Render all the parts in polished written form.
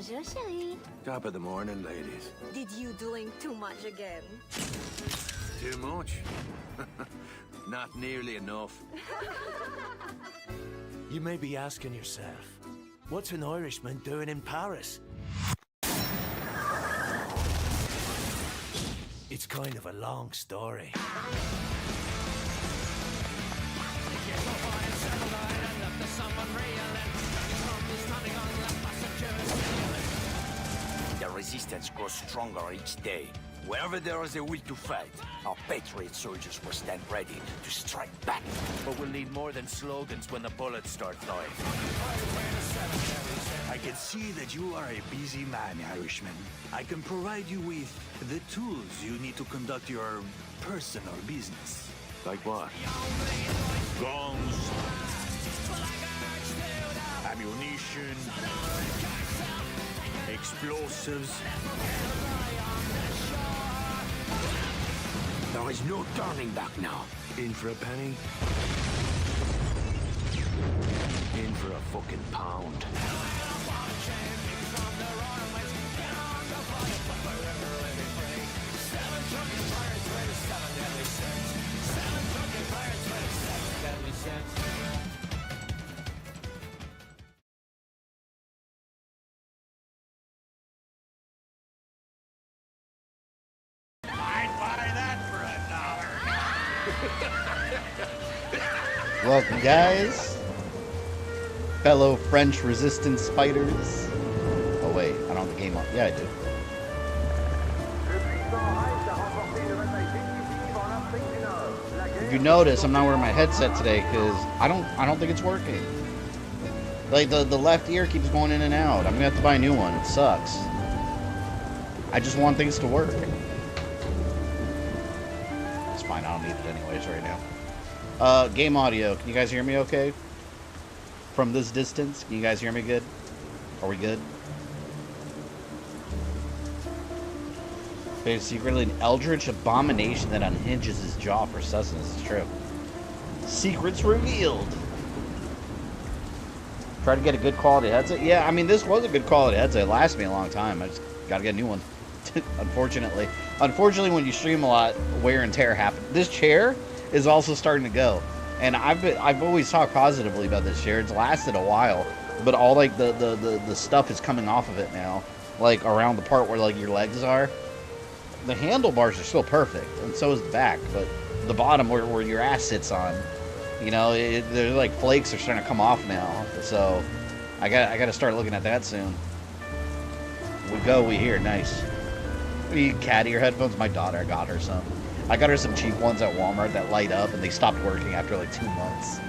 Bonjour, chérie. Top of the morning, ladies. Did you doing too much again? Too much? Not nearly enough. You may be asking yourself, what's an Irishman doing in Paris? It's kind of a long story. The resistance grows stronger each day. Wherever there is a will to fight, our patriot soldiers will stand ready to strike back. But we'll need more than slogans when the bullets start flying. I can see that you are a busy man, Irishman. I can provide you with the tools you need to conduct your personal business. Like what? Guns, ammunition, explosives. There is no turning back now. In for a penny? In for a fucking pound. Welcome, guys. Fellow French resistance spiders. Oh, wait. I don't have the game on. Yeah, I do. If you notice, I'm not wearing my headset today because I don't think it's working. Like, the left ear keeps going in and out. I'm going to have to buy a new one. It sucks. I just want things to work. It's fine. I don't need it anyways right now. Game audio. Can you guys hear me okay? From this distance? Can you guys hear me good? Are we good? There's secretly an eldritch abomination that unhinges his jaw for sustenance. It's true. Secrets revealed. Try to get a good quality headset. Yeah, I mean, this was a good quality headset. It lasted me a long time. I just gotta get a new one. Unfortunately. Unfortunately, when you stream a lot, wear and tear happen. This chair is also starting to go, and I've always talked positively about this chair. It's lasted a while, but all like the stuff is coming off of it now, like around the part where like your legs are. The handlebars are still perfect, and so is the back, but the bottom where your ass sits on, you know, there's like flakes are starting to come off now. So I got to start looking at that soon. We hear nice. You cat ear headphones. My daughter, I got her some. I got her some cheap ones at Walmart that light up, and they stopped working after like 2 months.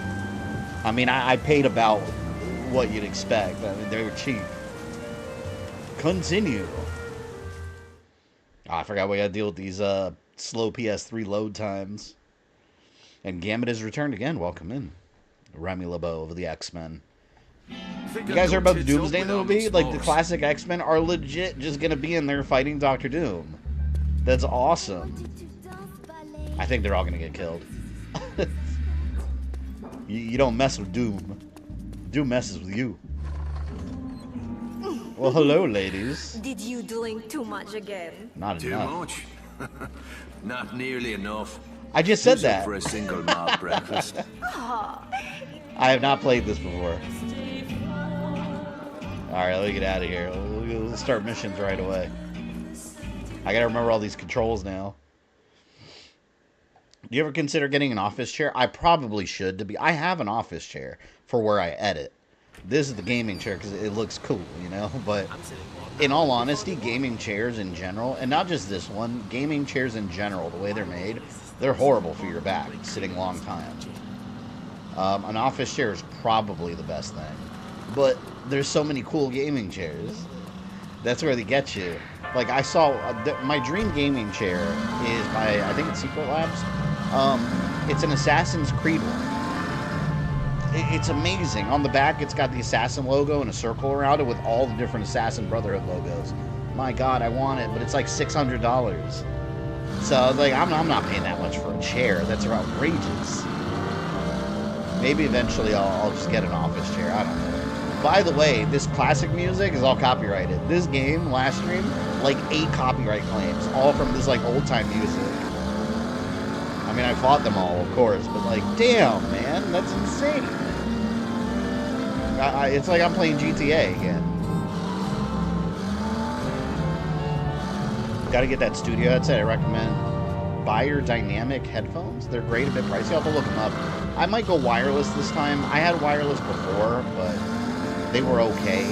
I mean, I paid about what you'd expect. I mean, they were cheap. Continue. Oh, I forgot we got to deal with these slow PS3 load times. And Gambit has returned again. Welcome in. Remy LeBeau of the X-Men. You guys heard about the Doomsday movie? Like, the classic X-Men are legit just going to be in there fighting Dr. Doom. That's awesome. I think they're all going to get killed. you don't mess with Doom. Doom messes with you. Well, hello, ladies. Did you doing too much again? Not Too enough. much? Not nearly enough. I just said Use it that. for a single malt breakfast. I have not played this before. Alright, let me get out of here. We'll start missions right away. I gotta remember all these controls now. Do you ever consider getting an office chair? I probably should. I have an office chair for where I edit. This is the gaming chair because it looks cool, you know? But in all honesty, gaming chairs in general, and not just this one, gaming chairs in general, the way they're made, they're horrible for your back, sitting a long time. An office chair is probably the best thing. But there's so many cool gaming chairs. That's where they get you. Like, I saw, my dream gaming chair is by, I think it's Secret Labs. It's an Assassin's Creed one. It's amazing. On the back, it's got the Assassin logo and a circle around it with all the different Assassin Brotherhood logos. My God, I want it, but it's like $600. So I was like, I'm not paying that much for a chair. That's outrageous. Maybe eventually I'll just get an office chair. I don't know. by the way, this classic music is all copyrighted. This game, last stream, like 8 copyright claims, all from this like old time music. I mean, I fought them all, of course, but like, damn, man, that's insane. It's like I'm playing GTA again. Gotta get that studio headset. I recommend buy your dynamic headphones. They're great, a bit pricey. I'll have to look them up. I might go wireless this time. I had wireless before, but they were okay.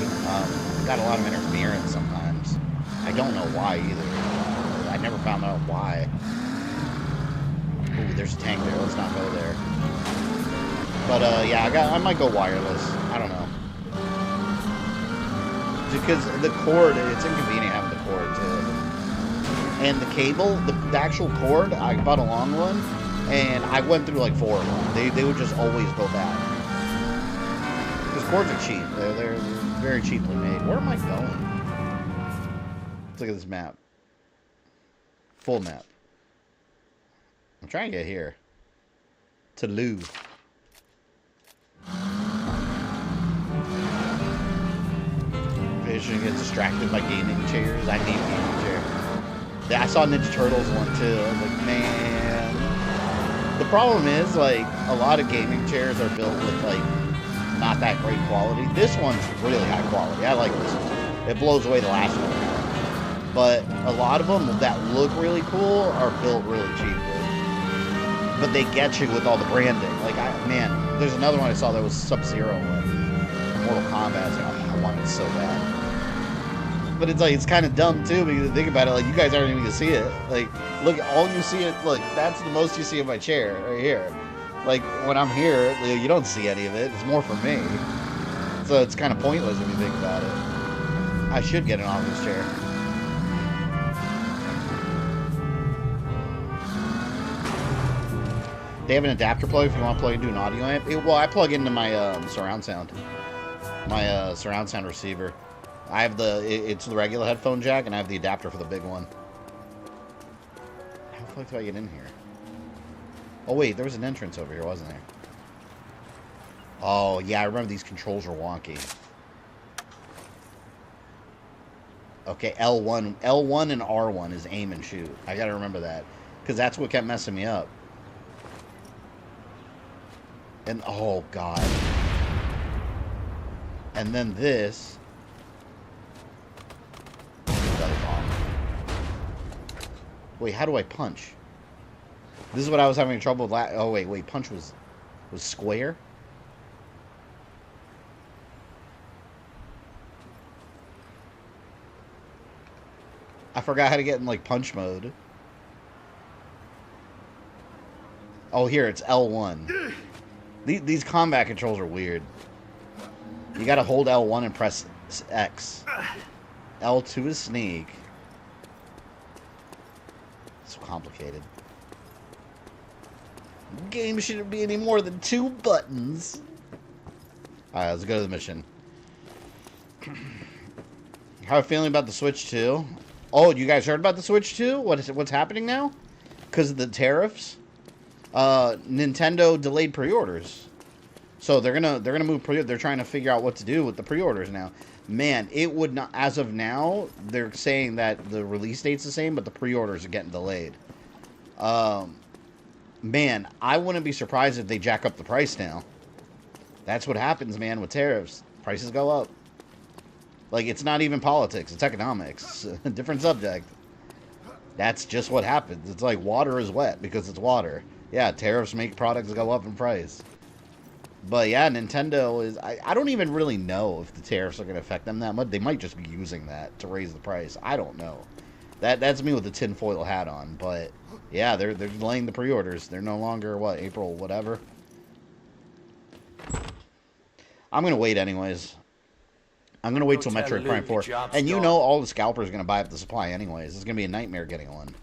Got a lot of interference sometimes. I don't know why either. I never found out why. Ooh, there's a tank there. Let's not go there. But yeah, I might go wireless. I don't know. Because the cord, it's inconvenient having the cord too. And the cable, the actual cord, I bought a long one, and I went through like 4 of them. They would just always go bad. Because cords are cheap. They're very cheaply made. Where am I going? Let's look at this map. Full map. I'm trying to get here. To Louvre. I shouldn't get distracted by gaming chairs. I need a gaming chair. I saw Ninja Turtles one too. I was like, man. The problem is, like, a lot of gaming chairs are built with, like, not that great quality. This one's really high quality. I like this one. It blows away the last one. But a lot of them that look really cool are built really cheaply. But they get you with all the branding. Like, man, there's another one I saw that was Sub-Zero one. Mortal Kombat. I want it so bad. But it's like, it's kind of dumb too, because you think about it, like, you guys aren't even gonna see it. Like, look, all you see it, look, that's the most you see of my chair, right here. Like, when I'm here, you don't see any of it. It's more for me. So it's kind of pointless if you think about it. I should get an office chair. They have an adapter plug if you want to plug into an audio amp. Well, I plug into my surround sound. My surround sound receiver. I have it's the regular headphone jack, and I have the adapter for the big one. How the fuck do I get in here? Oh, wait, there was an entrance over here, wasn't there? Oh, yeah, I remember these controls were wonky. Okay, L1 and R1 is aim and shoot. I gotta remember that, because that's what kept messing me up. And, oh, God. And then this... Wait, how do I punch? This is what I was having trouble with. Oh wait, punch was square. I forgot how to get in like punch mode. Oh, here it's L1. These combat controls are weird. You gotta hold L1 and press X. L2 is sneak. So complicated. Game shouldn't be any more than 2 buttons. Alright, let's go to the mission. How are you feeling about the Switch 2? Oh, you guys heard about the Switch 2? What's happening now? Because of the tariffs? Nintendo delayed pre-orders. So they're gonna move they're trying to figure out what to do with the pre-orders now. Man, it would not, as of now, they're saying that the release date's the same, but the pre-orders are getting delayed. Man, I wouldn't be surprised if they jack up the price now. That's what happens, man, with tariffs. Prices go up. Like, it's not even politics, it's economics. Different subject. That's just what happens. It's like water is wet because it's water. Yeah, tariffs make products go up in price. But yeah, Nintendo is... I don't even really know if the tariffs are going to affect them that much. They might just be using that to raise the price. I don't know. That's me with the tinfoil hat on. But yeah, they're delaying the pre-orders. They're no longer, what, April, whatever. I'm going to wait anyways. I'm going to wait till Metroid Prime 4. And you know all the scalpers are going to buy up the supply anyways. It's going to be a nightmare getting one.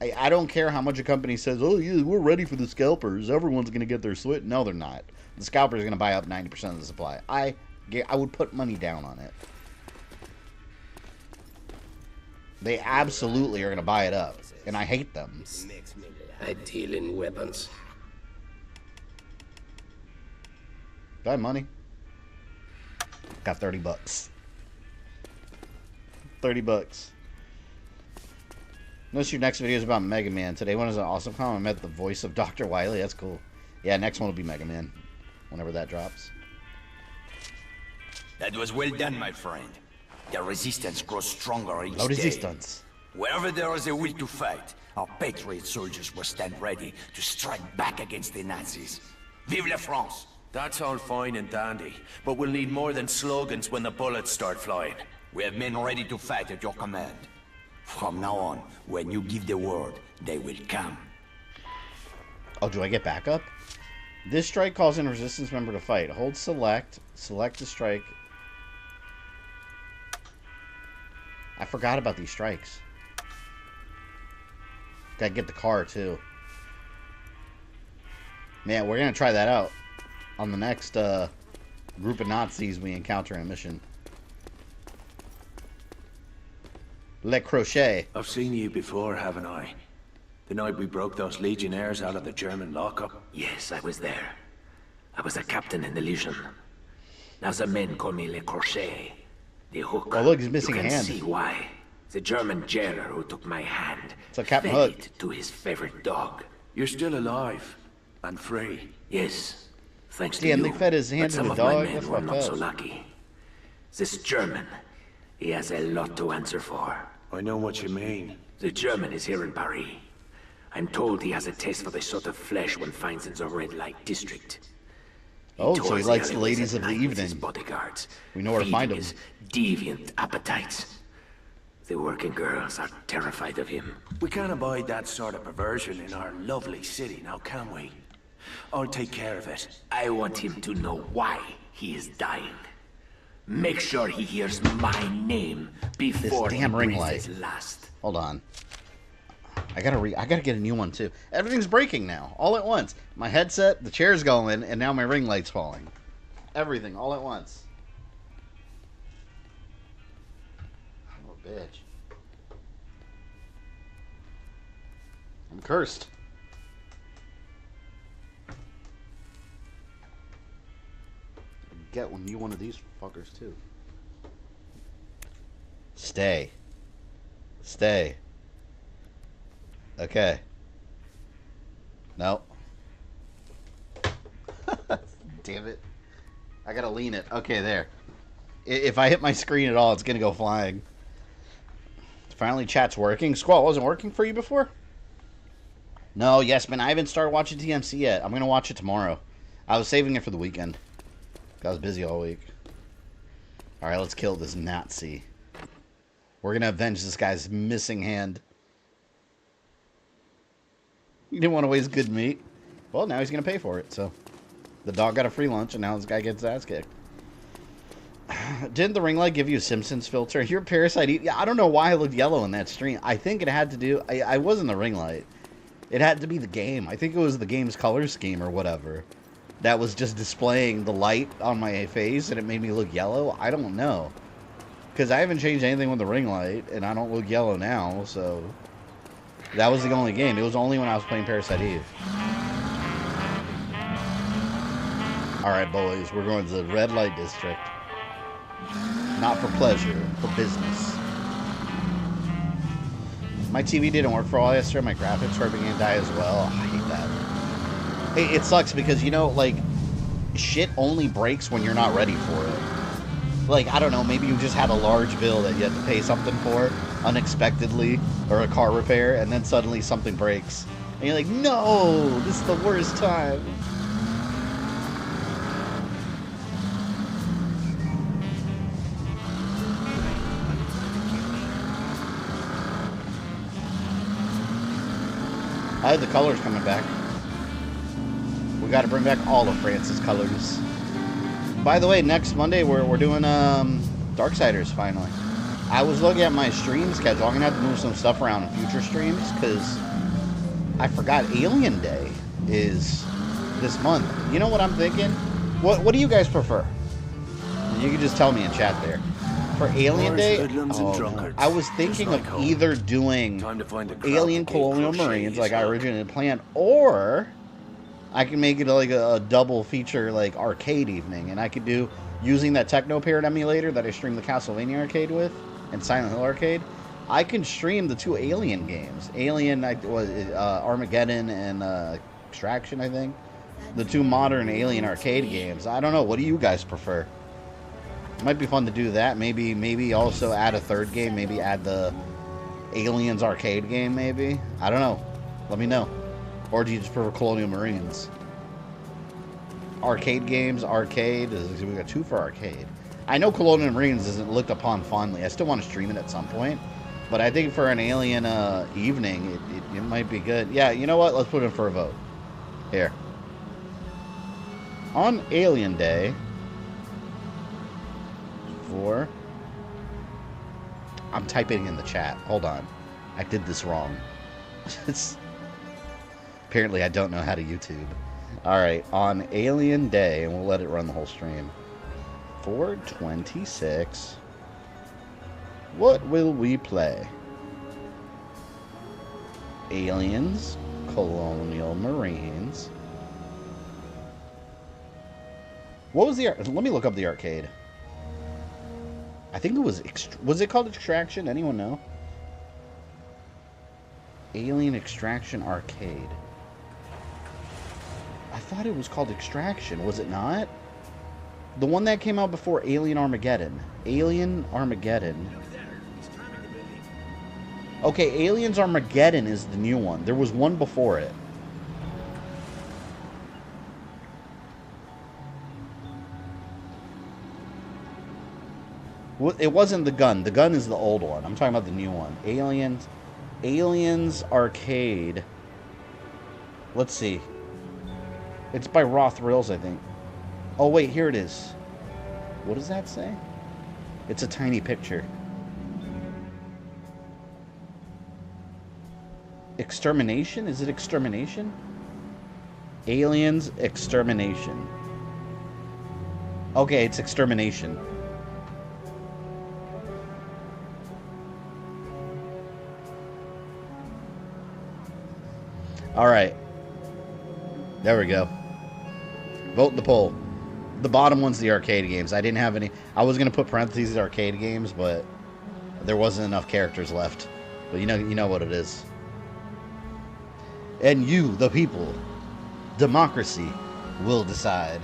I don't care how much a company says, oh, yeah, we're ready for the scalpers. Everyone's going to get their Switch. No, they're not. The scalpers are going to buy up 90% of the supply. I would put money down on it. They absolutely are going to buy it up. And I hate them. I deal in weapons. Do I have money? Got 30 bucks. 30 bucks. Notice your next video is about Mega Man. Today one is an awesome comment. I met the voice of Dr. Wily. That's cool. Yeah, next one will be Mega Man. Whenever that drops. That was well done, my friend. The resistance grows stronger each No day. resistance. Wherever there is a will to fight, our patriot soldiers will stand ready to strike back against the Nazis. Vive la France! That's all fine and dandy, but we'll need more than slogans when the bullets start flying. We have men ready to fight at your command. From now on, when you give the word, they will come. Oh, do I get backup? This strike calls in a resistance member to fight. Hold select. Select the strike. I forgot about these strikes. Gotta get the car, too. Man, we're gonna try that out on the next group of Nazis we encounter in a mission. Le Crochet. I've seen you before, haven't I? The night we broke those legionnaires out of the German lockup. Yes, I was there. I was a captain in the Legion. Now the men call me Le Crochet. The hook. Oh, look, he's missing a you can hand. see why. The German jailer who took my hand So Captain fed Hook. it to his favorite dog. You're still alive and free. Yes, thanks to Yeah, and you. they fed his hand But to some the of dog? my men That's were fucked not so up. lucky. This German, he has a lot to answer for. I know what you mean. The German is here in Paris. I'm told he has a taste for the sort of flesh one finds in the red light district. Oh, so he tours likes the alleyways ladies at of the night with his evening. bodyguards, We know where to find feeding him. his deviant appetites. The working girls are terrified of him. We can't abide that sort of perversion in our lovely city now, can we? I'll take care of it. I want him to know why he is dying. Make sure he hears my name before he damn ring breathes light. his last. Hold on. I gotta get a new one too. Everything's breaking now, all at once. My headset, the chair's going, and now my ring light's falling. Everything, all at once. Oh, bitch. I'm cursed. Get one new one of these fuckers too. Stay. Stay. Okay. Nope. Damn it. I gotta lean it. Okay, there. If I hit my screen at all, it's gonna go flying. Finally, chat's working. Squall, wasn't working for you before? No, yes, man. I haven't started watching TMC yet. I'm gonna watch it tomorrow. I was saving it for the weekend. I was busy all week. Alright, let's kill this Nazi. We're gonna avenge this guy's missing hand. He didn't want to waste good meat. Well, now he's gonna pay for it, so. The dog got a free lunch, and now this guy gets his ass kicked. Didn't the ring light give you a Simpsons filter? Your Parasite... Yeah, I don't know why I looked yellow in that stream. I think it had to do... I wasn't the ring light. It had to be the game. I think it was the game's color scheme or whatever. That was just displaying the light on my face, and it made me look yellow. I don't know. Because I haven't changed anything with the ring light, and I don't look yellow now, so... That was the only game. It was only when I was playing Parasite Eve. Alright, boys. We're going to the red light district. Not for pleasure, for business. My TV didn't work for all yesterday. My graphics card began to die as well. I hate that. It sucks because, you know, like, shit only breaks when you're not ready for it. Like, I don't know, maybe you just had a large bill that you had to pay something for unexpectedly, or a car repair, and then suddenly something breaks. And you're like, no, this is the worst time. I had the colors coming back. We got to bring back all of France's colors. By the way, next Monday we're doing Darksiders finally. I was looking at my stream schedule. I'm gonna have to move some stuff around in future streams because I forgot Alien Day is this month. You know what I'm thinking? What do you guys prefer? You can just tell me in chat there. For Alien Day, I was thinking of either doing Alien Colonial Marines like I originally planned, or I can make it like a double feature like arcade evening, and I could do using that Techno Parrot emulator that I streamed the Castlevania arcade with and Silent Hill arcade, I can stream the 2 Alien games. Alien was Armageddon and Extraction, I think. The 2 modern Alien arcade games. I don't know. What do you guys prefer? It might be fun to do that. Maybe also add a 3rd game. Maybe add the Aliens arcade game, maybe. I don't know. Let me know. Or do you just prefer Colonial Marines? Arcade games, arcade. We got 2 for arcade. I know Colonial Marines isn't looked upon fondly. I still want to stream it at some point. But I think for an Alien evening, it might be good. Yeah, you know what? Let's put in for a vote. Here. On Alien Day... I'm typing in the chat. Hold on. I did this wrong. Apparently I don't know how to YouTube. Alright, on Alien Day, and we'll let it run the whole stream. 426. What will we play? Aliens, Colonial Marines. What was the... Let me look up the arcade. I think it was it called Extraction? Anyone know? Alien Extraction Arcade. I thought it was called Extraction. Was it not? The one that came out before Alien Armageddon. Alien Armageddon. Okay, Aliens Armageddon is the new one. There was one before it. It wasn't the gun. The gun is the old one. I'm talking about the new one. Aliens Arcade. Let's see. It's by Raw Thrills, I think. Oh, wait, here it is. What does that say? It's a tiny picture. Extermination? Is it Extermination? Aliens Extermination. Okay, it's Extermination. Alright. There we go. Vote the poll. The bottom one's the arcade games. I didn't have any... I was going to put parentheses arcade games, but there wasn't enough characters left. But you know what it is. And you, the people, democracy, will decide.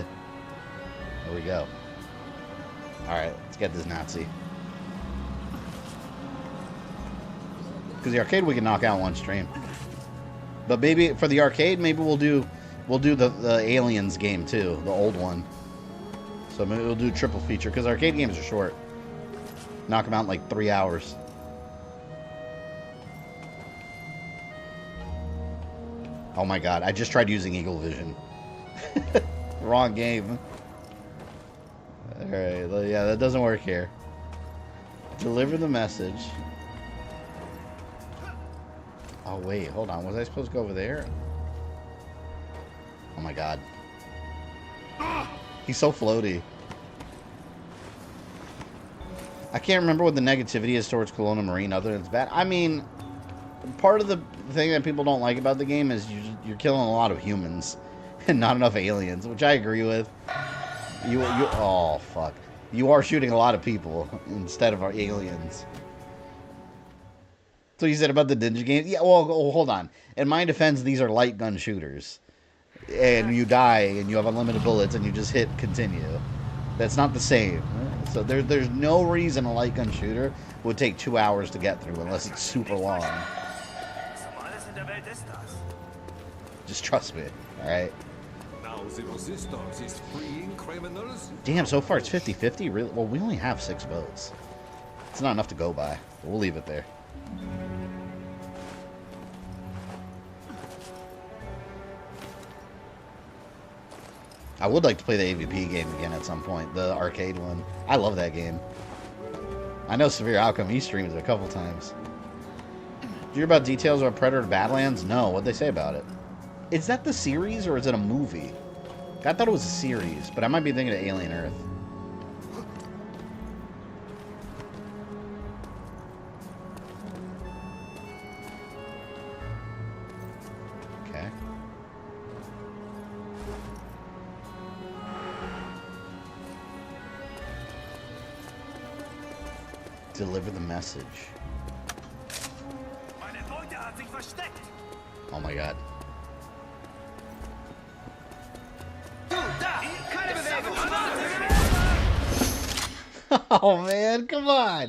There we go. Alright, let's get this Nazi. Because the arcade we can knock out one stream. But maybe for the arcade, maybe we'll do the Aliens game too, the old one. So maybe we'll do triple feature because arcade games are short. Knock them out in like 3 hours. Oh my god! I just tried using Eagle Vision. Wrong game. All right, yeah, that doesn't work here. Deliver the message. Oh, wait, hold on. Was I supposed to go over there? Oh, my God. He's so floaty. I can't remember what the negativity is towards Colonial Marine other than it's bad. I mean, part of the thing that people don't like about the game is you're killing a lot of humans and not enough aliens, which I agree with. Oh, fuck. You are shooting a lot of people instead of our aliens. So you said about the ninja games? Yeah, well, hold on. In my defense, these are light gun shooters. And you die, and you have unlimited bullets, and you just hit continue. That's not the same. So there's no reason a light gun shooter would take 2 hours to get through, unless it's super long. Just trust me, alright? Damn, so far it's 50-50? Really? Well, we only have 6 votes. It's not enough to go by. But we'll leave it there. I would like to play the AVP game again at some point, the arcade one. I love that game. I know Severe Outcome, he streams it a couple times. Did you hear about details about Predator Badlands? No, what'd they say about it? Is that the series or is it a movie? I thought it was a series, but I might be thinking of Alien Earth. Okay. Deliver the message. Oh my god. Oh man, come on.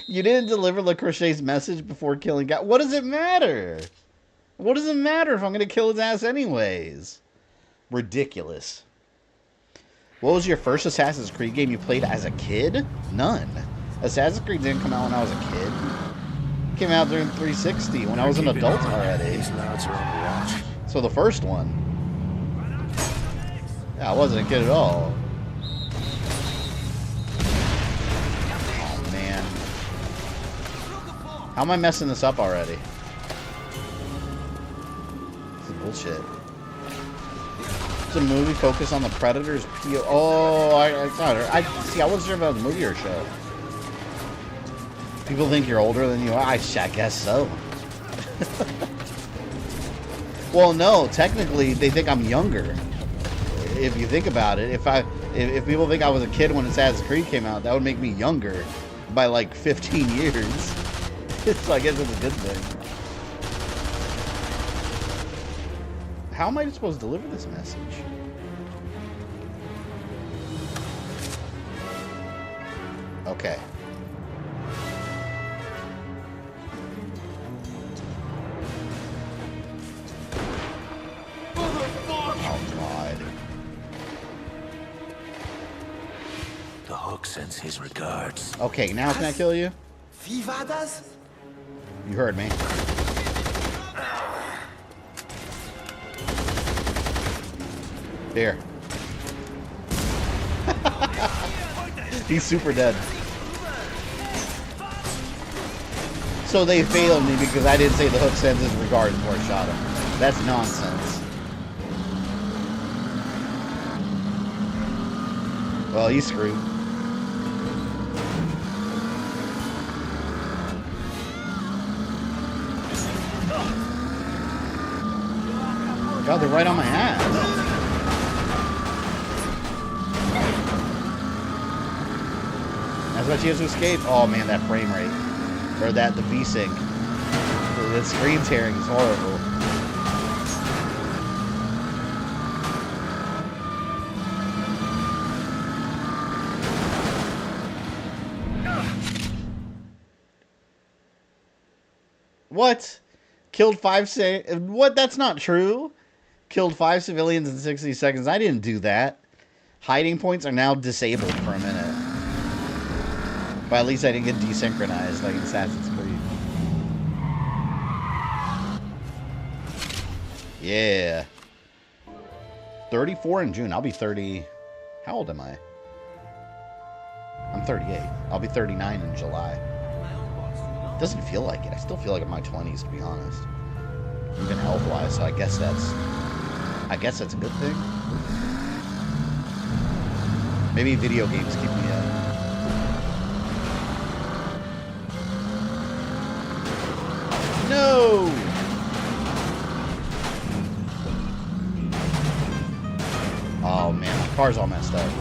You didn't deliver Le Crochet's message before killing God. What does it matter? What does it matter if I'm going to kill his ass anyways? Ridiculous. What was your first Assassin's Creed game you played as a kid? None. Assassin's Creed didn't come out when I was a kid. It came out during 360 when I was an adult already. These lads are on the watch. So the first one. Yeah, I wasn't a kid at all. Oh, man. How am I messing this up already? This is bullshit. It's a movie focused on the Predator's PO. Oh, I see. I wasn't sure if it was a movie or a show. People think you're older than you are. I guess so. Well, no. Technically, they think I'm younger. If you think about it, if people think I was a kid when Assassin's Creed came out, that would make me younger by like 15 years. So I guess it's a good thing. How am I supposed to deliver this message? Okay. Oh, God. The hook sends his regards. Okay, now can I kill you? Wie war das? You heard me. Here. He's super dead. So they failed me because I didn't say the hook sends his regards before I shot him. That's nonsense. Well, he's screwed. God, they're right on my ass. That's why she has to escape. Oh man, that frame rate. Or the V-Sync. The screen tearing is horrible. What? Killed 5 what? That's not true. Killed 5 civilians in 60 seconds. I didn't do that. Hiding points are now disabled for a minute. But at least I didn't get desynchronized like in Assassin's Creed. Yeah. 34 in June. I'll be 30. How old am I? I'm 38. I'll be 39 in July. Doesn't feel like it. I still feel like I'm in my 20s, to be honest. Even health-wise, so I guess that's a good thing. Maybe video games keep me up. No! Oh man, my car's all messed up.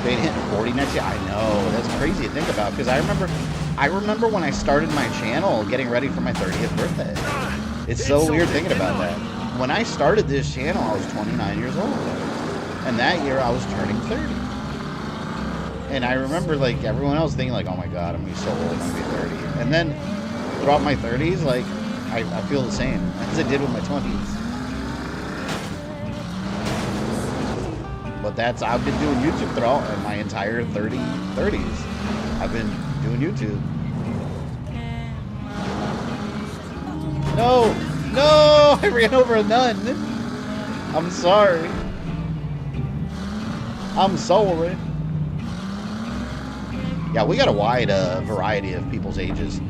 They hit 40 next year. I know, that's crazy to think about because I remember when I started my channel getting ready for my 30th birthday. It's so weird thinking about that. When I started this channel, I was 29 years old. And that year, I was turning 30. And I remember, like, everyone else thinking, like, oh my god, I'm going to be so old, I'm going to be 30. And then, throughout my 30s, like, I feel the same as I did with my 20s. But I've been doing YouTube throughout my entire 30s. I've been doing YouTube. No! No! I ran over a nun! I'm sorry. I'm sorry. Yeah, we got a wide variety of people's ages.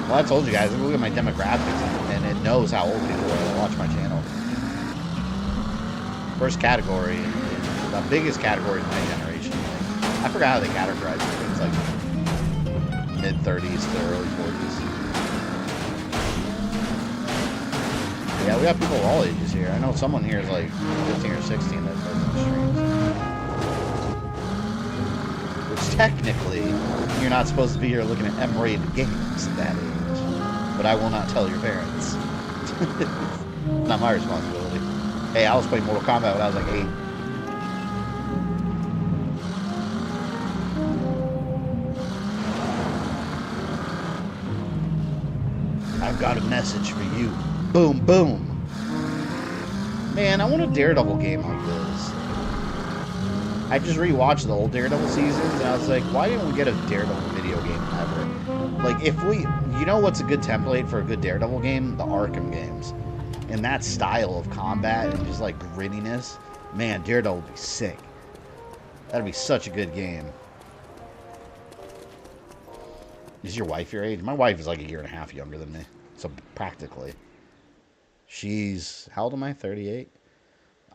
Well, I told you guys, look at my demographics, and it knows how old people are that watch my channel. First category, the biggest category is my generation. I forgot how they categorize it. It's like mid-30s to early 40s. Yeah, we got people of all ages here. I know someone here is like 15 or 16 that does the streams. Which technically, you're not supposed to be here looking at M-rated games at that age. But I will not tell your parents. Not my responsibility. Hey, I was playing Mortal Kombat when I was like 8. I've got a message for you. Boom, boom. Man, I want a Daredevil game like this. I just rewatched the old Daredevil seasons, and I was like, why didn't we get a Daredevil video game ever? Like, if we... You know what's a good template for a good Daredevil game? The Arkham games. And that style of combat and just, like, grittiness. Man, Daredevil would be sick. That'd be such a good game. Is your wife your age? My wife is like a year and a half younger than me. So, practically. She's... How old am I? 38?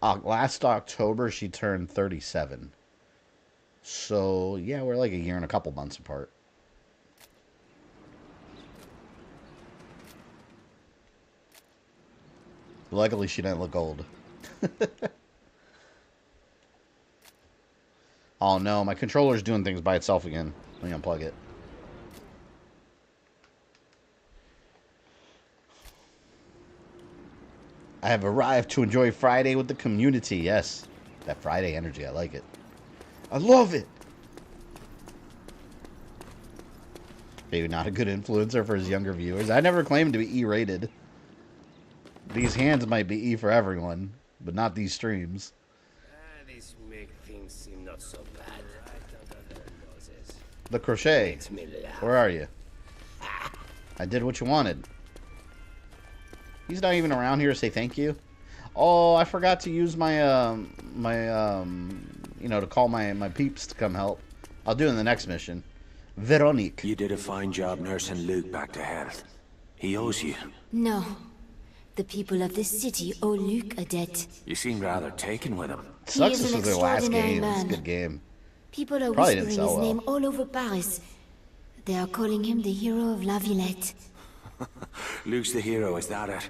Last October, she turned 37. So, yeah, we're like a year and a couple months apart. Luckily, she didn't look old. Oh, no, my controller's doing things by itself again. Let me unplug it. I have arrived to enjoy Friday with the community. Yes, that Friday energy. I like it. I love it. Maybe not a good influencer for his younger viewers. I never claimed to be E-rated. These hands might be E for everyone, but not these streams. This make things seem not so bad. The Crochet. Where are you? I did what you wanted. He's not even around here to say thank you. Oh, I forgot to use my, you know, to call my peeps to come help. I'll do it in the next mission. Veronique. You did a fine job nursing Luke back to health. He owes you. No. The people of this city owe Luke a debt. You seem rather taken with him. Sucks He is this an was their last extraordinary game. It's a man. good game. People are Probably didn't whispering sell his name well. all over Paris. They are calling him the hero of La Villette. Luke's the hero, is that it?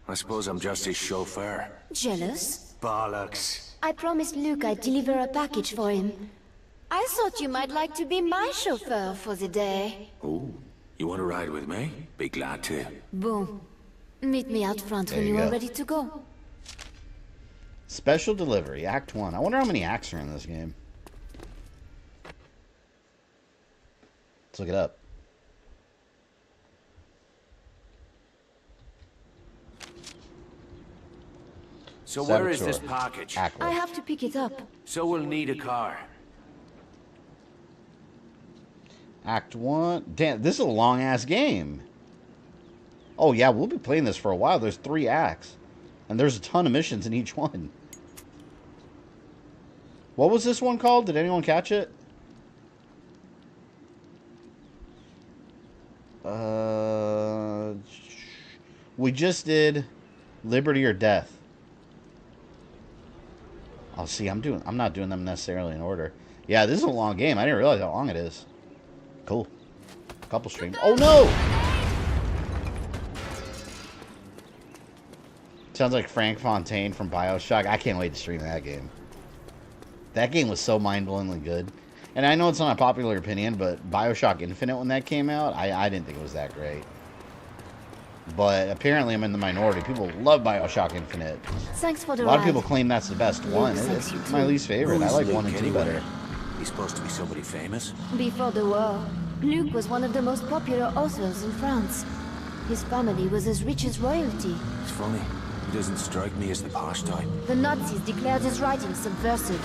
I suppose I'm just his chauffeur. Jealous? Bollocks. I promised Luke I'd deliver a package for him. I thought you might like to be my chauffeur for the day. Ooh, you want to ride with me? Be glad to. Boom. Meet me out front There when you you are go. ready to go. Special Delivery, Act 1. I wonder how many acts are in this game. Let's look it up. So where is Saboteur. this package? Act I 1. have to pick it up. So we'll need a car. Act 1. Damn, this is a long-ass game. Oh, yeah, we'll be playing this for a while. There's 3 acts. And there's a ton of missions in each one. What was this one called? Did anyone catch it? We just did Liberty or Death. Oh, see, I'm not doing them necessarily in order. Yeah, this is a long game. I didn't realize how long it is. Cool. Couple streams. Oh, no! Sounds like Frank Fontaine from BioShock. I can't wait to stream that game. That game was so mind-blowingly good. And I know it's not a popular opinion, but BioShock Infinite, when that came out, I didn't think it was that great. But apparently I'm in the minority. People love BioShock Infinite. Thanks for the A lot of ride. people claim that's the best one. thanks It's you my too. least favorite. I Who's like Luke 1 and 2 anyway? better. He's supposed to be somebody famous. Before the war, Luke was one of the most popular authors in France. His family was as rich as royalty. It's funny. He doesn't strike me as the posh type. The Nazis declared his writings subversive.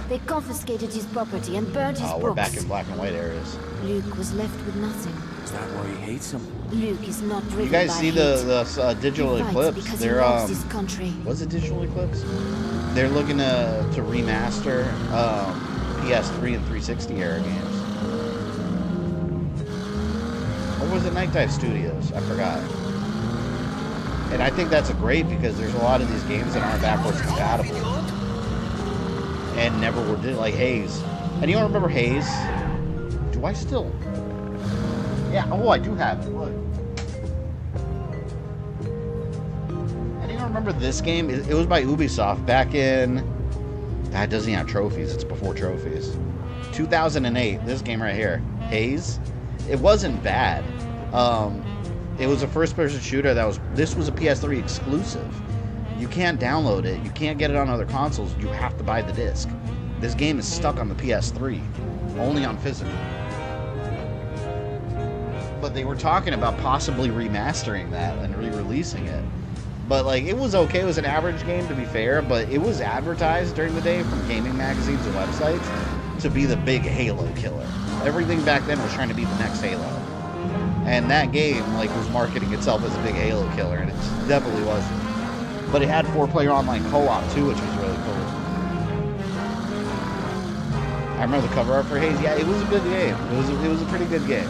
They confiscated his property and burned his Oh, we're books. back in black and white areas. Luke was left with nothing. Is that why he hates him? Luke is not driven You guys by see hate. the digital He fights eclipse? because he They're loves his country. what's it, digital eclipse? They're looking to remaster PS3 and 360 era games. Or was it Night Dive Studios? I forgot. And I think that's great because there's a lot of these games that aren't backwards compatible. And never were did, like Haze. Anyone remember Haze? Do I still? Yeah, oh, I do have it. Look. Anyone remember this game? It was by Ubisoft back in... That doesn't even have trophies. It's before trophies. 2008, this game right here, Haze, it wasn't bad. It was a first-person shooter this was a PS3 exclusive. You can't download it. You can't get it on other consoles. You have to buy the disc. This game is stuck on the PS3, only on physical. But they were talking about possibly remastering that and re-releasing it. But like, it was okay. It was an average game, to be fair, but it was advertised during the day from gaming magazines and websites to be the big Halo killer. Everything back then was trying to be the next Halo. And that game, like, was marketing itself as a big Halo killer, and it definitely wasn't. But it had 4-player online co-op too, which was really cool. I remember the cover art for Haze. Yeah, it was a good game. It was a pretty good game.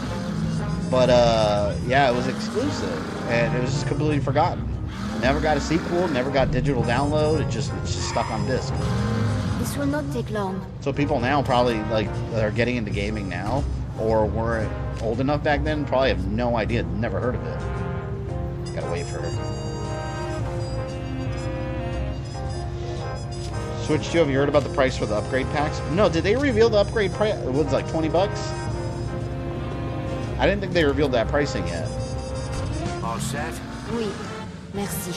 But yeah, it was exclusive, and it was just completely forgotten. Never got a sequel. Never got digital download. It's just stuck on disc. This will not take long. So people now probably like that are getting into gaming now, or weren't old enough back then, probably have no idea. Never heard of it. Gotta wait for her. Switch 2, have you heard about the price for the upgrade packs? No, did they reveal the upgrade price? It was like 20 bucks? I didn't think they revealed that pricing yet. All set? Oui, merci.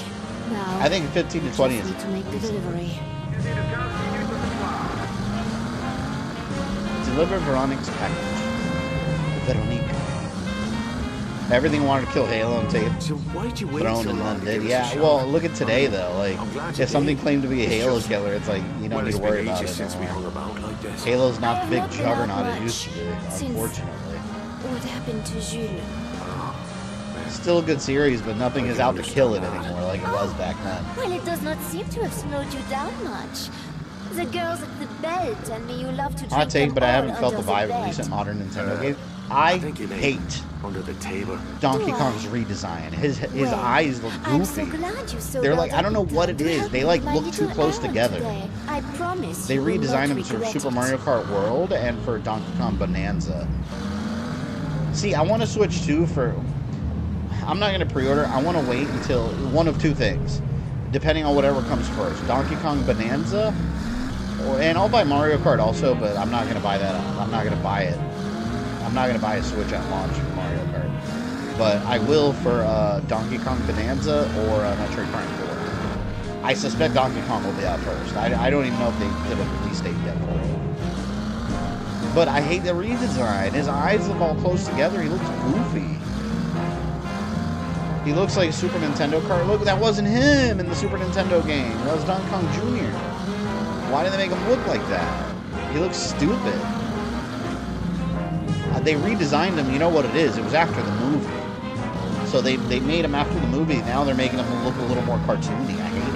Now, I think 15 to 20 just is need to make the delivery. Deliver Veronique's package. Veronique. Everything wanted to kill Halo and take it So why'd you wait thrown so and long then to did. give us a Yeah, shot? well, look at today though. Like, I'm glad you if something did. claimed to be a It's Halo just- killer, it's like you don't Well, need it's to worry been about ages it since we anymore. hung about like this. Halo's I not have the big not been out juggernaut it much used to be, since- unfortunately. What happened to Jules? Still a good series, but nothing is out to kill it anymore like it was back then. Well, it does not seem to have slowed you down much. The girls at the bell tell me you love to drink Hot take, them but I all haven't felt the under vibe of bed. recent modern Nintendo games. I think you may. hate Under the table. Donkey Do I? Kong's redesign. His Well, eyes look I'm so goofy. glad you so They're well like, I don't know taken what time it to is. help They me like with my look too little close errand together. today. I promise They you will redesigned not them for regret Super it. Mario Kart World and for Donkey Kong Bonanza. See, I want to switch too for... I'm not going to pre-order. I want to wait until one of two things, depending on whatever comes first. Donkey Kong Bonanza, and I'll buy Mario Kart also, but I'm not going to buy that. I'm not going to buy it. I'm not going to buy a Switch at launch for Mario Kart. But I will for Donkey Kong Bonanza or Metroid Prime 4. I suspect Donkey Kong will be out first. I don't even know if they did a release date yet for it. But I hate the redesign. His eyes look all close together. He looks goofy. He looks like a Super Nintendo card. Look, that wasn't him in the Super Nintendo game. That was Donkey Kong Jr. Why did they make him look like that? He looks stupid. They redesigned him. You know what it is? It was after the movie. So they made him after the movie. Now they're making him look a little more cartoony. I hate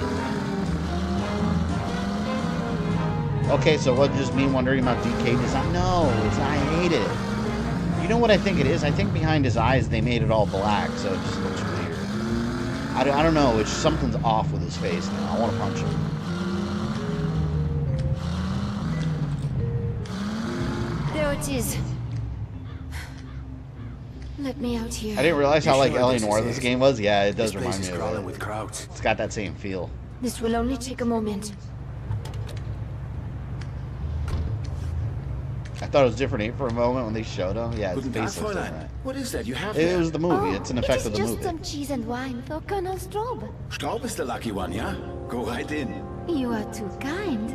it. Okay, so what, just me wondering about DK design? No, I hate it. You know what I think it is? I think behind his eyes they made it all black, so it just looks weird. I don't know. It's something's off with his face now. I want to punch him. There it is. Let me out here. I didn't realize how like sure LA this Noire is this it? game was. Yeah, it This does place remind is me of crawling it. with crowds. It's got that same feel. This will only take a moment. I thought it was different for a moment when they showed him. Yeah, it's Guten Tag, basically Fräulein. different. What is that you have It there? was the movie. It's an effect it of is the just movie. some cheese and wine for Colonel Straub. Straub is the lucky one, yeah? Go right in. You are too kind.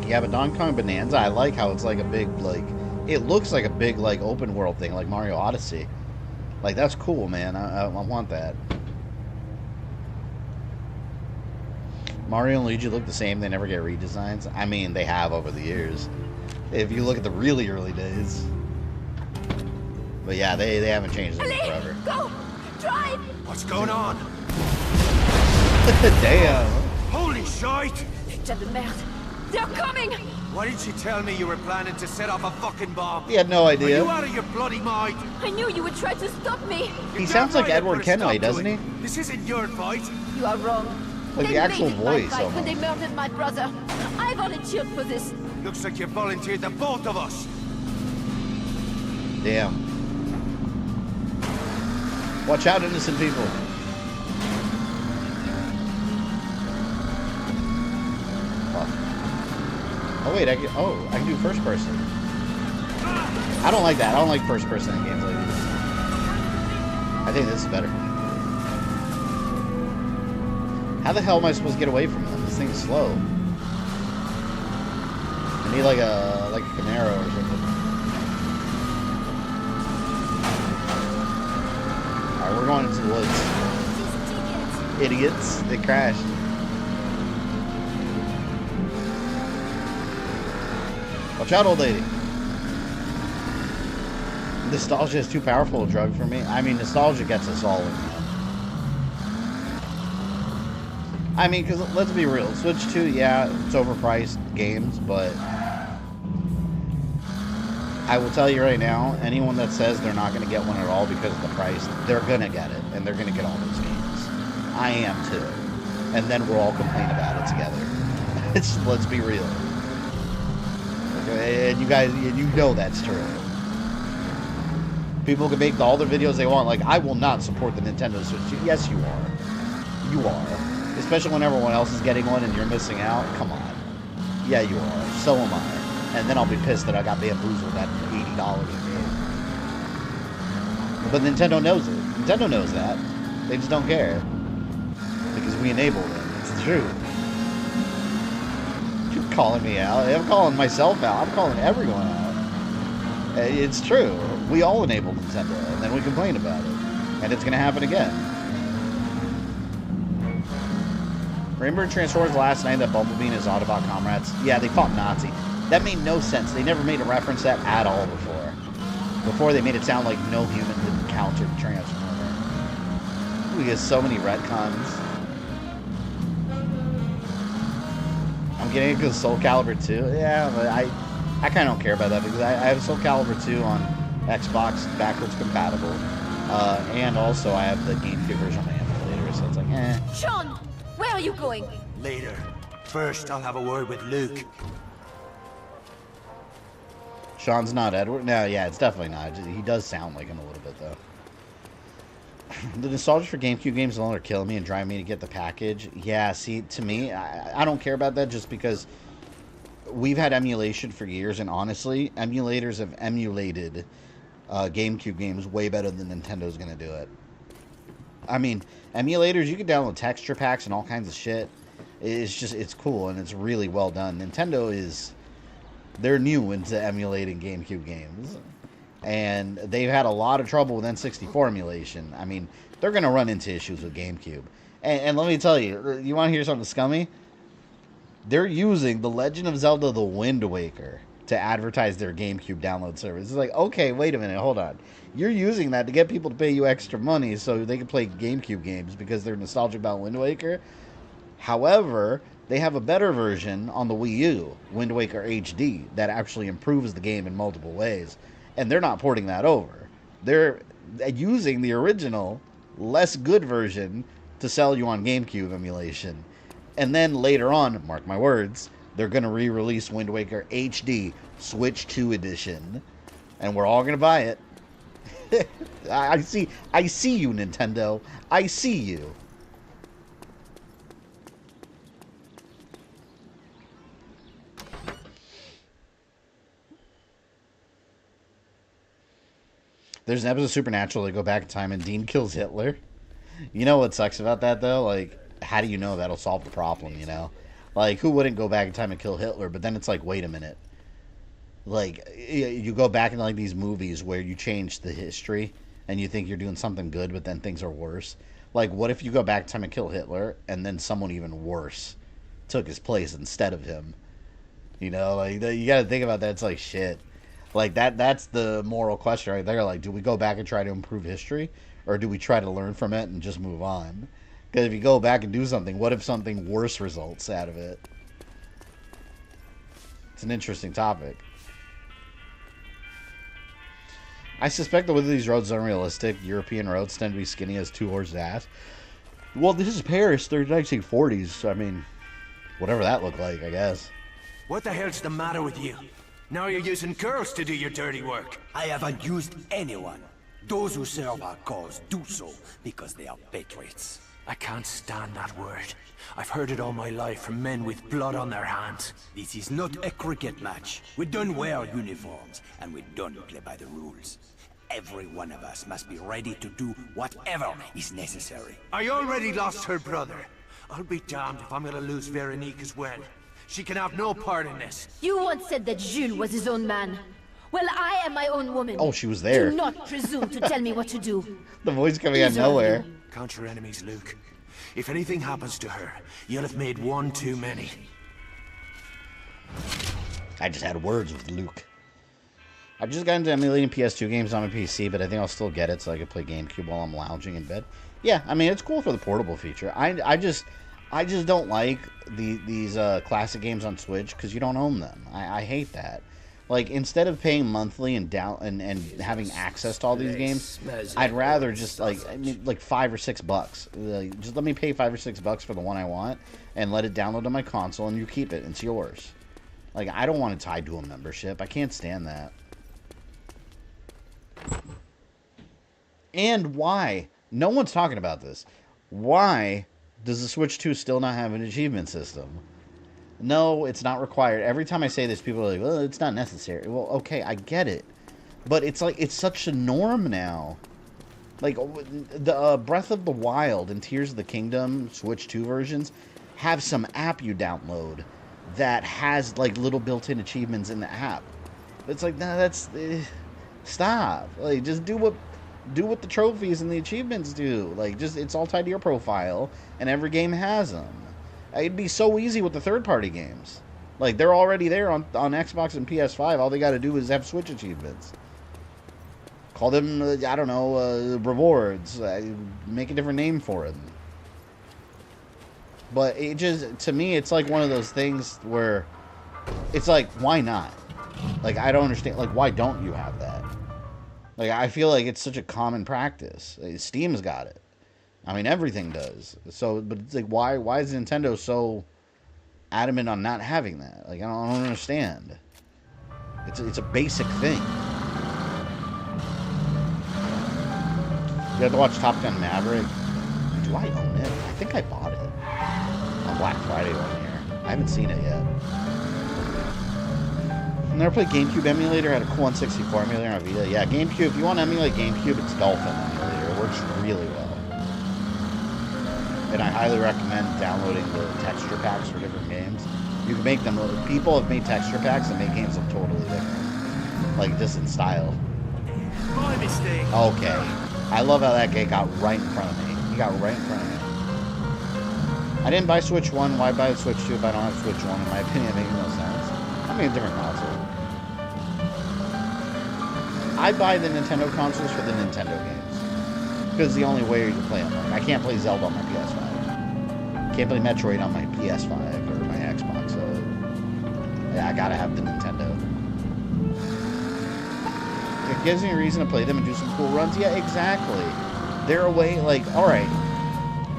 Yeah, but Donkey Kong Bonanza, I like how it's like a big, like, it looks like a big, like, open world thing, like Mario Odyssey. Like, that's cool, man. I want that. Mario and Luigi look the same. They never get redesigns. I mean, they have over the years. If you look at the really early days. But yeah, they haven't changed them in forever. Go! Drive! What's going on? Damn. Holy shite! Putain de merde! They're coming! Why didn't you tell me you were planning to set off a fucking bomb? He had no Are idea. you out of your bloody mind? I knew you would try to stop me! He You're sounds like right, I Edward put a stop Kenway, to doesn't it. he? This isn't your fight. You are wrong. Like They the actual made it my voice fight when they almost. murdered my brother. I volunteered for this. Looks like you volunteered the both of us. Damn. Watch out, innocent people. Fuck. wait, I can do first person. I don't like that. I don't like first person in games like this. I think this is better. How the hell am I supposed to get away from them? This thing's slow. I need like a Camaro or something. Alright, we're going into the woods. Idiots. They crashed. Watch out, old lady. Nostalgia is too powerful a drug for me. I mean, nostalgia gets us all in. I mean, because let's be real. Switch 2, yeah, it's overpriced games, but I will tell you right now, anyone that says they're not going to get one at all because of the price, they're going to get it, and they're going to get all those games. I am too. And then we'll all complain about it together. Let's be real. Okay, and you guys, you know that's true. People can make all the videos they want. Like, I will not support the Nintendo Switch 2. Yes, you are. You are. Especially when everyone else is getting one and you're missing out. Come on. Yeah, you are. So am I. And then I'll be pissed that I got bamboozled at $80 a game. But Nintendo knows it. Nintendo knows that. They just don't care. Because we enable them. It's true. You're calling me out. I'm calling myself out. I'm calling everyone out. It's true. We all enable Nintendo, and then we complain about it. And it's going to happen again. Remember Transformers last night that Bumblebee and his Autobot comrades? Yeah, they fought Nazi. That made no sense. They never made a reference to that at all before. Before, they made it sound like no human could counter the Transformer. We get so many retcons. I'm getting it because Soul Calibur 2. Yeah, but I kind of don't care about that because I have Soul Calibur 2 on Xbox backwards compatible. And also I have the GameCube version on my emulator, so it's like, eh. Sean, where are you going? Later. First, I'll have a word with Luke. Sean's not Edward? No, yeah, it's definitely not. He does sound like him a little bit, though. The nostalgia for GameCube games alone are killing me and driving me to get the package. Yeah, see, to me, I don't care about that just because we've had emulation for years, and honestly, emulators have emulated GameCube games way better than Nintendo's going to do it. I mean, emulators, you can download texture packs and all kinds of shit. It's cool, and it's really well done. Nintendo they're new into emulating GameCube games. And they've had a lot of trouble with N64 emulation. I mean, they're going to run into issues with GameCube. And let me tell you, you want to hear something scummy? They're using The Legend of Zelda The Wind Waker to advertise their GameCube download service. It's like, okay, wait a minute, hold on. You're using that to get people to pay you extra money so they can play GameCube games because they're nostalgic about Wind Waker. However, they have a better version on the Wii U, Wind Waker HD, that actually improves the game in multiple ways. And they're not porting that over. They're using the original, less good version to sell you on GameCube emulation. And then later on, mark my words, they're going to re-release Wind Waker HD Switch 2 edition. And we're all going to buy it. I see you, Nintendo. I see you. There's an episode of Supernatural, they go back in time and Dean kills Hitler. You know what sucks about that, though? Like, how do you know that'll solve the problem, you know? Like, who wouldn't go back in time and kill Hitler? But then it's like, wait a minute. Like, you go back in, like, these movies where you change the history and you think you're doing something good, but then things are worse. Like, what if you go back in time and kill Hitler and then someone even worse took his place instead of him? You know, like, you gotta think about that. It's like, shit. Like, that's the moral question right there. Like, do we go back and try to improve history? Or do we try to learn from it and just move on? Because if you go back and do something, what if something worse results out of it? It's an interesting topic. I suspect that whether these roads are unrealistic, European roads tend to be skinny as two-horse ass. Well, this is Paris. They're 1940s. So, I mean, whatever that looked like, I guess. What the hell's the matter with you? Now you're using girls to do your dirty work. I haven't used anyone. Those who serve our cause do so because they are patriots. I can't stand that word. I've heard it all my life from men with blood on their hands. This is not a cricket match. We don't wear uniforms, and we don't play by the rules. Every one of us must be ready to do whatever is necessary. I already lost her brother. I'll be damned if I'm gonna lose Veronique as well. She can have no part in this. You once said that Jules was his own man. Well, I am my own woman. Oh, she was there. Do not presume to tell me what to do. The voice coming out of nowhere. Count your enemies, Luke. If anything happens to her, you'll have made one too many. I just had words with Luke. I've just gotten into emulating PS2 games on my PC, but I think I'll still get it so I can play GameCube while I'm lounging in bed. Yeah, I mean, it's cool for the portable feature. I just don't like these classic games on Switch because you don't own them. I hate that. Like, instead of paying monthly and having access to all these games, I'd rather just, like, I mean, like $5 or $6. Just let me pay $5 or $6 for the one I want and let it download on my console and you keep it. It's yours. Like, I don't want it tied to a membership. I can't stand that. And why? No one's talking about this. Why does the Switch 2 still not have an achievement system? No, it's not required. Every time I say this, people are like, well, it's not necessary. Well, okay, I get it. But it's like, it's such a norm now. Like, the Breath of the Wild and Tears of the Kingdom Switch 2 versions have some app you download that has, like, little built-in achievements in the app. It's like, nah, that's... stop. Like, just do what the trophies and the achievements do. Like, just, it's all tied to your profile, and every game has them. It'd be so easy with the third-party games. Like, they're already there on Xbox and PS5. All they got to do is have Switch achievements. Call them, I don't know, rewards. Make a different name for them. But it just, to me, it's like one of those things where it's like, why not? Like, I don't understand. Like, why don't you have that? Like, I feel like it's such a common practice. Steam's got it. I mean, everything does. So, but it's like, why is Nintendo so adamant on not having that? Like, I don't understand. It's a basic thing. You have to watch Top Gun Maverick. Do I own it? I think I bought it on Black Friday one year. I haven't seen it yet. I never played GameCube emulator. Had a cool 164 emulator on Vita. Yeah, GameCube. If you want to emulate GameCube, it's Dolphin emulator. It works really well. And I highly recommend downloading the texture packs for different games. You can make them. People have made texture packs that make games look totally different, like just in style. My mistake. Okay, I love how that guy got right in front of me. He got right in front of me. I didn't buy Switch 1. Why buy the Switch 2 if I don't have Switch 1? In my opinion, it makes no sense. I mean, a different console. I buy the Nintendo consoles for the Nintendo games. Because it's the only way you can play them. Like, I can't play Zelda on my PS5. Can't play Metroid on my PS5 or my Xbox. So, yeah, I gotta have the Nintendo. It gives me a reason to play them and do some cool runs. Yeah, exactly. They're a way, like, alright.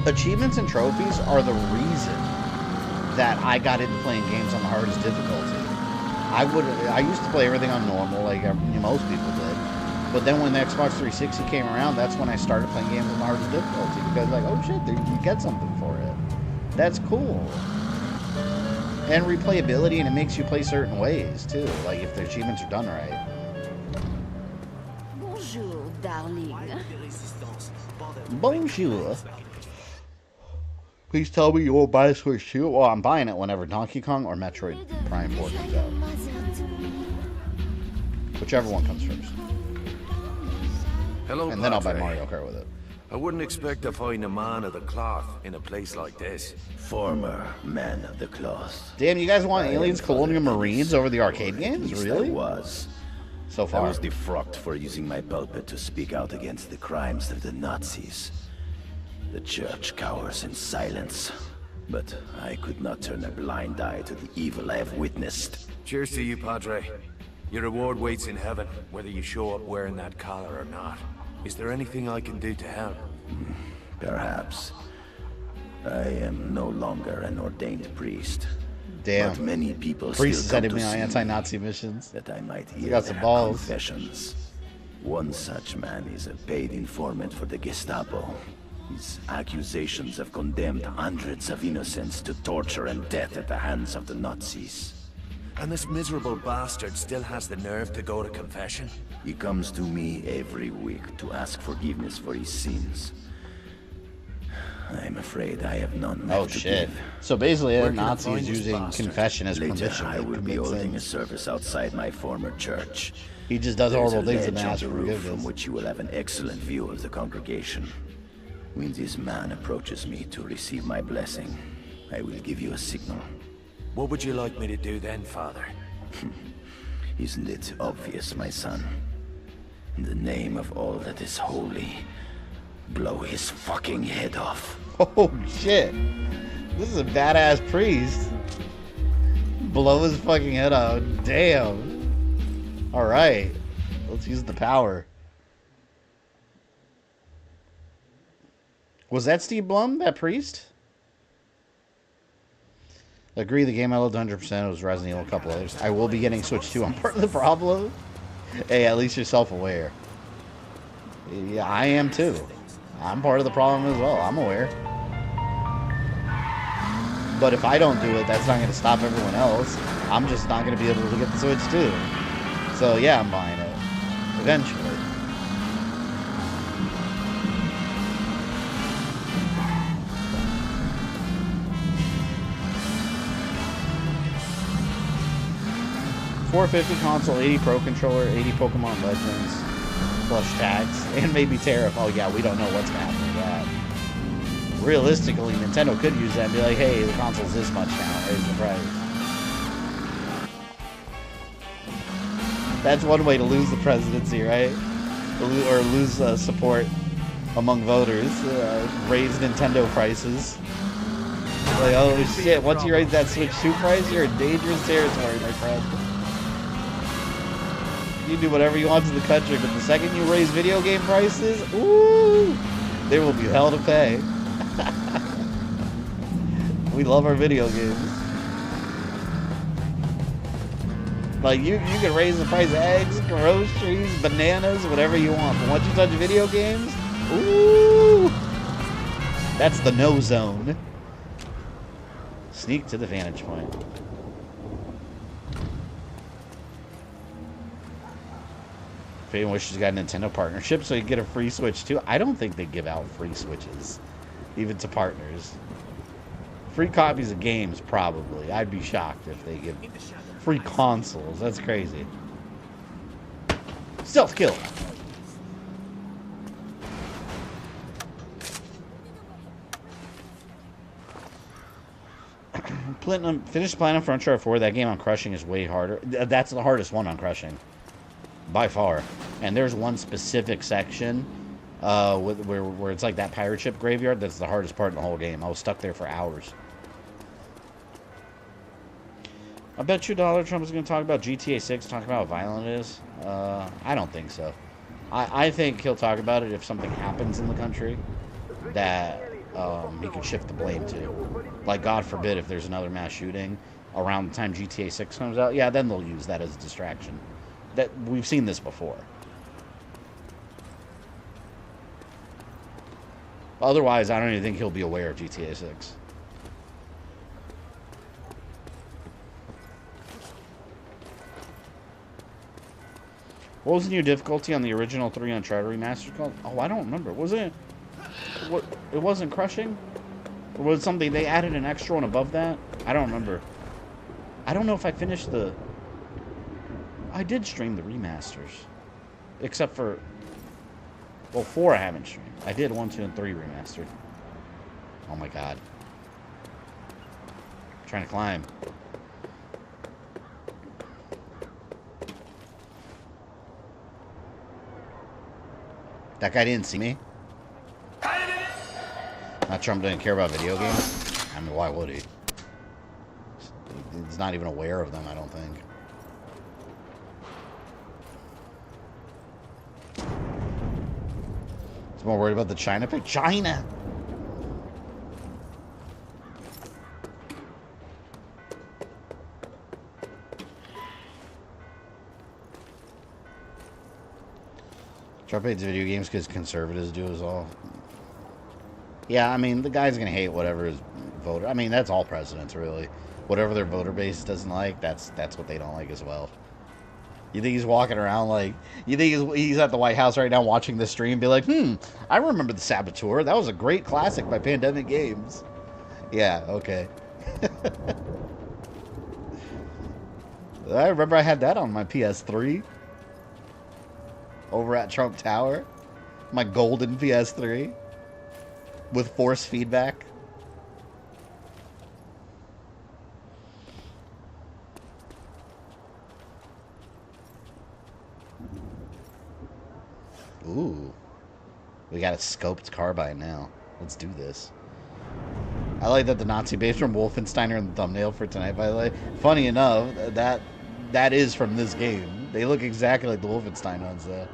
Achievements and trophies are the reason that I got into playing games on the hardest difficulty. I used to play everything on normal, like most people did. But then when the Xbox 360 came around, that's when I started playing games on the hardest difficulty. Because, like, oh shit, you get something for it. That's cool. And replayability, and it makes you play certain ways, too. Like, if the achievements are done right. Bonjour, darling. Bonjour. Please tell me you won't buy a Switch 2. Well, I'm buying it whenever Donkey Kong or Metroid Prime 4 comes out. Whichever one comes first. Hello, and then I'll buy Padre. Mario Kart with it. I wouldn't expect to find a man of the cloth in a place like this. Former man of the cloth. Damn, you guys want Aliens Colonial Marines over the arcade games? Really? I was. So I far. was defrocked for using my pulpit to speak out against the crimes of the Nazis. The church cowers in silence, but I could not turn a blind eye to the evil I have witnessed. Cheers to you, Padre. Your reward waits in heaven, whether you show up wearing that collar or not. Is there anything I can do to help? Perhaps. I am no longer an ordained priest. Damn. But many people Priests still sending come me to on see anti-Nazi missions. that I might You hear got some their balls. confessions. One such man is a paid informant for the Gestapo. His accusations have condemned hundreds of innocents to torture and death at the hands of the Nazis. And this miserable bastard still has the nerve to go to confession? He comes to me every week to ask forgiveness for his sins. I'm afraid I have none left to shit. give. So basically, Where a can I Nazi find is this using bastard? confession as Later, permission I to will be commit holding a sins. service outside my former church. He just does There's horrible a things and ledge on asks the for roof from forgiveness. which you will have an excellent view of the congregation. When this man approaches me to receive my blessing, I will give you a signal. What would you like me to do then, Father? Isn't it obvious, my son? In the name of all that is holy, blow his fucking head off. Oh shit. This is a badass priest. Blow his fucking head out. Damn. Alright. Let's use the power. Was that Steve Blum, that priest? Agree, the game I loved 100%. It was Resident Evil, a couple others. I will be getting Switch 2. I'm part of the problem. Hey, at least you're self-aware. Yeah, I am too. I'm part of the problem as well. I'm aware. But if I don't do it, that's not going to stop everyone else. I'm just not going to be able to get the Switch 2. So yeah, I'm buying it. Eventually. $450 console, 80 Pro controller, 80 Pokemon Legends, plus tax, and maybe tariff. Oh yeah, we don't know what's going to happen with that. Realistically, Nintendo could use that and be like, hey, the console's this much now, raise the price. That's one way to lose the presidency, right? Or lose support among voters. Raise Nintendo prices. Like, oh shit, once you raise that Switch 2 price, you're in dangerous territory, my friend. You do whatever you want to the country, but the second you raise video game prices, ooh, there will be hell to pay. We love our video games. Like, you can raise the price of eggs, groceries, bananas, whatever you want. But once you touch video games, ooh, that's the no zone. Sneak to the vantage point. If anyone wishes to get a Nintendo partnership so you get a free Switch too. I don't think they give out free Switches, even to partners. Free copies of games, probably. I'd be shocked if they give free consoles. That's crazy. Stealth kill. Finished Platinum for Uncharted 4. That game on Crushing is way harder. That's the hardest one on Crushing. By far. And there's one specific section where it's like that pirate ship graveyard. That's the hardest part in the whole game. I was stuck there for hours. I bet you Donald Trump is going to talk about GTA 6, talk about how violent it is. I don't think so. I think he'll talk about it if something happens in the country that he can shift the blame to. Like, God forbid, if there's another mass shooting around the time GTA 6 comes out, yeah, then they'll use that as a distraction. That we've seen this before. Otherwise, I don't even think he'll be aware of GTA 6. What was the new difficulty on the original 3 Uncharted remaster called? Oh, I don't remember. Was it? What? It wasn't Crushing? Or was it something they added an extra one above that? I don't remember. I don't know if I finished the... I did stream the remasters. Except for... Well, 4 I haven't streamed. I did 1, 2, and 3 remastered. Oh my god. I'm trying to climb. That guy didn't see me? Not Trump didn't care about video games? I mean, why would he? He's not even aware of them, I don't think. He's more worried about the China pick. China! Trump hates video games because conservatives do as all. Yeah, I mean, the guy's gonna hate whatever his voter... I mean, that's all presidents, really. Whatever their voter base doesn't like, that's what they don't like as well. You think he's walking around like... You think he's at the White House right now watching the stream, be like, I remember the Saboteur. That was a great classic by Pandemic Games. Yeah, okay. I remember I had that on my PS3. Over at Trump Tower. My golden PS3. With force feedback. Ooh. We got a scoped carbine now. Let's do this. I like that the Nazi base from Wolfenstein are in the thumbnail for tonight, by the way. Funny enough, that is from this game. They look exactly like the Wolfenstein ones, though.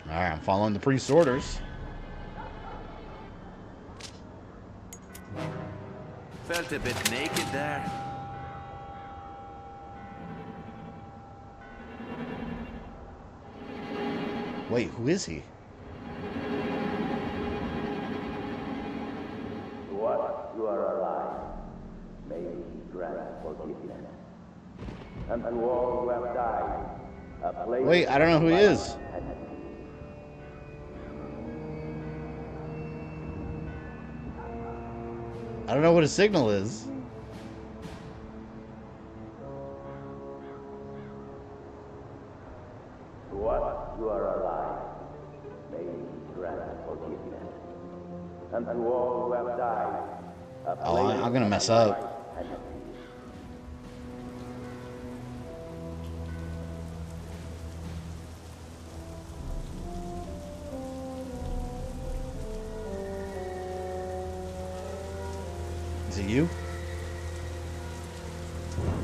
Alright, I'm following the priest's orders. Felt a bit naked there. Wait, who is he? What? You are alive. May he grant forgiveness. And to all who have died, a place... Wait, I don't know who he is. I don't know what his signal is. What? You are alive. May he grant forgiveness. And to all who have died, a place... Oh, I'm gonna mess up. Is it you?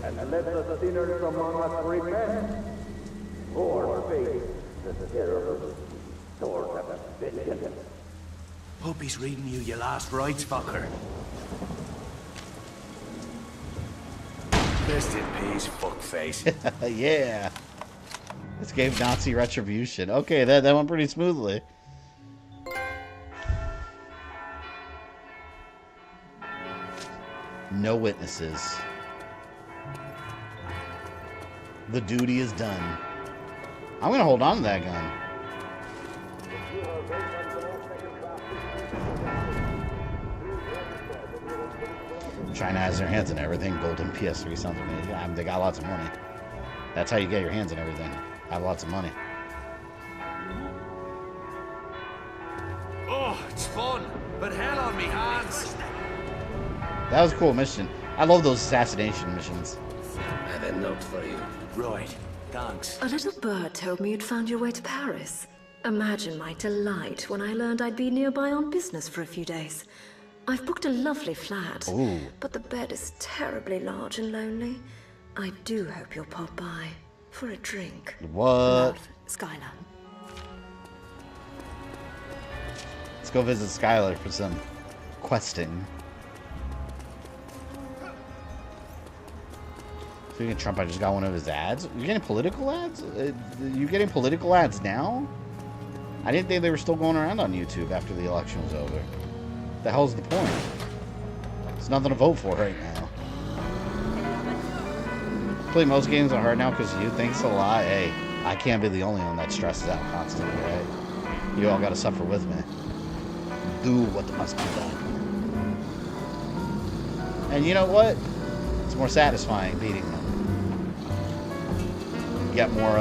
And let the sinners among us repent, or face the terrible sword of vengeance. Hope he's reading you your last rites, fucker. Rest in peace, fuckface. Yeah. This gave Nazi retribution. Okay, that went pretty smoothly. No witnesses. The duty is done. I'm gonna hold on to that gun. China has their hands in everything. Golden PS3 sounds amazing. I mean, they got lots of money. That's how you get your hands in everything. Have lots of money. Oh, it's fun, but hell on me hands. That was a cool mission. I love those assassination missions. I have a note for you. Right, thanks. A little bird told me you'd found your way to Paris. Imagine my delight when I learned I'd be nearby on business for a few days. I've booked a lovely flat, Ooh. but the bed is terribly large and lonely. I do hope you'll pop by for a drink. What? Love, Skylar. Let's go visit Skylar for some questing. Speaking of Trump, I just got one of his ads. You're getting political ads? You getting political ads now? I didn't think they were still going around on YouTube after the election was over. The hell's the point? There's nothing to vote for right now. Play most games are hard now because of you. Thanks a lot. Hey, I can't be the only one that stresses out constantly, right? You all gotta suffer with me. Do what must be done. And you know what? It's more satisfying beating them. You get more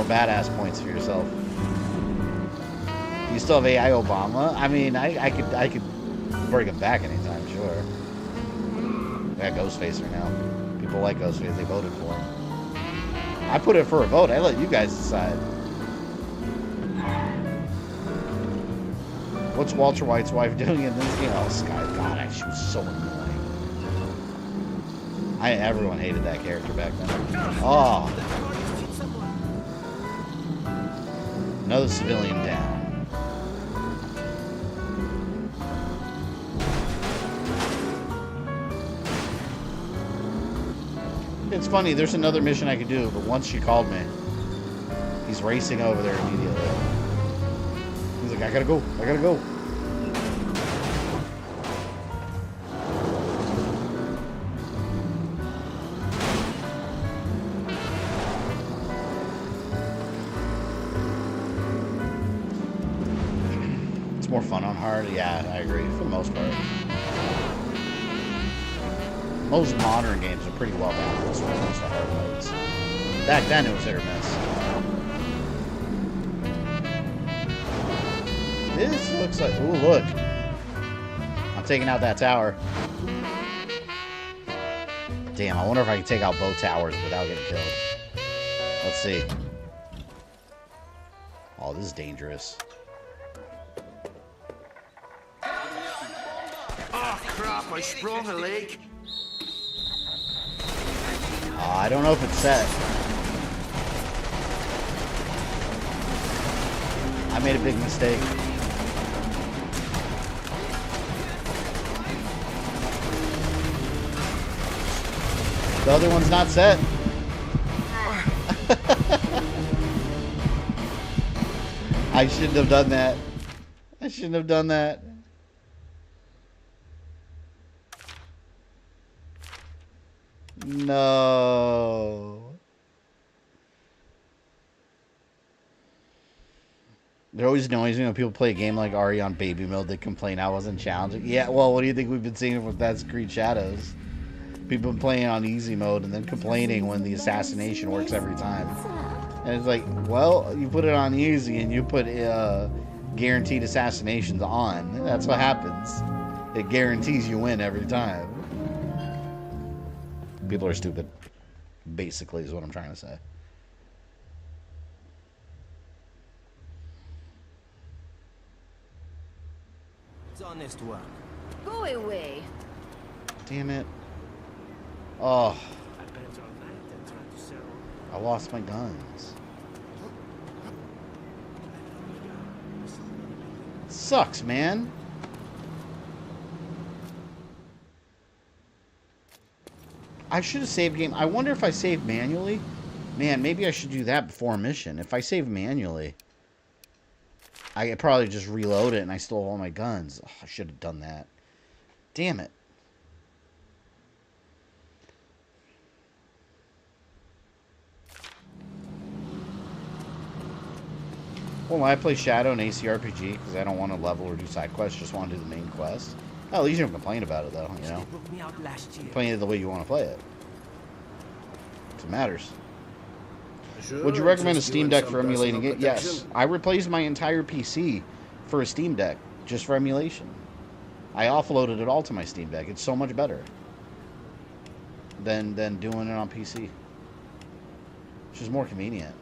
badass points for yourself. You still have AI Obama? I mean, I could bring him back anytime, sure. We got Ghostface right now. People like Ghostface, they voted for him. I put it for a vote, I let you guys decide. What's Walter White's wife doing in this game? Oh, Sky, God, she was so annoying. Everyone hated that character back then. Oh. Another civilian down. It's funny, there's another mission I could do, but once she called me, he's racing over there immediately. He's like, I gotta go, I gotta go. It's more fun on hard. Yeah, I agree, for the most part. Most modern games are pretty well balanced when it comes to hard modes. Back then, it was hit or miss. This looks like... Ooh, look. I'm taking out that tower. Damn, I wonder if I can take out both towers without getting killed. Let's see. Oh, this is dangerous. Oh, crap, I sprung a leg. I don't know if it's set. I made a big mistake. The other one's not set. I shouldn't have done that. I shouldn't have done that. No. It always annoys me when people play a game like Ari on baby mode. They complain I wasn't challenging. Yeah, well, what do you think we've been seeing with That's Creed Shadows? People playing on easy mode and then complaining when the assassination works every time. And it's like, well, you put it on easy and you put guaranteed assassinations on. That's what happens. It guarantees you win every time. People are stupid. Basically, is what I'm trying to say. It's honest work. Go away. Damn it. Oh. I lost my guns. Sucks, man. I should have saved game. I wonder if I saved manually. Man, maybe I should do that before a mission. If I save manually, I could probably just reload it and I stole all my guns. Oh, I should have done that. Damn it. Well, I play Shadow and ACRPG because I don't want to level or do side quests. Just want to do the main quest. Oh, at least you don't complain about it, though, you know? Playing it the way you want to play it. That's what matters. Sure, would you recommend a Steam Deck for emulating it? Yes. I replaced my entire PC for a Steam Deck, just for emulation. I offloaded it all to my Steam Deck. It's so much better than doing it on PC. It's just more convenient.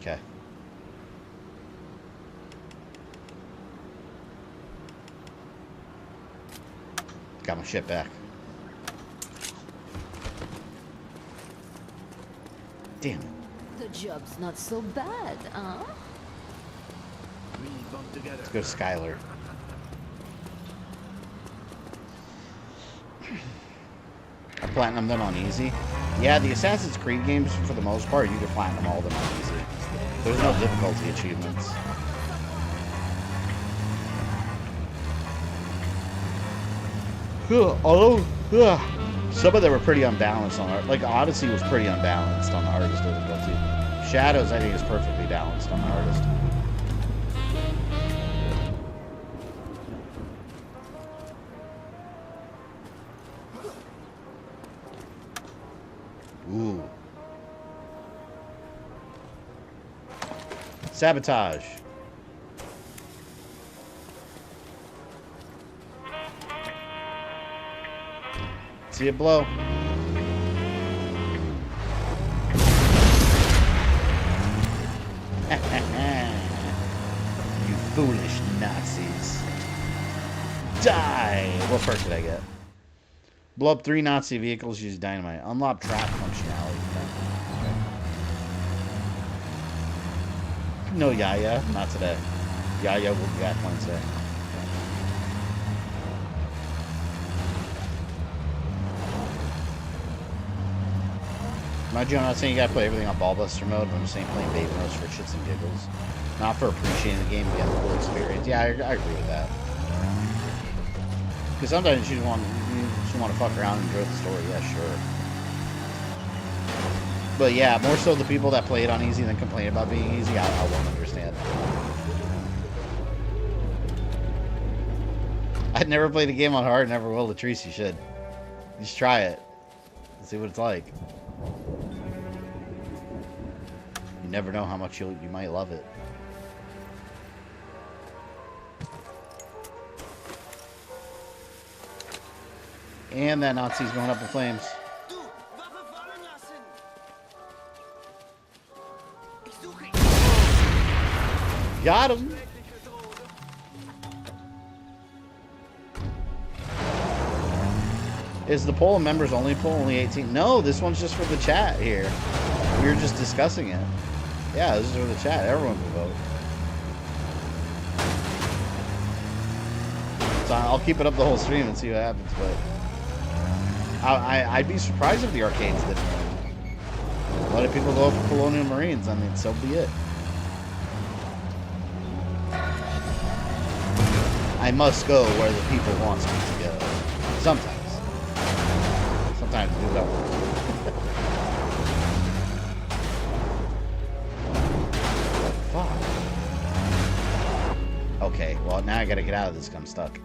Okay. Got my shit back. Damn it. The job's not so bad, huh? Let's go to Skylar. I platinum them on easy. Yeah, the Assassin's Creed games, for the most part, you can platinum all of them on easy. There's no difficulty achievements. Although, some of them were pretty unbalanced on art. Like Odyssey was pretty unbalanced on the hardest difficulty. Shadows, I think, is perfectly balanced on the hardest. Ooh. Sabotage. See it blow. You foolish Nazis. Die! What perk did I get? Blow up 3 Nazi vehicles, use dynamite. Unlock trap functionality. No Yaya, not today. Yaya will be back Wednesday. Mind you, I'm not saying you gotta play everything on Ballbuster mode, but I'm just saying playing beta modes for shits and giggles. Not for appreciating the game, but get the full experience. Yeah, I agree with that. Because sometimes you just want to fuck around and enjoy the story. Yeah, sure. But yeah, more so the people that play it on easy and then complain about being easy, I won't understand. I'd never played a game on hard, never will. Latrice, you should. Just try it. And see what it's like. You never know how much you might love it. And that Nazi's going up in flames. Got him! Is the poll a members only poll? Only 18? No, this one's just for the chat here. We were just discussing it. Yeah, this is for the chat. Everyone can vote. So I'll keep it up the whole stream and see what happens, but I'd be surprised if the arcades didn't win. A lot of people go for Colonial Marines. I mean, so be it. I must go where the people want me to go. Sometimes. Sometimes do that. Fuck. Okay, well now I gotta get out of this 'cause I'm stuck.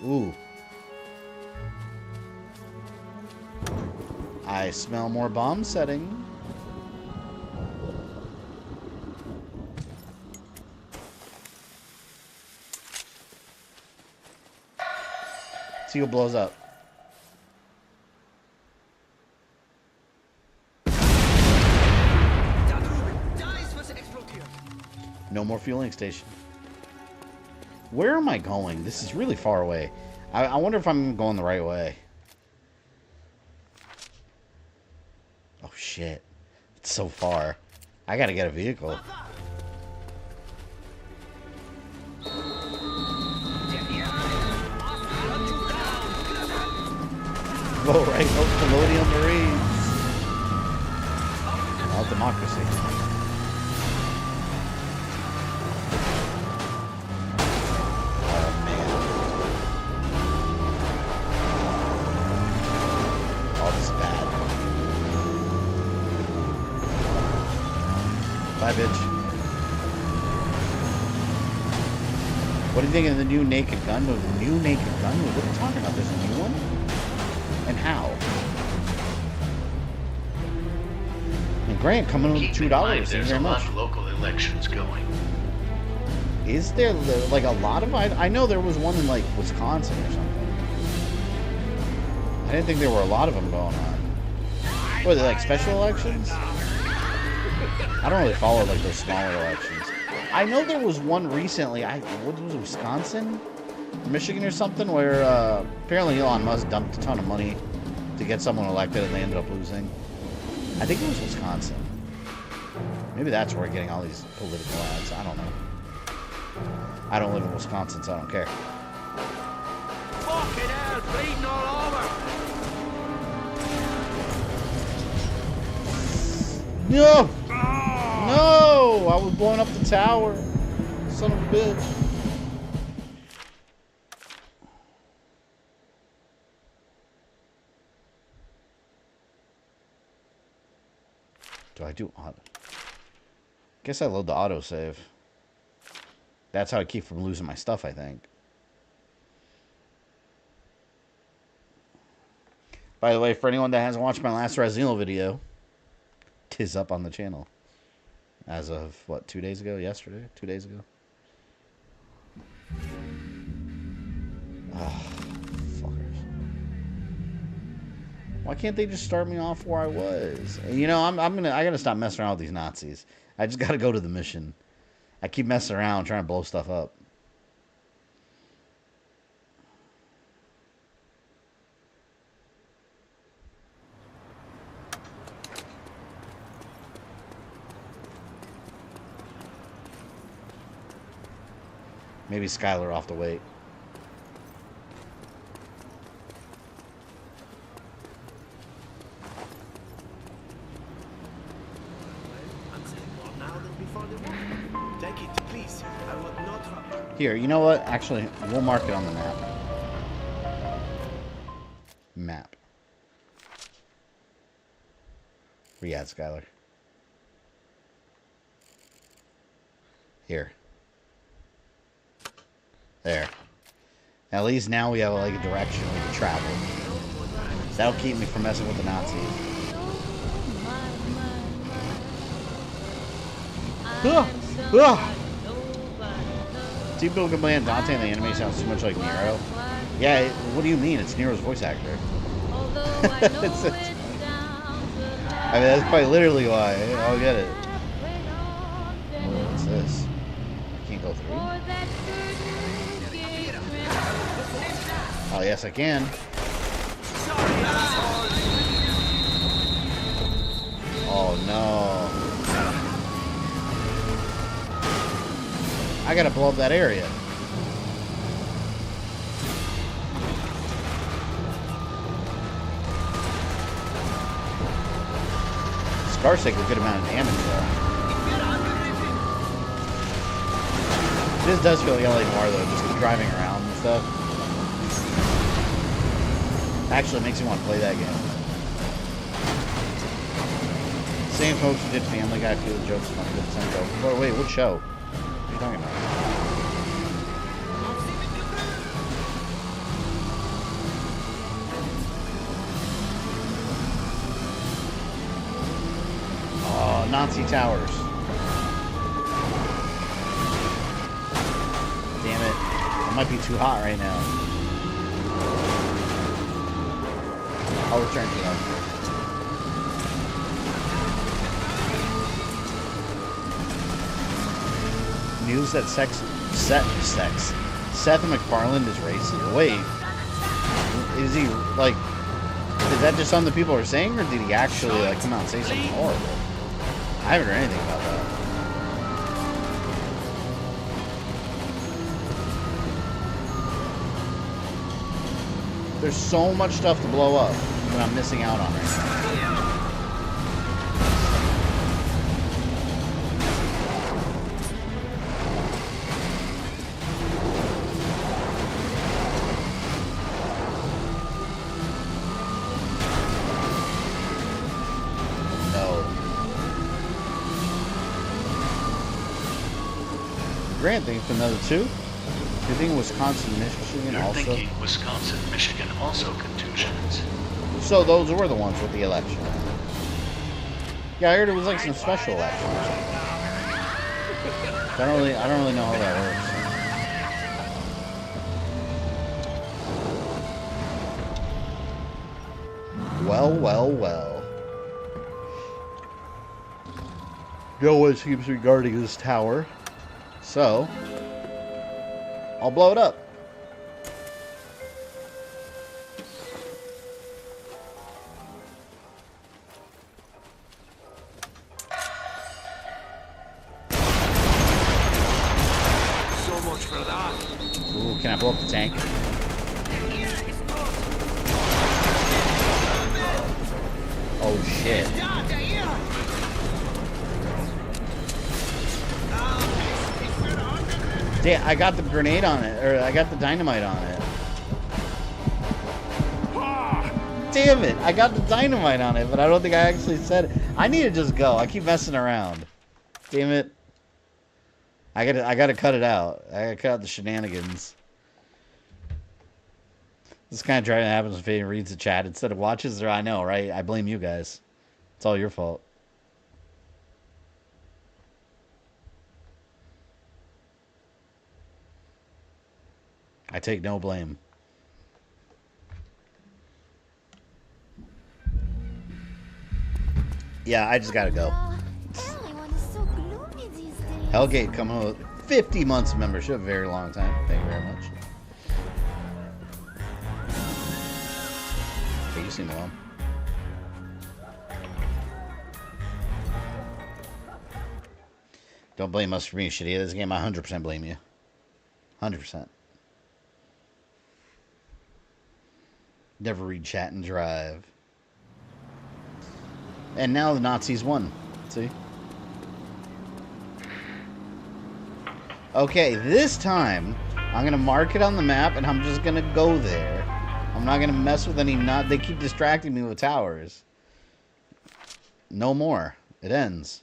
Ooh. I smell more bomb setting. See what blows up. No more fueling station. Where am I going? This is really far away. I wonder if I'm going the right way. Oh shit. It's so far. I gotta get a vehicle. Whoa, right? Oh, Colonial Marines. All democracy. Oh, man. Oh, this is bad. Bye, bitch. What do you think of the new Naked Gun move? The new Naked Gun move? What are you talking about? There's a new one? And how? And Grant coming with $2. Thank you very much. There's a lot of local elections going. Is there like a lot of? I know there was one in like Wisconsin or something. I didn't think there were a lot of them going on. What are they, like special elections? I don't really follow like those smaller elections. I know there was one recently. What was it, Wisconsin? Michigan or something, where apparently Elon Musk dumped a ton of money to get someone elected and they ended up losing. I think it was Wisconsin. Maybe that's where we're getting all these political ads. I don't know. I don't live in Wisconsin, so I don't care. Fucking hell, bleeding all over! No! No! I was blowing up the tower. Son of a bitch. Do I do auto? Guess I load the autosave. That's how I keep from losing my stuff, I think. By the way, for anyone that hasn't watched my last Resident Evil video, 'tis up on the channel. As of, what, 2 days ago? Yesterday? 2 days ago? Ah, fuckers. Why can't they just start me off where I was? You know, I gotta stop messing around with these Nazis. I just gotta go to the mission. I keep messing around trying to blow stuff up. Maybe Skylar off the wait. Here, you know what? Actually, we'll mark it on the map. Map. Where you at, Skylar? Here. There. At least now we have like a direction we can travel. That'll keep me from messing with the Nazis. See, people complain Dante in the anime sounds too much like Nero. Yeah, what do you mean? It's Nero's voice actor. I mean, that's quite literally why. I'll get it. What's this? Can't go through. Oh, yes, I can. Oh, no. I gotta blow up that area. Scars take a good amount of damage, though. This does feel like LA Noire, though, just driving around and stuff. Actually, it makes me want to play that game. Same folks who did Family Guy feel the jokes funny with the same joke. Oh, wait, what show? What are you talking about? Oh, Nazi towers. Damn it. It might be too hot right now. I'll return to them. News that Seth MacFarlane is racist. Wait, is he like? Is that just something that people are saying, or did he actually like come out and say something horrible? I haven't heard anything about that. There's so much stuff to blow up that I'm missing out on right now. Grant, thanks for another 2. You're thinking Wisconsin, Michigan You're also? thinking Wisconsin, Michigan also contusions. So those were the ones with the election. Yeah, I heard it was like some special election or something. I don't really know how that works. Well. No one seems regarding this tower. So, I'll blow it up. So much for that. Ooh, can I blow up the tank? Oh shit. Damn, I got the grenade on it, or I got the dynamite on it. Damn it, I got the dynamite on it, but I don't think I actually said it. I need to just go. I keep messing around. Damn it. I gotta cut it out. I gotta cut out the shenanigans. This kind of trying to happen when Feckin reads the chat instead of watches, or I know, right? I blame you guys. It's all your fault. I take no blame. Yeah, I just gotta go. Hellgate coming with 50 months of membership. Very long time. Thank you very much. Hey, you seem alone. Don't blame us for being shitty at this game. I 100% blame you. 100%. Never read chat and drive. And now the Nazis won. See? Okay, this time, I'm gonna mark it on the map, and I'm just gonna go there. I'm not gonna mess with any nut. They keep distracting me with towers. No more. It ends.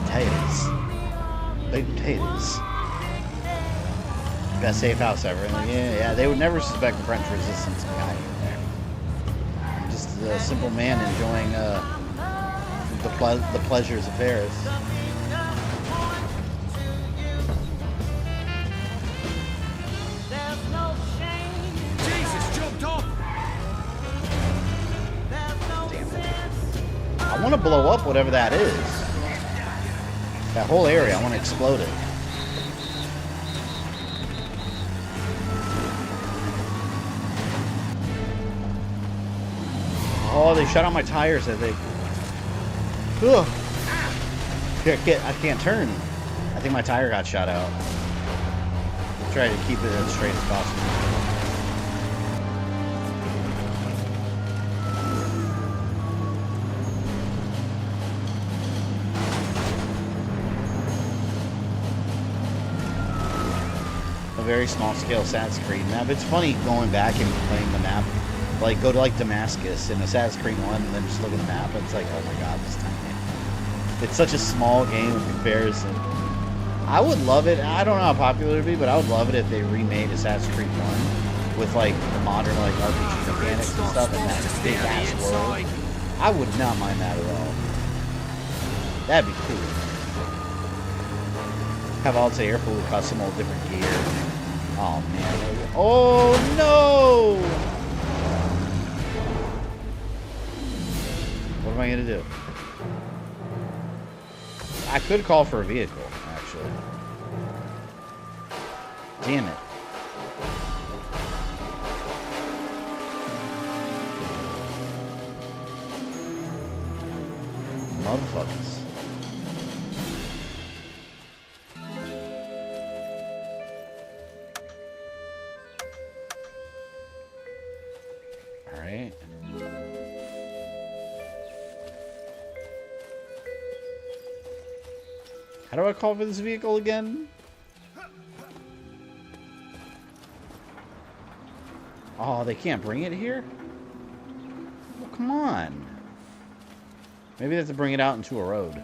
Potatoes. Big potatoes. Best safe house ever. Yeah, they would never suspect the French resistance behind me there. I'm just a simple man enjoying the pleasures of Paris. Jesus, jumped off! Damn it. I want to blow up whatever that is. That whole area, I want to explode it. Oh, they shut out my tires, I think. Ugh. I can't turn. I think my tire got shot out. Try to keep it as straight as possible. A very small scale Assassin's Creed map. It's funny going back and playing the map. Like, go to, like, Damascus in Assassin's Creed 1 and then just look at the map. It's like, oh my god, this tiny. It's such a small game in comparison. I would love it. I don't know how popular it would be, but I would love it if they remade Assassin's Creed 1 with, like, modern, like, RPG mechanics and stuff and that big-ass world. I would not mind that at all. That'd be cool. Have all the air full of custom, all different gear. Oh, man. Oh, no! What am I gonna do? I could call for a vehicle, actually. Damn it. Motherfuckers. Alright. How do I call for this vehicle again? Oh, they can't bring it here? Well, come on. Maybe they have to bring it out into a road.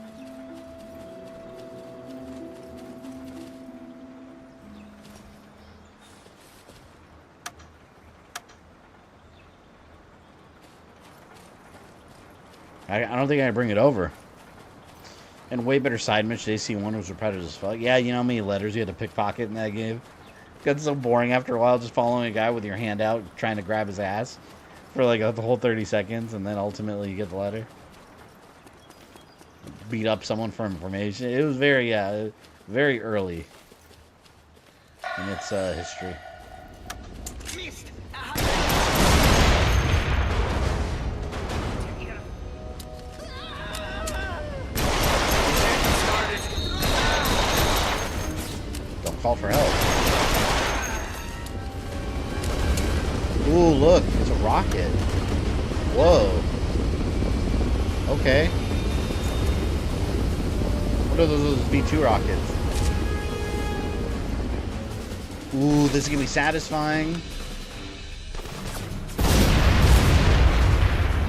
I don't think I can bring it over. And way better side mission. AC1 was repetitive as fuck. Yeah, you know how many letters you had to pickpocket in that game? It got so boring after a while just following a guy with your hand out trying to grab his ass for like the whole 30 seconds and then ultimately you get the letter. Beat up someone for information. It was very, very early in its history. Call for help. Ooh, look, it's a rocket. Whoa. Okay. What are those B-2 rockets? Ooh, this is gonna be satisfying.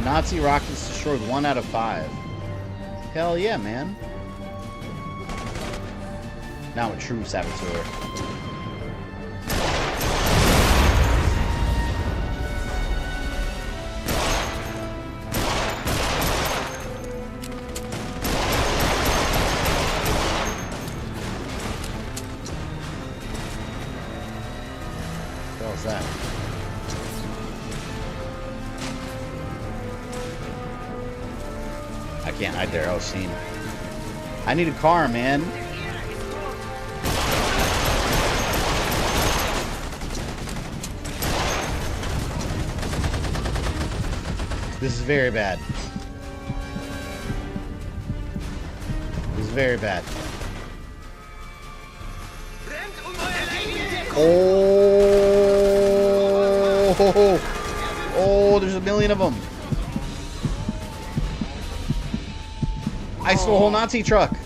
Nazi rockets destroyed 1 out of 5. Hell yeah, man. Now a true saboteur. What the hell is that? I can't hide there. I was seen. I need a car, man. This is very bad. This is very bad. Oh. Oh, there's a million of them. I stole a whole Nazi truck.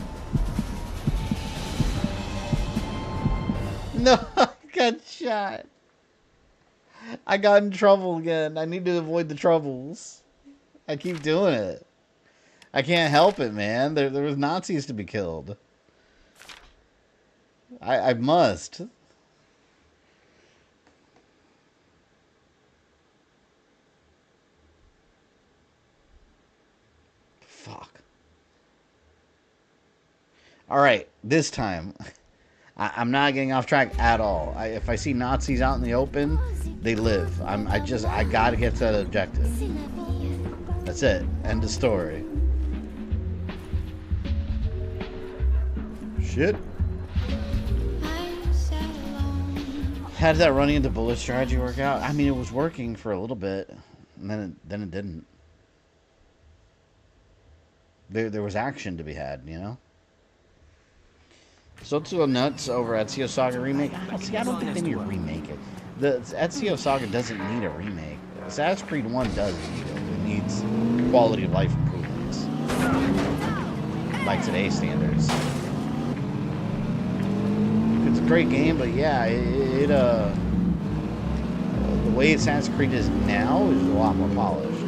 No, I got shot. I got in trouble again. I need to avoid the troubles. I keep doing it. I can't help it, man. There was Nazis to be killed. I must. Fuck. Alright, this time. I'm not getting off track at all. If I see Nazis out in the open, they live. I gotta get to that objective. That's it. End of story. Shit. How did that running into bullet strategy work out? I mean, it was working for a little bit, and then it didn't. There was action to be had, you know? So it's nuts over Ezio Saga Remake. I don't think they need to remake it. The Ezio Saga doesn't need a remake. Assassin's Creed 1 does need it. It needs quality of life improvements. By today's standards. It's a great game, but yeah, the way Assassin's Creed is now is a lot more polished.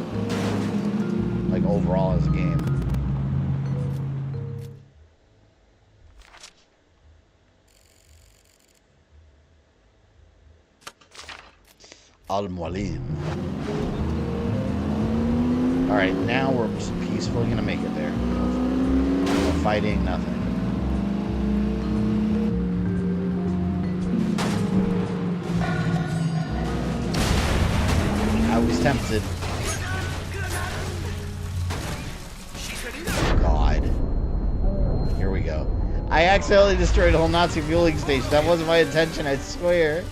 Like overall as a game. Al-Mualim. Alright, now we're just peacefully gonna make it there. No fighting, nothing. I was tempted. God. Here we go. I accidentally destroyed a whole Nazi fueling station. That wasn't my intention, I swear.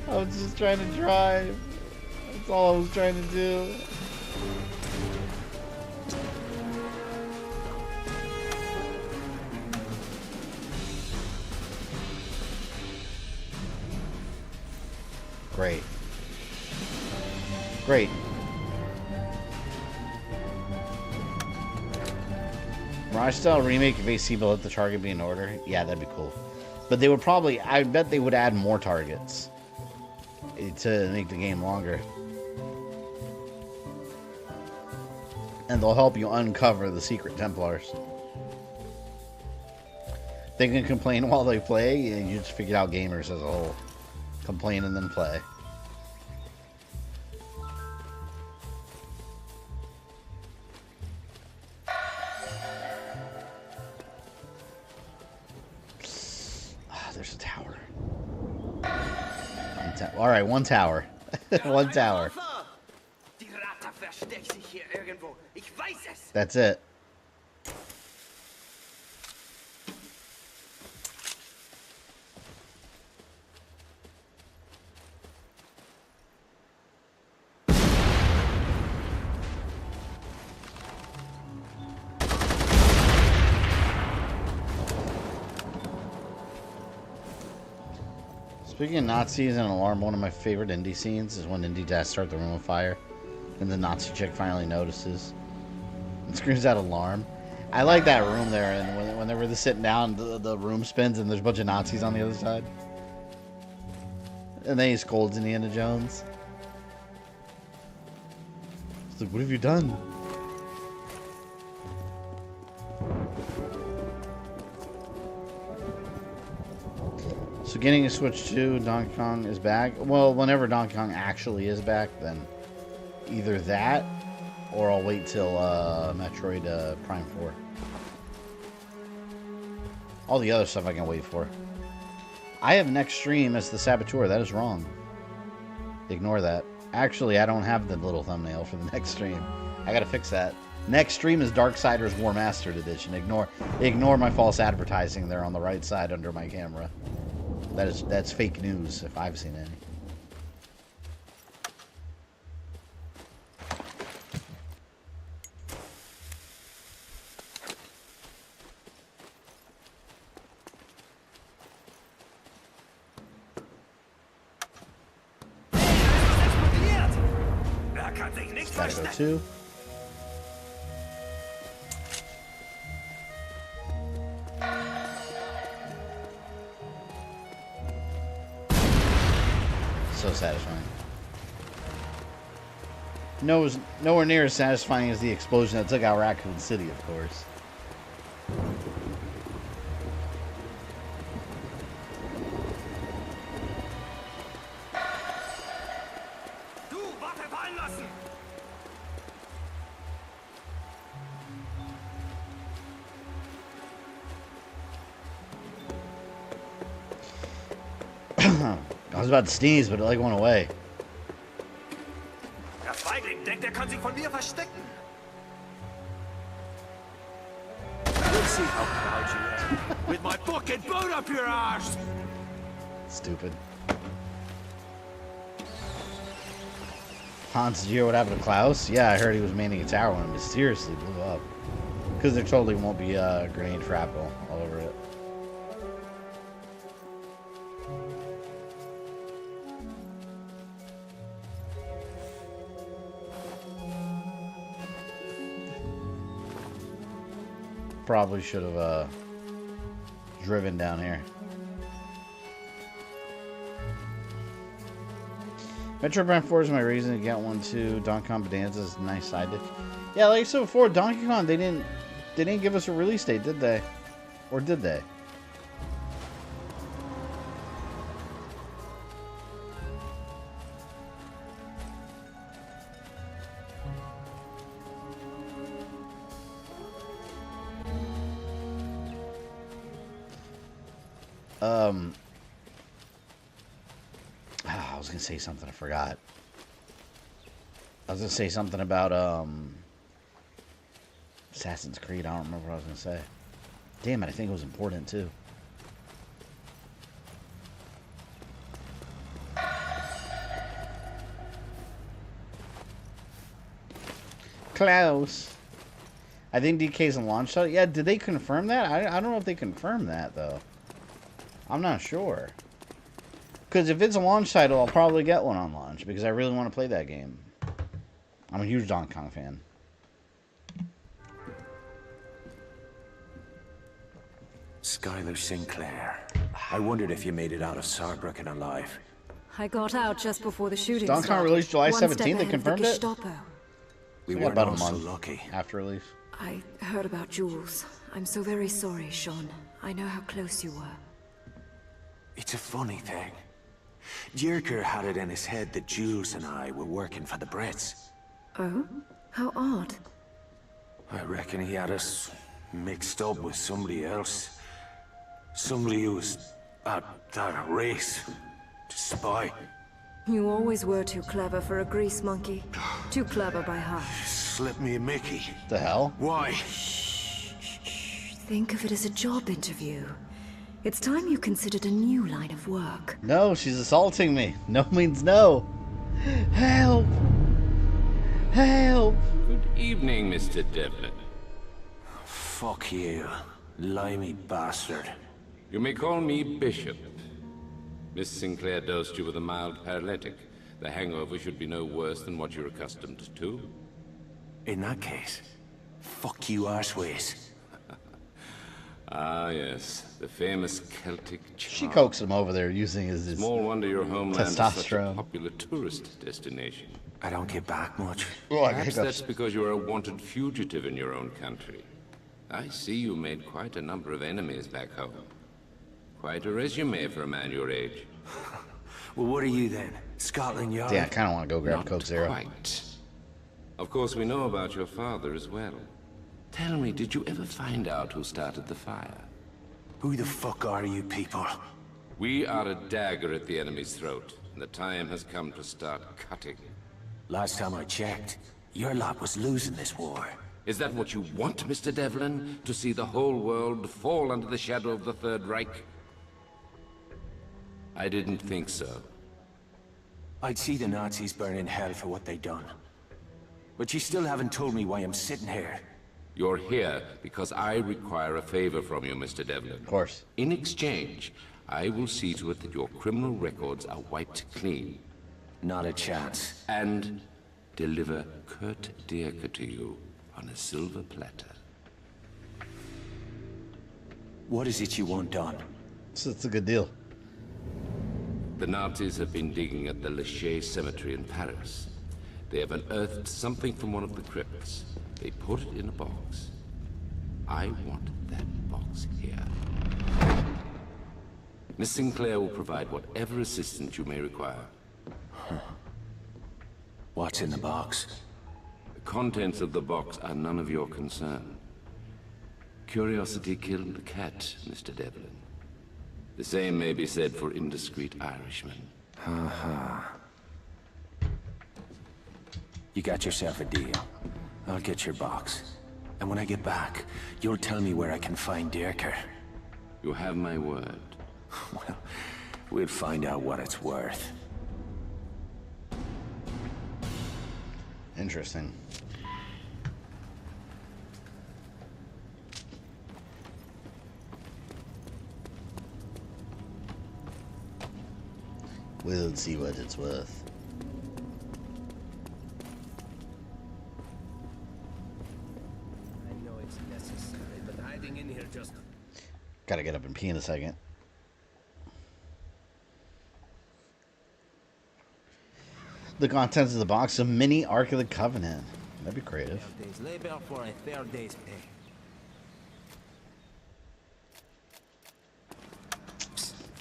I was just trying to drive. That's all I was trying to do. Great. Great. Mirage style remake of AC but let the target be in order. Yeah, that'd be cool. But they would probably, I bet they would add more targets to make the game longer. And they'll help you uncover the secret Templars. They can complain while they play, and you just figure out gamers as a whole. Complain and then play. There's a tower. Alright, one tower. One tower. That's it. Speaking of Nazis and alarm, one of my favorite indie scenes is when indie dads start the room on fire and the Nazi chick finally notices and screams out alarm. I like that room there, and whenever they're sitting down, the room spins and there's a bunch of Nazis on the other side. And then he scolds Indiana Jones. He's like, what have you done? So getting a Switch 2, Donkey Kong is back. Well, whenever Donkey Kong actually is back, then either that or I'll wait till Metroid Prime 4. All the other stuff I can wait for. I have next stream as the Saboteur. That is wrong. Ignore that. Actually, I don't have the little thumbnail for the next stream. I gotta fix that. Next stream is Darksiders War Mastered Edition. Ignore my false advertising there on the right side under my camera. That's fake news if I've seen any. 2. So satisfying. No, it was nowhere near as satisfying as the explosion that took out Raccoon City, of course. I was about to sneeze, but it like went away. Der Feigling denkt, kann sich von mir verstecken. We'll see how proud you are. With my fucking boot up your arse! Stupid. Hans, did you hear what happened to Klaus? Yeah, I heard he was manning a tower when it mysteriously blew up. Because there totally won't be grenade shrapnel all over it. Probably should have driven down here. Metro Prime 4 is my reason to get one too. Donkey Kong Bonanza is a nice side dish. Yeah, like I said before, Donkey Kong they didn't give us a release date, did they? Or did they? I was gonna say something, I forgot. I was gonna say something about Assassin's Creed. I don't remember what I was gonna say. Damn it, I think it was important too. Close. I think DK's in launch title. Yeah, did they confirm that? I don't know if they confirmed that though. I'm not sure. Because if it's a launch title, I'll probably get one on launch because I really want to play that game. I'm a huge Donkey Kong fan. Skylar Sinclair. I wondered if you made it out of Saarbrücken alive. I got out just before the shooting Donkey Kong started. released July One step 17th. They ahead of the confirmed it? Gestapo. We So weren't about a all so month lucky. after release. I heard about Jules. I'm so very sorry, Sean. I know how close you were. It's a funny thing. Jirker had it in his head that Jules and I were working for the Brits. Oh? How odd. I reckon he had us mixed up with somebody else. Somebody who was at that race to spy. You always were too clever for a grease monkey. Too clever by half. Slip me a Mickey. The hell? Why? Think of it as a job interview. It's time you considered a new line of work. No, she's assaulting me. No means no. Help! Help! Good evening, Mr. Devlin. Fuck you, limey bastard. You may call me Bishop. Miss Sinclair dosed you with a mild paralytic. The hangover should be no worse than what you're accustomed to. In that case, fuck you arseways. Ah, yes, the famous Celtic charm. She coaxed him over there using his Small wonder your homeland is such a testosterone. popular tourist destination. I don't get back much. Oh, I Perhaps hiccups. that's because you're a wanted fugitive in your own country. I see you made quite a number of enemies back home. Quite a resume for a man your age. Well, what are you then? Scotland Yard? Yeah, I kind of want to go grab Not Coke Zero. quite. Of course, we know about your father as well. Tell me, did you ever find out who started the fire? Who the fuck are you people? We are a dagger at the enemy's throat, and the time has come to start cutting. Last time I checked, your lot was losing this war. Is that what you want, Mr. Devlin? To see the whole world fall under the shadow of the Third Reich? I didn't think so. I'd see the Nazis burn in hell for what they done. But you still haven't told me why I'm sitting here. You're here because I require a favor from you, Mr. Devlin. Of course. In exchange, I will see to it that your criminal records are wiped clean. Not a chance. And deliver Kurt Dierker to you on a silver platter. What is it you want done? So it's a good deal. The Nazis have been digging at the Lachey Cemetery in Paris. They have unearthed something from one of the crypts. They put it in a box. I want that box here. Miss Sinclair will provide whatever assistance you may require. What's in the box? The contents of the box are none of your concern. Curiosity killed the cat, Mr. Devlin. The same may be said for indiscreet Irishmen. You got yourself a deal. I'll get your box. And when I get back, you'll tell me where I can find Dierker. You have my word. Well, we'll find out what it's worth. Interesting. We'll see what it's worth. I know it's necessary, but hiding in here just... Gotta get up and pee in a second. The contents of the box, a mini Ark of the Covenant. That'd be creative. Fair day's labor for a fair day's pay.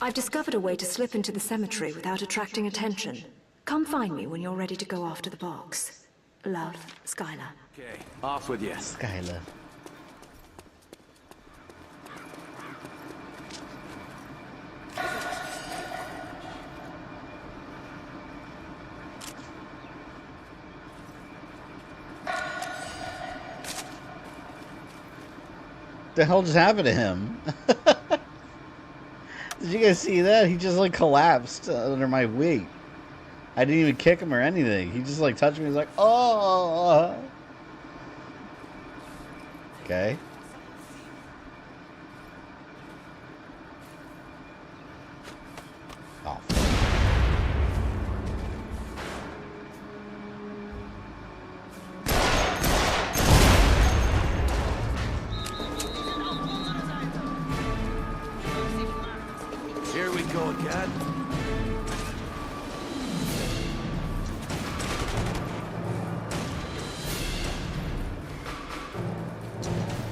I've discovered a way to slip into the cemetery without attracting attention. Come find me when you're ready to go after the box. Love, Skylar. Okay, off with you. Skylar. The hell just happened to him? Did you guys see that? He just like collapsed under my weight. I didn't even kick him or anything. He just like touched me. He's like, oh. Okay. Oh. Here we go again.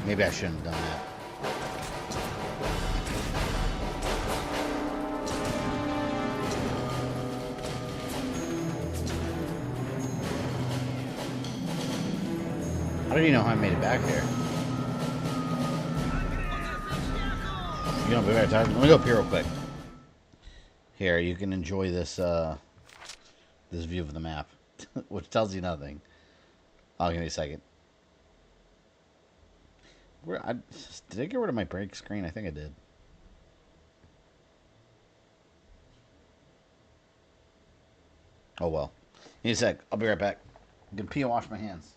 Maybe I shouldn't have done that. How do you know how I made it back there? You don't be right time. Let me go up here real quick. Here, you can enjoy this this view of the map, which tells you nothing. I'll give you a second. Did I get rid of my break screen? I think I did. Oh well. Give me a sec. I'll be right back. I'm gonna pee and wash my hands.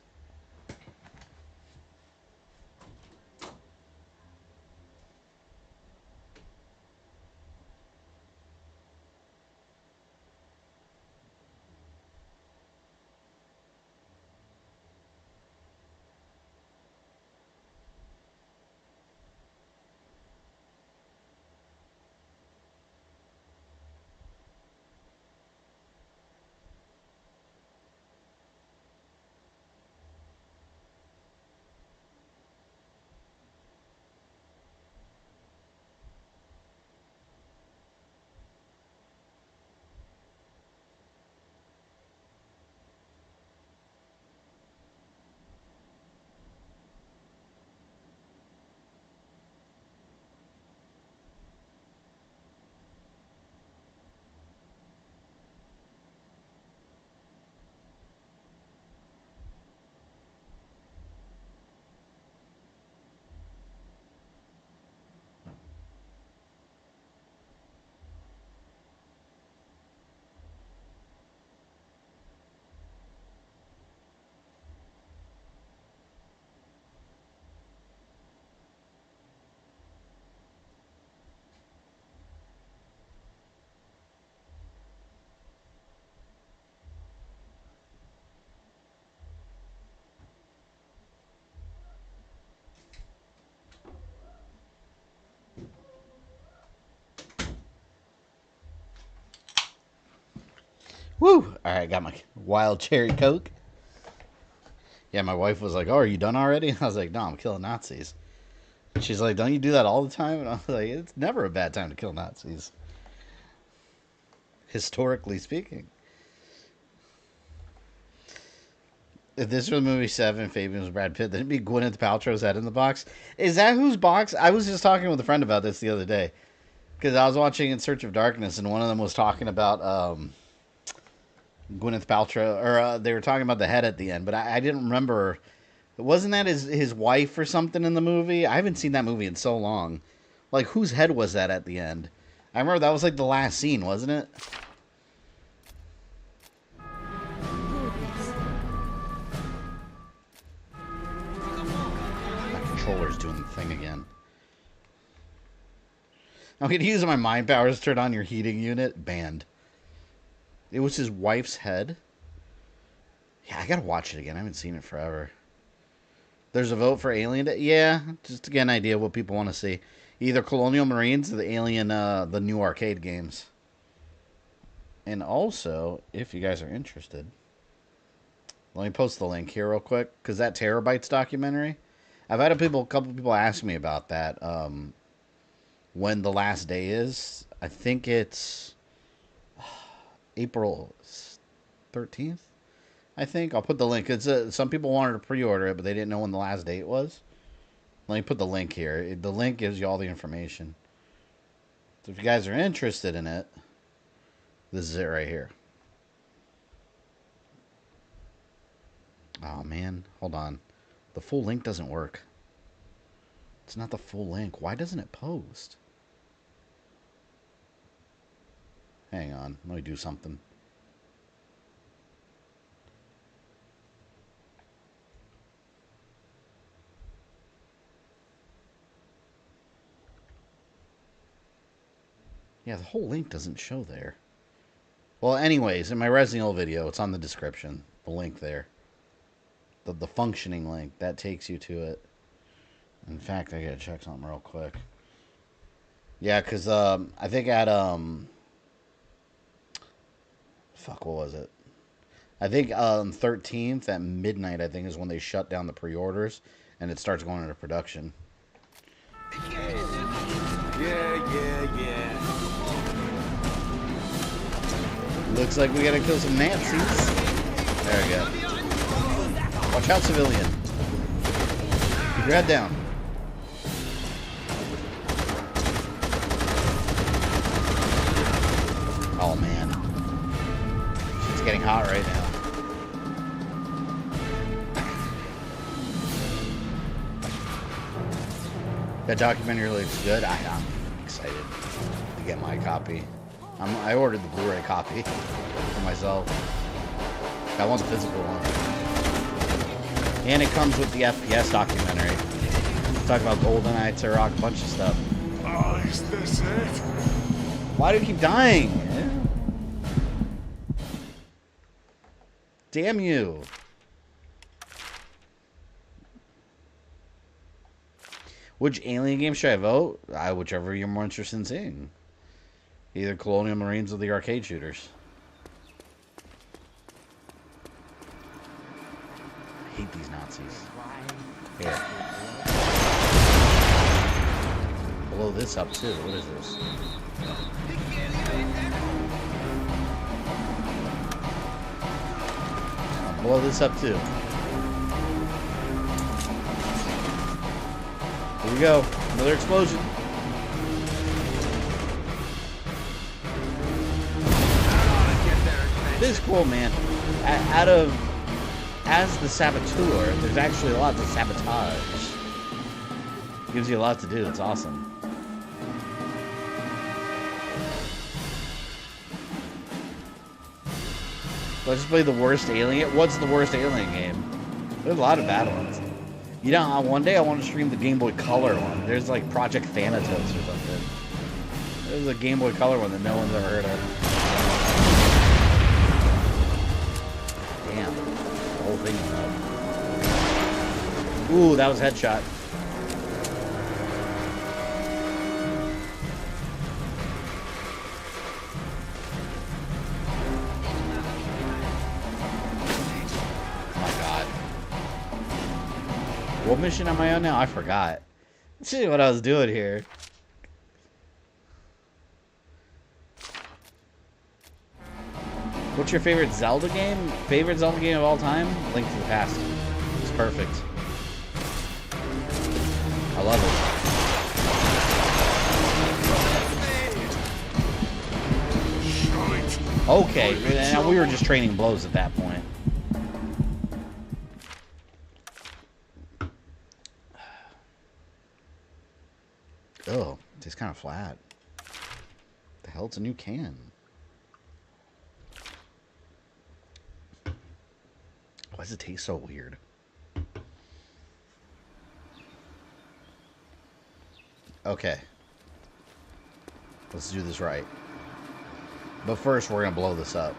Woo! Alright, got my wild cherry Coke. Yeah, my wife was like, oh, are you done already? I was like, no, I'm killing Nazis. She's like, don't you do that all the time? And I was like, it's never a bad time to kill Nazis. Historically speaking. If this was movie 7, Fabian was Brad Pitt, then it'd be Gwyneth Paltrow's head in the box. Is that whose box? I was just talking with a friend about this the other day. Because I was watching In Search of Darkness, and one of them was talking about Gwyneth Paltrow, or they were talking about the head at the end, but I didn't remember. Wasn't that his wife or something in the movie? I haven't seen that movie in so long. Like, whose head was that at the end? I remember that was like the last scene, wasn't it? My controller's doing the thing again. I'm going to use my mind powers to turn on your heating unit. Banned. It was his wife's head. Yeah, I got to watch it again. I haven't seen it forever. There's a vote for Alien. Yeah, just to get an idea of what people want to see. Either Colonial Marines or the Alien, the new arcade games. And also, if you guys are interested, let me post the link here real quick, because that Terabytes documentary, I've had a couple people ask me about that. When the last day is, I think it's April 13th. I think I'll put the link. It's some people wanted to pre-order it, but they didn't know when the last date was. Let me put the link here. The link gives you all the information. So if you guys are interested in it, this is it right here. Oh man, hold on. The full link doesn't work. It's not the full link. Why doesn't it post? Hang on, let me do something. Yeah, the whole link doesn't show there. Well, anyways, in my Resident Evil video, it's on the description. The link there. The functioning link. That takes you to it. In fact, I gotta check something real quick. Yeah, because I think at... Fuck, what was it? I think 13th at midnight, I think, is when they shut down the pre-orders. And it starts going into production. Yeah. Looks like we gotta kill some Nazis. There we go. Watch out, civilian. Keep your head down. Oh, man. It's getting hot right now. That documentary looks good. I'm excited to get my copy. I ordered the Blu-ray copy for myself. I want the physical one. And it comes with the FPS documentary. Talk about GoldenEye, Turok, a bunch of stuff. Oh, is this it? Why do you keep dying? Damn you. Which Alien game should I vote? Whichever you're more interested in seeing. Either Colonial Marines or the arcade shooters. I hate these Nazis. Here. Blow this up too. What is this? I'll blow this up too. Here we go. Another explosion. This is cool, man. As the Saboteur, there's actually a lot to sabotage. Gives you a lot to do. It's awesome. Let's just play the worst Alien. What's the worst Alien game? There's a lot of bad ones. You know, one day I want to stream the Game Boy Color one. There's like Project Thanatos or something. There's a Game Boy Color one that no one's ever heard of. Damn. The whole thing is up. Ooh, that was a headshot. What mission am I on now? I forgot. See what I was doing here. What's your favorite Zelda game? Favorite Zelda game of all time? Link to the Past. It's perfect. I love it. Okay, now we were just trading blows at that point. Oh, it tastes kind of flat. The hell, it's a new can. Why does it taste so weird? Okay. Let's do this right. But first, we're going to blow this up.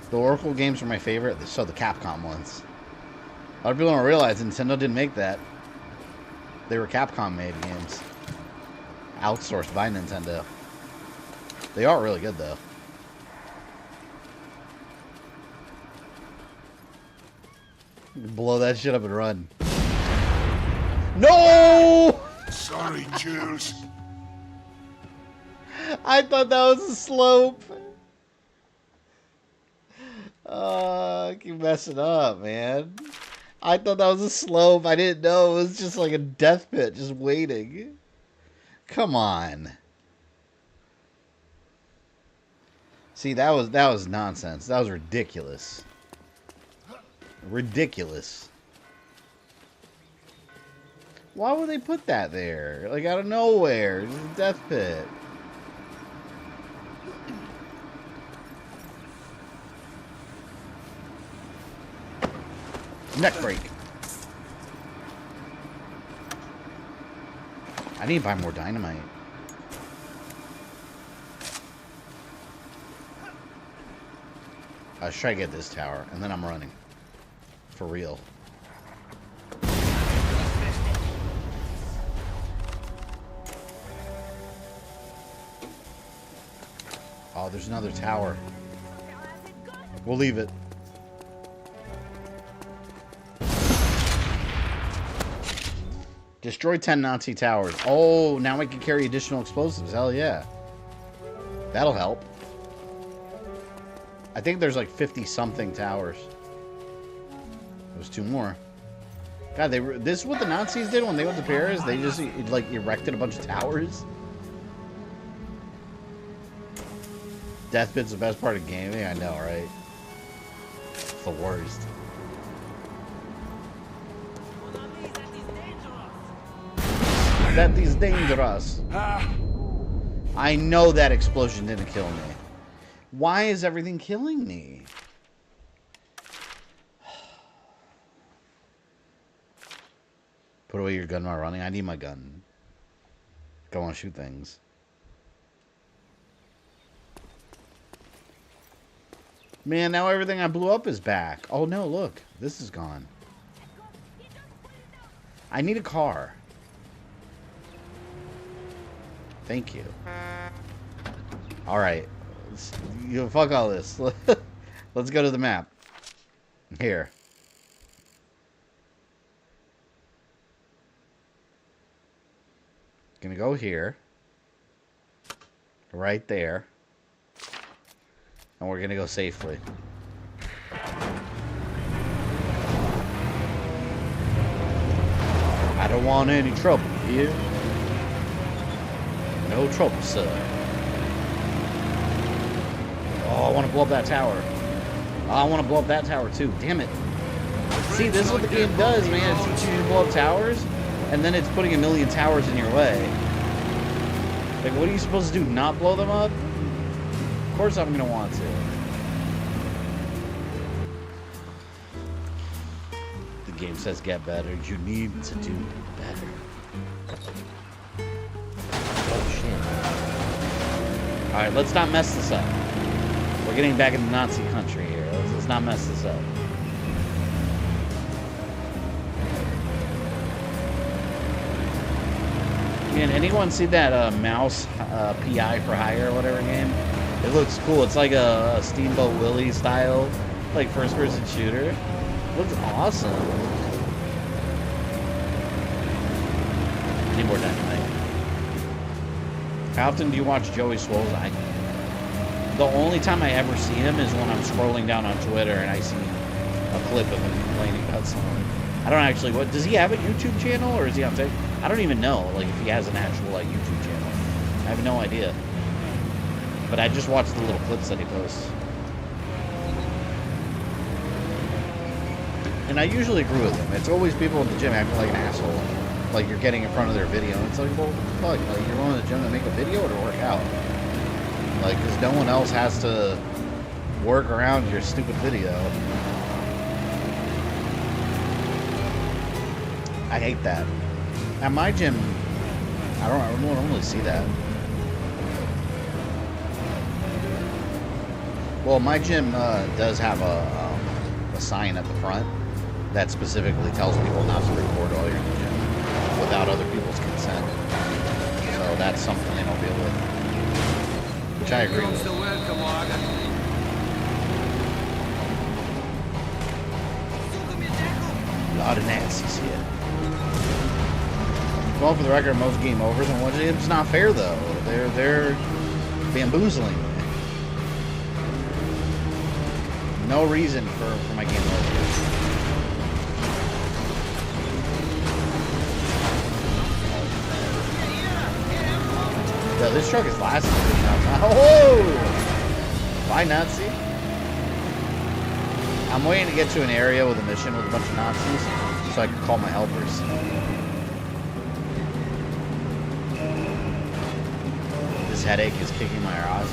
The Oracle games are my favorite, so the Capcom ones. A lot of people don't realize Nintendo didn't make that. They were Capcom-made games. Outsourced by Nintendo. They are really good, though. Blow that shit up and run. No! Sorry, Jules. I thought that was a slope. I keep messing up, man. I thought that was a slope. I didn't know. It was just like a death pit, just waiting. Come on. See, that was nonsense. That was ridiculous. Ridiculous. Why would they put that there? Like, out of nowhere. It's a death pit. Neck break. I need to buy more dynamite. Let's try to get this tower, and then I'm running. For real. Oh, there's another tower. We'll leave it. Destroy 10 Nazi towers. Oh, now I can carry additional explosives. Hell yeah. That'll help. I think there's like 50-something towers. There's 2 more. God, this is what the Nazis did when they went to Paris? They just, like, erected a bunch of towers? Death Pit's the best part of gaming? I know, right? It's the worst. That is dangerous. I know that explosion didn't kill me. Why is everything killing me? Put away your gun while running. I need my gun. Go on, shoot things. Man, now everything I blew up is back. Oh no, look. This is gone. I need a car. Thank you. Alright. You fuck all this. Let's go to the map. Here. Gonna go here. Right there. And we're gonna go safely. I don't want any trouble here. No trouble, sir. Oh, I want to blow up that tower. Oh, I want to blow up that tower too. Damn it. See, this is what the game does, man. It teaches you to blow up towers, and then it's putting a million towers in your way. Like, what are you supposed to do? Not blow them up? Of course I'm going to want to. The game says get better. You need to do better. Alright, let's not mess this up. We're getting back into Nazi country here. Let's not mess this up. Man, anyone see that mouse PI for hire or whatever game? It looks cool. It's like a Steamboat Willie style, like first-person shooter. It looks awesome. Need more dynamite. How often do you watch Joey Swole's? The only time I ever see him is when I'm scrolling down on Twitter and I see a clip of him complaining about something. I don't actually. What does he have a YouTube channel or is he on TikTok? I don't even know. Like if he has an actual like YouTube channel. I have no idea. But I just watch the little clips that he posts. And I usually agree with him. It's always people in the gym acting like an asshole. Like you're getting in front of their video. And it's like, well, fuck. Like you're going to the gym to make a video or to work out. Like, because no one else has to work around your stupid video. I hate that. At my gym, I don't normally see that. Well, my gym does have a sign at the front that specifically tells people not to record while you're in the gym without other people's consent. So that's something they don't deal with, which I agree with. A lot of Nazis here. Well, for the record, most game overs on one game, it's not fair though. They're bamboozling. No reason for my game over. Yo, this truck is lasting. Oh! Bye, Nazi. I'm waiting to get to an area with a mission with a bunch of Nazis so I can call my helpers. This headache is kicking my ass.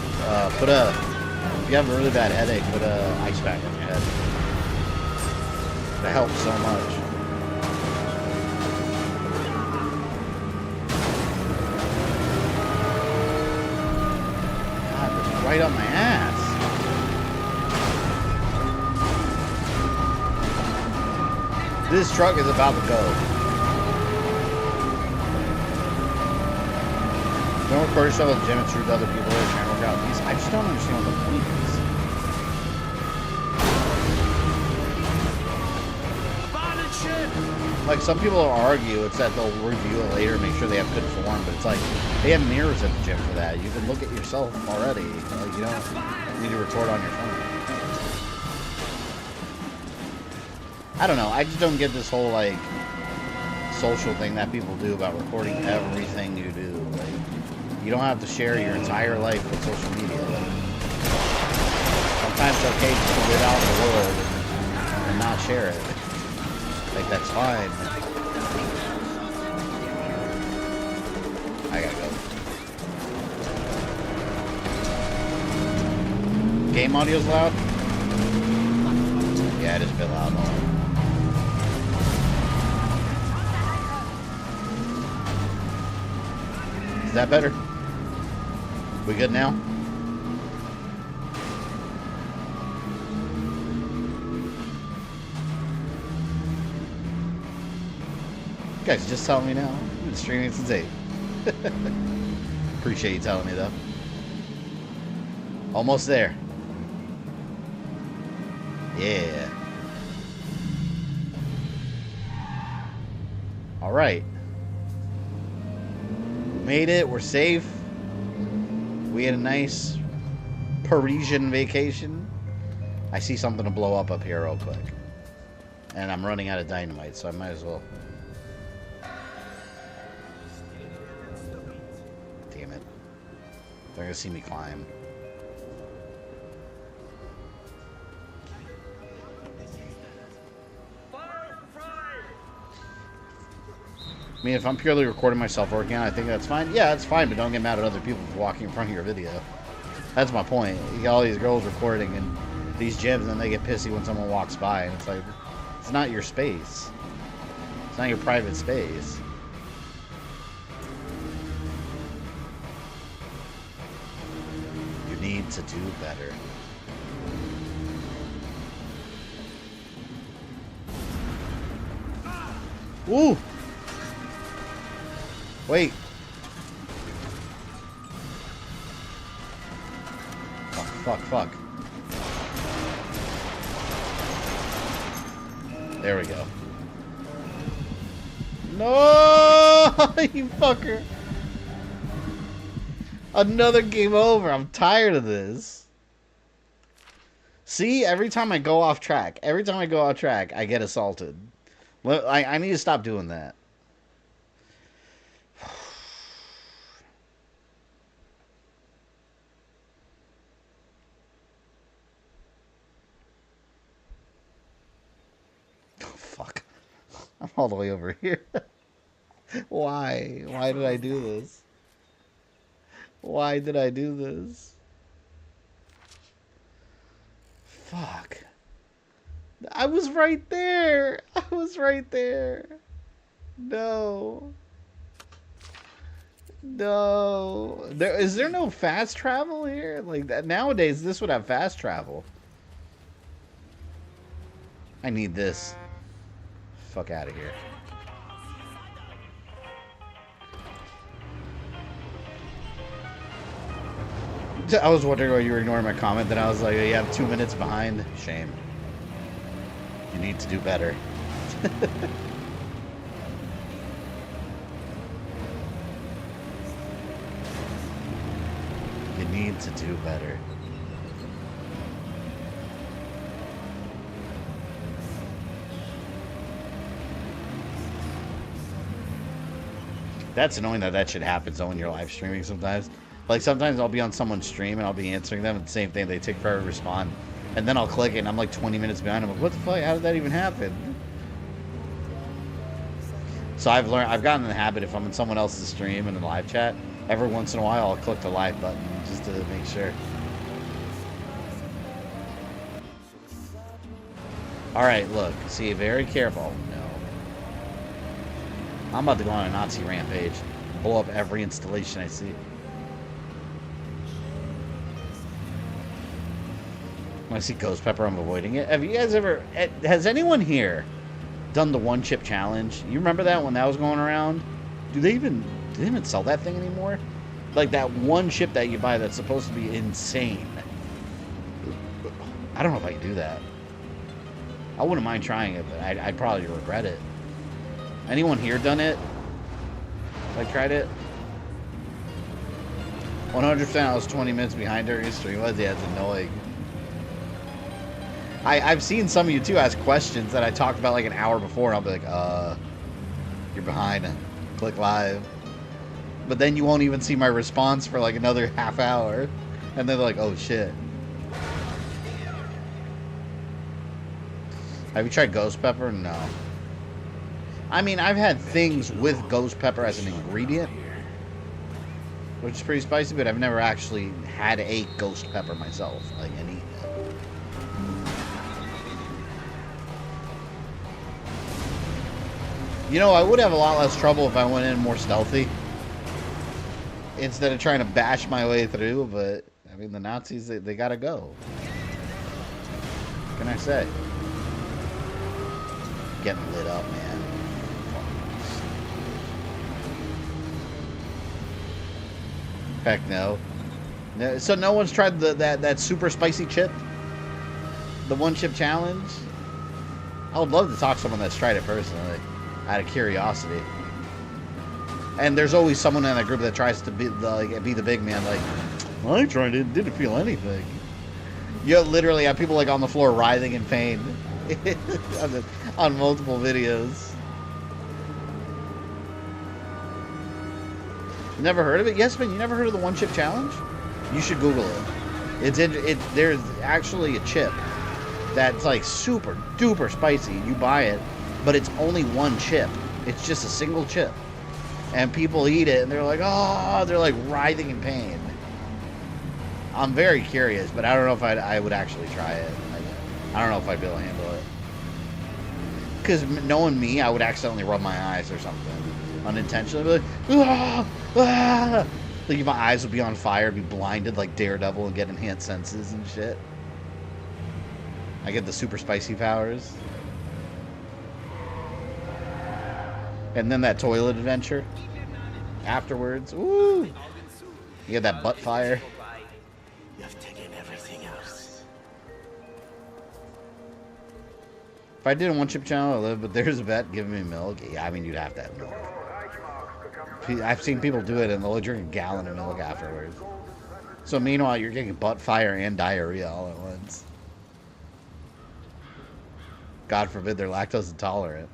If you have a really bad headache, put a ice pack on your head. That helps so much. God, that's right up my ass. This truck is about to go. Don't record yourself at the gym and shoot other people that are trying to work out these. I just don't understand what the point is. Like, some people argue it's that they'll review it later, make sure they have good form, but it's like, they have mirrors at the gym for that. You can look at yourself already. Like, you don't need to record on your phone. I don't know. I just don't get this whole, like, social thing that people do about recording everything you do. Like, you don't have to share your entire life with social media. Like, sometimes it's okay just to live out in the world and not share it. Like, that's fine. I gotta go. Game audio's loud? Yeah, it is a bit loud. Is that better? We good now? You guys just telling me now. I've been streaming since 8. Appreciate you telling me though. Almost there. Yeah. All right. Made it. We're safe. We had a nice Parisian vacation. I see something to blow up here real quick. And I'm running out of dynamite, so I might as well. Damn it. They're gonna see me climb. I mean, if I'm purely recording myself working out, I think that's fine. Yeah, that's fine, but don't get mad at other people for walking in front of your video. That's my point. You got all these girls recording in these gyms, and then they get pissy when someone walks by, and it's like, it's not your space. It's not your private space. You need to do better. Woo! Wait. fuck, fuck. There we go. No, you fucker. Another game over. I'm tired of this. See, every time I go off track, I get assaulted. I need to stop doing that. Oh, fuck. I'm all the way over here. Why? Why did I do this? Why did I do this? Fuck. I was right there. I was right there. No. No. Is there no fast travel here? Like that nowadays this would have fast travel. I need this. Fuck out of here. I was wondering why you were ignoring my comment, then I was like, you have 2 minutes behind. Shame. You need to do better. You need to do better. That's annoying that shit happens though when you're live streaming sometimes. Like sometimes I'll be on someone's stream and I'll be answering them and the same thing, they take forever to respond. And then I'll click it and I'm like 20 minutes behind. I'm like, what the fuck? How did that even happen? So I've gotten in the habit if I'm in someone else's stream in the live chat, every once in a while I'll click the live button just to make sure. Alright, look, see, very careful. No. I'm about to go on a Nazi rampage. Blow up every installation I see. When I see Ghost Pepper, I'm avoiding it. Have you guys ever... Has anyone here done the one chip challenge? You remember that when that was going around? Do they even sell that thing anymore? Like that one chip that you buy that's supposed to be insane. I don't know if I can do that. I wouldn't mind trying it, but I'd probably regret it. Anyone here done it? Like tried it? 100% I was 20 minutes behind during his stream. Yeah, it's annoying. I've seen some of you too ask questions that I talked about like an hour before, and I'll be like, you're behind. Click live. But then you won't even see my response for like another half hour. And they're like, oh shit. Have you tried Ghost Pepper? No. I mean, I've had things with Ghost Pepper as an ingredient, which is pretty spicy, but I've never actually had a Ghost Pepper myself. Like any. You know, I would have a lot less trouble if I went in more stealthy instead of trying to bash my way through, but I mean, the Nazis, they gotta go. What can I say? Getting lit up, man. Heck no. So no one's tried that super spicy chip? The one chip challenge? I would love to talk to someone that's tried it personally, out of curiosity. And there's always someone in that group that tries to be the big man, like, well, I tried it, didn't feel anything. You literally have people like on the floor writhing in pain on multiple videos. Never heard of it? Yes, man, you never heard of the one chip challenge? You should Google it. There's actually a chip that's like super duper spicy. You buy it, but it's only one chip. It's just a single chip. And people eat it and they're like, oh, they're like writhing in pain. I'm very curious, but I don't know if I would actually try it. I don't know if I'd be able to handle it. Because knowing me, I would accidentally rub my eyes or something. Unintentionally. Be like, ah, ah. Like my eyes would be on fire, be blinded like Daredevil and get enhanced senses and shit. I get the super spicy powers. And then that toilet adventure afterwards. Ooh. You get that butt fire. You've taken everything If I did a one-chip channel, I live, but there's a vet giving me milk. Yeah, I mean, you'd have to have milk. I've seen people do it, and they'll drink a gallon of milk afterwards. So meanwhile, you're getting butt fire and diarrhea all at once. God forbid they're lactose intolerant.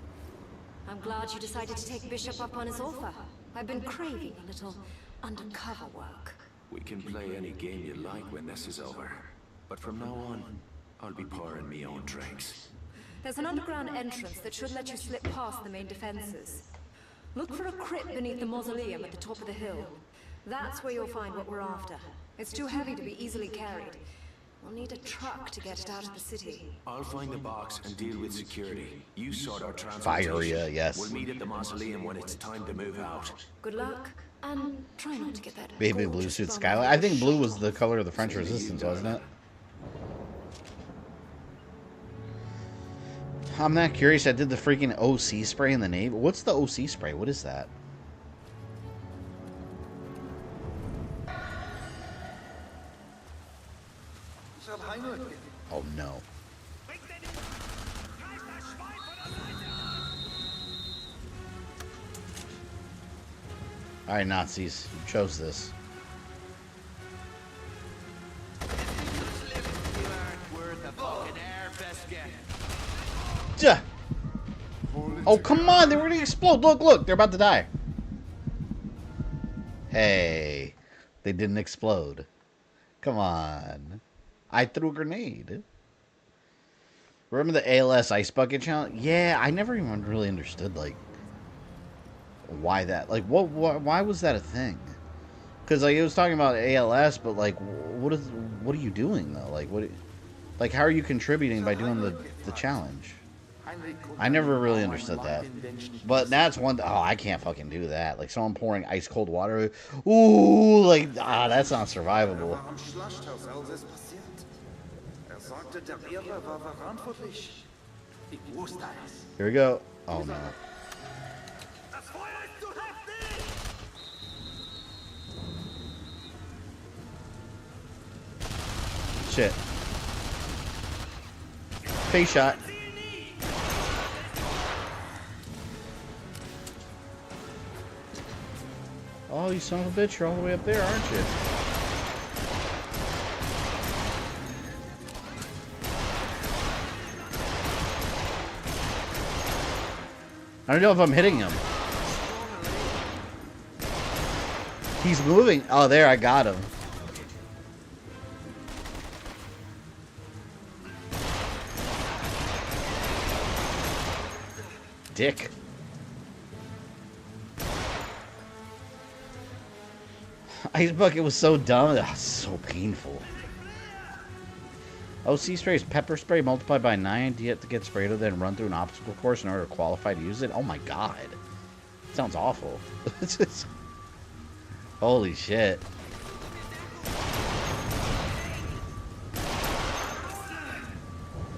I'm glad you decided to take Bishop up on his offer. I've been craving a little undercover work. We can play any game you like when this is over. But from now on, I'll be pouring me own drinks. There's an underground entrance that should let you slip past the main defenses. Look for a crypt beneath the mausoleum at the top of the hill. That's where you'll find what we're after. It's too heavy to be easily carried. We'll need a truck to get it out of the city. I'll find the box and deal with security. You sort our transportation. Yes. We'll meet at the mausoleum when it's time to move out. Good luck, and try not to get that baby blue suit Skylight. I think blue was the color of the French Resistance, wasn't it? I'm not curious. I did the freaking OC spray in the Navy. What's the OC spray? What is that? Oh no. Alright, Nazis. You chose this. Oh, come on. They were going to explode. Look, look. They're about to die. Hey. They didn't explode. Come on. I threw a grenade. Remember the ALS Ice Bucket Challenge? Yeah, I never even really understood, like, why that. Like, why was that a thing? Because, like, it was talking about ALS, but, like, what are you doing, though? Like, how are you contributing by doing the challenge? I never really understood that. But that's one... Oh, I can't fucking do that. Like, someone pouring ice cold water. Ooh, like, that's not survivable. Here we go. Oh, no. Shit. Face shot. Oh, you son of a bitch, you're all the way up there, aren't you? I don't know if I'm hitting him. He's moving. Oh, there, I got him. Dick. Ice Bucket was so dumb. Ugh, so painful. OC spray is pepper spray multiplied by 9. Do you have to get sprayed and then run through an obstacle course in order to qualify to use it? Oh my god. Sounds awful. Holy shit.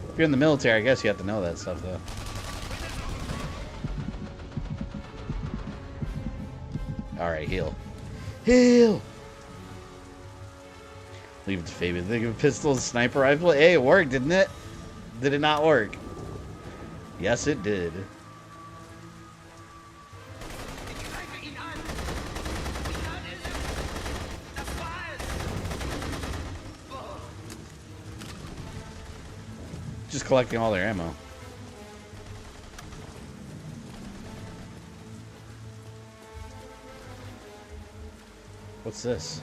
If you're in the military, I guess you have to know that stuff, though. Alright, heal. Heal! Leave it to Fabian. Think of a pistol and sniper rifle. Hey, it worked, didn't it? Did it not work? Yes, it did. Just collecting all their ammo. What's this?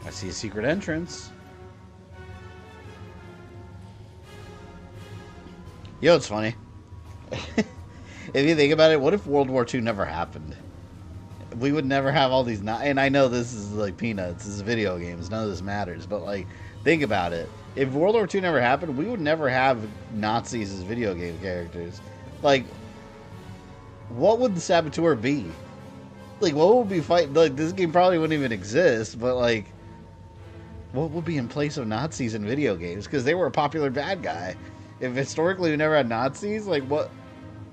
I see a secret entrance. Yo, it's funny. If you think about it, what if World War II never happened? We would never have all these... And I know this is like peanuts. This is video games. None of this matters. But, like, think about it. If World War II never happened, we would never have Nazis as video game characters. Like... What would the Saboteur be? Like, what would be fighting? Like, this game probably wouldn't even exist, but, like, what would be in place of Nazis in video games? Because they were a popular bad guy. If historically we never had Nazis, like, what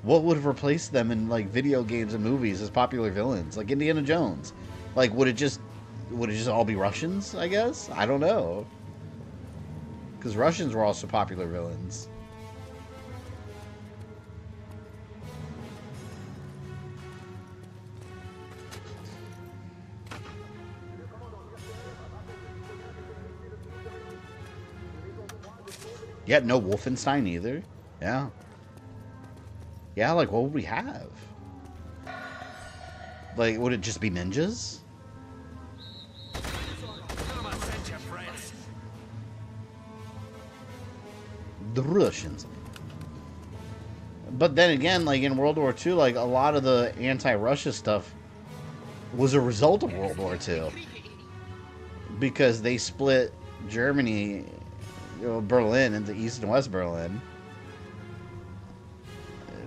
would have replaced them in, like, video games and movies as popular villains? Like Indiana Jones. Like, would it just Would it just all be Russians, I guess? I don't know. Because Russians were also popular villains. Yeah, no Wolfenstein either. Yeah. Yeah, like, what would we have? Like, would it just be ninjas? The Russians. But then again, like, in World War II, like, a lot of the anti-Russia stuff was a result of World War II. Because they split Germany, you know, Berlin into East and West Berlin.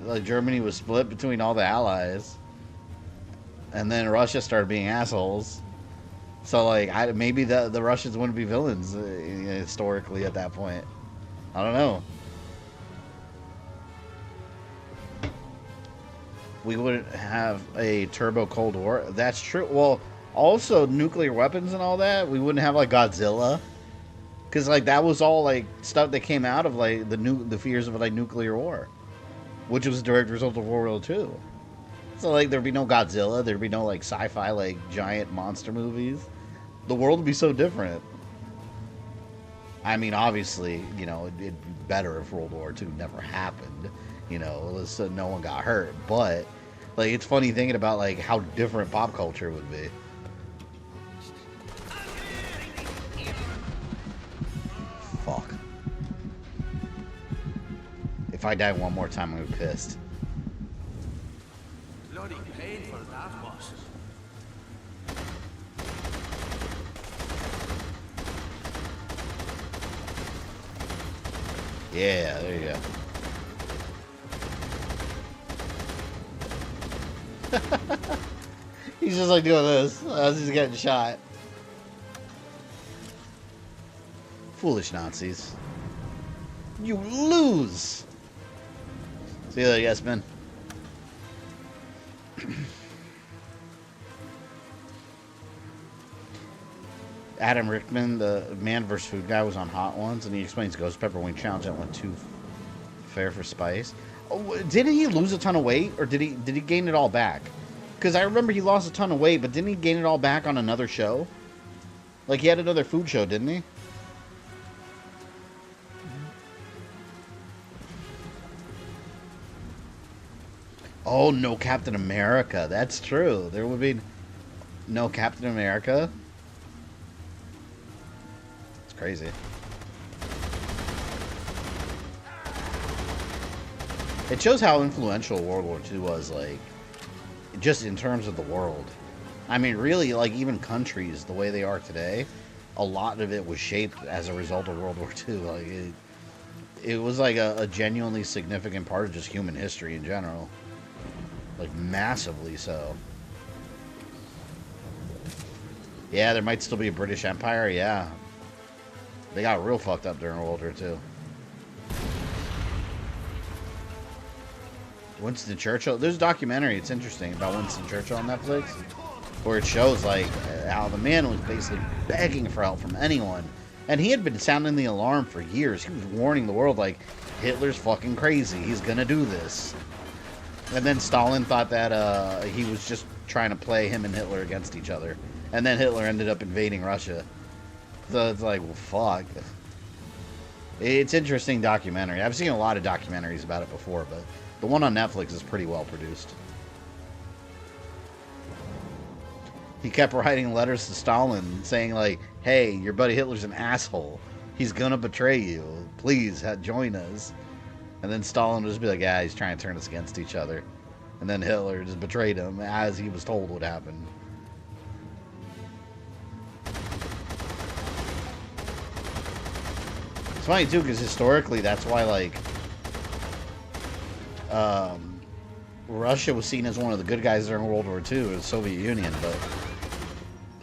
Like, Germany was split between all the Allies. And then Russia started being assholes. So, like, maybe the Russians wouldn't be villains historically at that point. I don't know. We wouldn't have a turbo Cold War. That's true. Well, also nuclear weapons and all that. We wouldn't have, like, Godzilla. Because, like, that was all, like, stuff that came out of, like, the fears of, like, nuclear war. Which was a direct result of World War II. So, like, there'd be no Godzilla. There'd be no, like, sci-fi, like, giant monster movies. The world would be so different. I mean, obviously, you know, it'd be better if World War II never happened. You know, so no one got hurt. But, like, it's funny thinking about, like, how different pop culture would be. Fuck. If I die one more time, I'm gonna be pissed. Bloody painful that was. Yeah, there you go. He's just like doing this as he's getting shot. Foolish Nazis. You lose! See you later, yes, man. Adam Rickman, the Man vs. Food guy, was on Hot Ones, and he explains Ghost Pepper Wing Challenge that went too fair for Spice. Oh, didn't he lose a ton of weight, or did he gain it all back? Because I remember he lost a ton of weight, but didn't he gain it all back on another show? Like, he had another food show, didn't he? Oh, no Captain America. That's true. There would be no Captain America. It's crazy. It shows how influential World War II was, like, just in terms of the world. I mean, really, like, even countries, the way they are today, a lot of it was shaped as a result of World War II. Like, it was, like, a genuinely significant part of just human history in general. Like, massively so. Yeah, there might still be a British Empire, yeah. They got real fucked up during World War II. Winston Churchill. There's a documentary, it's interesting, about Winston Churchill on Netflix, where it shows, like, how the man was basically begging for help from anyone. And he had been sounding the alarm for years. He was warning the world, like, Hitler's fucking crazy. He's gonna do this. And then Stalin thought that he was just trying to play him and Hitler against each other. And then Hitler ended up invading Russia. So it's like, well, fuck. It's an interesting documentary. I've seen a lot of documentaries about it before, but the one on Netflix is pretty well produced. He kept writing letters to Stalin saying, like, hey, your buddy Hitler's an asshole. He's gonna betray you. Please, join us. And then Stalin would just be like, yeah, he's trying to turn us against each other. And then Hitler just betrayed him as he was told would happen. It's funny, too, because historically, that's why, like, Russia was seen as one of the good guys during World War II, the Soviet Union, but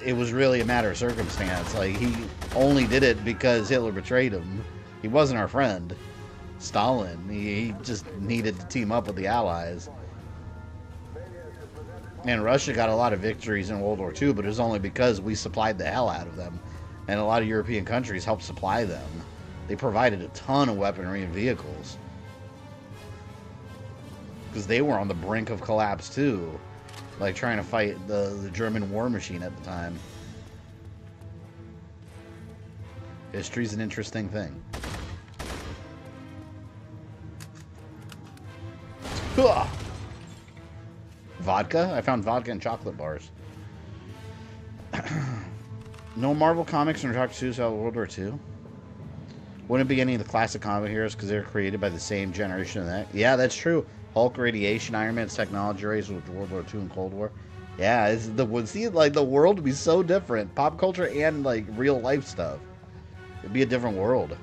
it was really a matter of circumstance. Like, he only did it because Hitler betrayed him. He wasn't our friend. Stalin. He just needed to team up with the Allies. And Russia got a lot of victories in World War II, but it was only because we supplied the hell out of them. And a lot of European countries helped supply them. They provided a ton of weaponry and vehicles. Because they were on the brink of collapse too. Like trying to fight the German war machine at the time. History's an interesting thing. Ugh. Vodka? I found vodka and chocolate bars. No Marvel comics or Doctor Seuss about World War II? Wouldn't it be any of the classic comic heroes because they were created by the same generation of that? Yeah, that's true. Hulk, radiation, Iron Man's technology race with World War II and Cold War. Yeah, it's like the world would be so different. Pop culture and like real life stuff. It'd be a different world.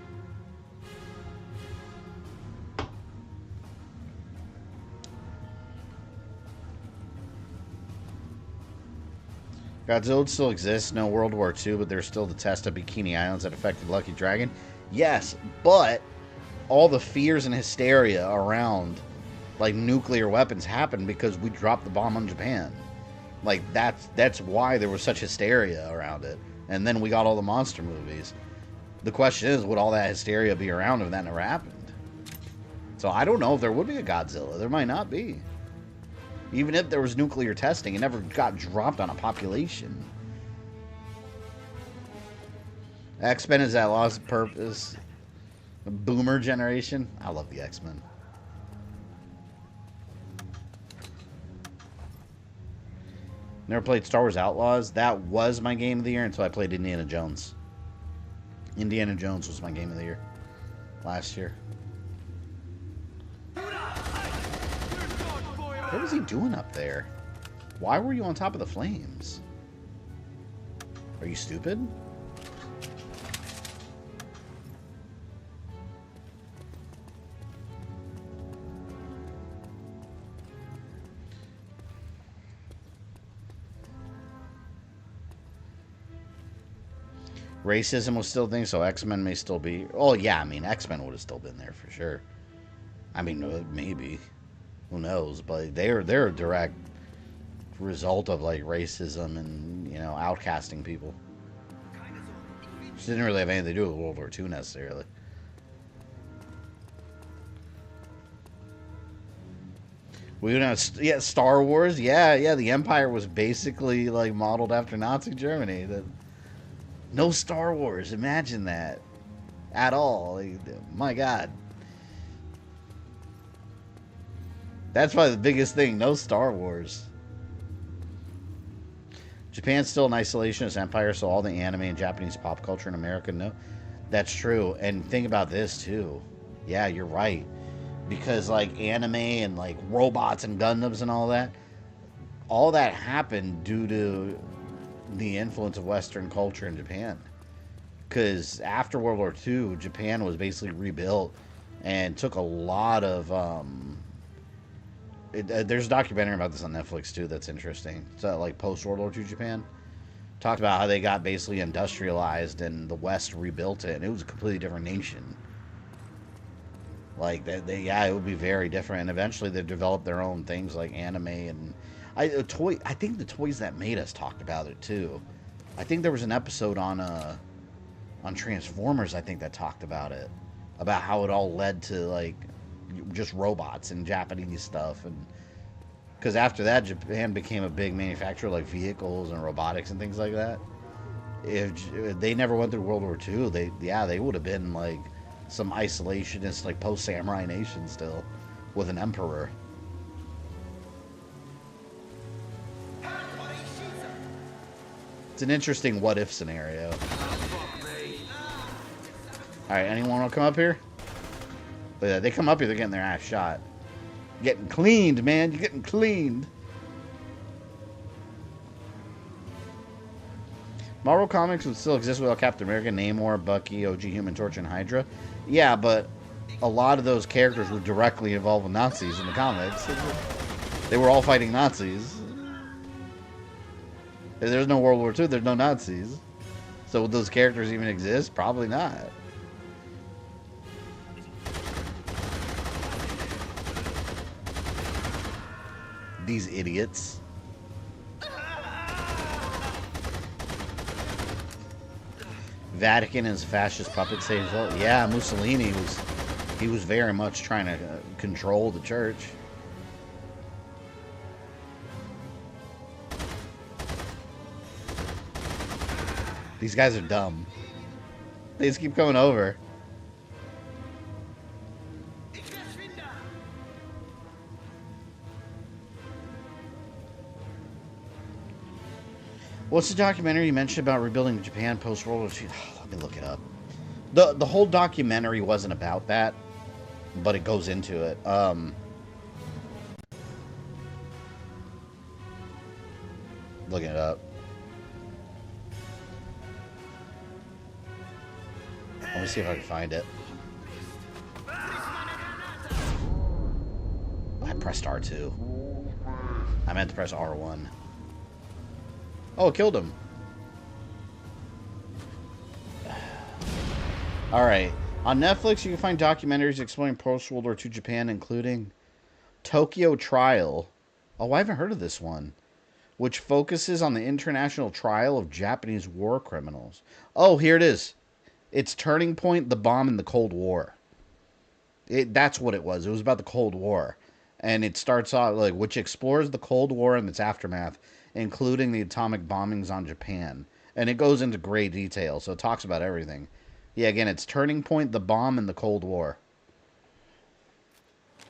Godzilla still exists, no World War II, but there's still the test of Bikini Islands that affected Lucky Dragon. Yes, but all the fears and hysteria around like nuclear weapons happened because we dropped the bomb on Japan. Like that's why there was such hysteria around it. And then we got all the monster movies. The question is, would all that hysteria be around if that never happened? So I don't know if there would be a Godzilla. There might not be. Even if there was nuclear testing, it never got dropped on a population. X-Men is that lost purpose. The boomer generation. I love the X-Men. Never played Star Wars Outlaws. That was my game of the year until I played Indiana Jones. Indiana Jones was my game of the year last year. What was he doing up there? Why were you on top of the flames? Are you stupid? Racism was still a thing, so X-Men may still be... Oh, yeah, I mean, X-Men would have still been there for sure. I mean, maybe. Who knows? But they're a direct result of, like, racism and, you know, outcasting people. Which didn't really have anything to do with World War II, necessarily. We don't have... Yeah, Star Wars? Yeah, the Empire was basically, like, modeled after Nazi Germany. No Star Wars, imagine that. At all. Like, my God. That's probably the biggest thing, no Star Wars. Japan's still an isolationist empire, so all the anime and Japanese pop culture in America, no. That's true. And think about this, too. Yeah, you're right. Because, like, anime and, like, robots and Gundams and all that happened due to the influence of Western culture in Japan. Because after World War II, Japan was basically rebuilt and took a lot of there's a documentary about this on Netflix too that's interesting. So like post World War II Japan talked about how they got basically industrialized and the West rebuilt it, and it was a completely different nation. Like it would be very different, and eventually they developed their own things like anime and I think the Toys That Made Us talked about it too. I think there was an episode on Transformers, I think, that talked about it, about how it all led to like just robots and Japanese stuff, and because after that Japan became a big manufacturer like vehicles and robotics and things like that. If they never went through World War II, they would have been like some isolationist like post-samurai nation still with an emperor. It's an interesting what-if scenario. Alright, anyone want to come up here? But yeah, they come up here, they're getting their ass shot. Getting cleaned, man. You're getting cleaned. Marvel Comics would still exist without Captain America, Namor, Bucky, OG Human Torch, and Hydra. Yeah, but a lot of those characters were directly involved with Nazis in the comics. They were all fighting Nazis. If there's no World War II, there's no Nazis. So would those characters even exist? Probably not. These idiots. Vatican is fascist puppet state as well. Yeah, Mussolini was very much trying to control the church. These guys are dumb. They just keep coming over. What's the documentary you mentioned about rebuilding Japan post-World War II? Let me look it up. The whole documentary wasn't about that, but it goes into it. Looking it up. Let me see if I can find it. I pressed R2. I meant to press R1. Oh, it killed him. Alright. On Netflix, you can find documentaries exploring post-World War II Japan, including Tokyo Trial. Oh, I haven't heard of this one. Which focuses on the international trial of Japanese war criminals. Oh, here it is. It's Turning Point, the Bomb in the Cold War. That's what it was. It was about the Cold War. And it starts off, like, which explores the Cold War and its aftermath, including the atomic bombings on Japan. And it goes into great detail, so it talks about everything. Yeah, again, it's Turning Point, the Bomb in the Cold War.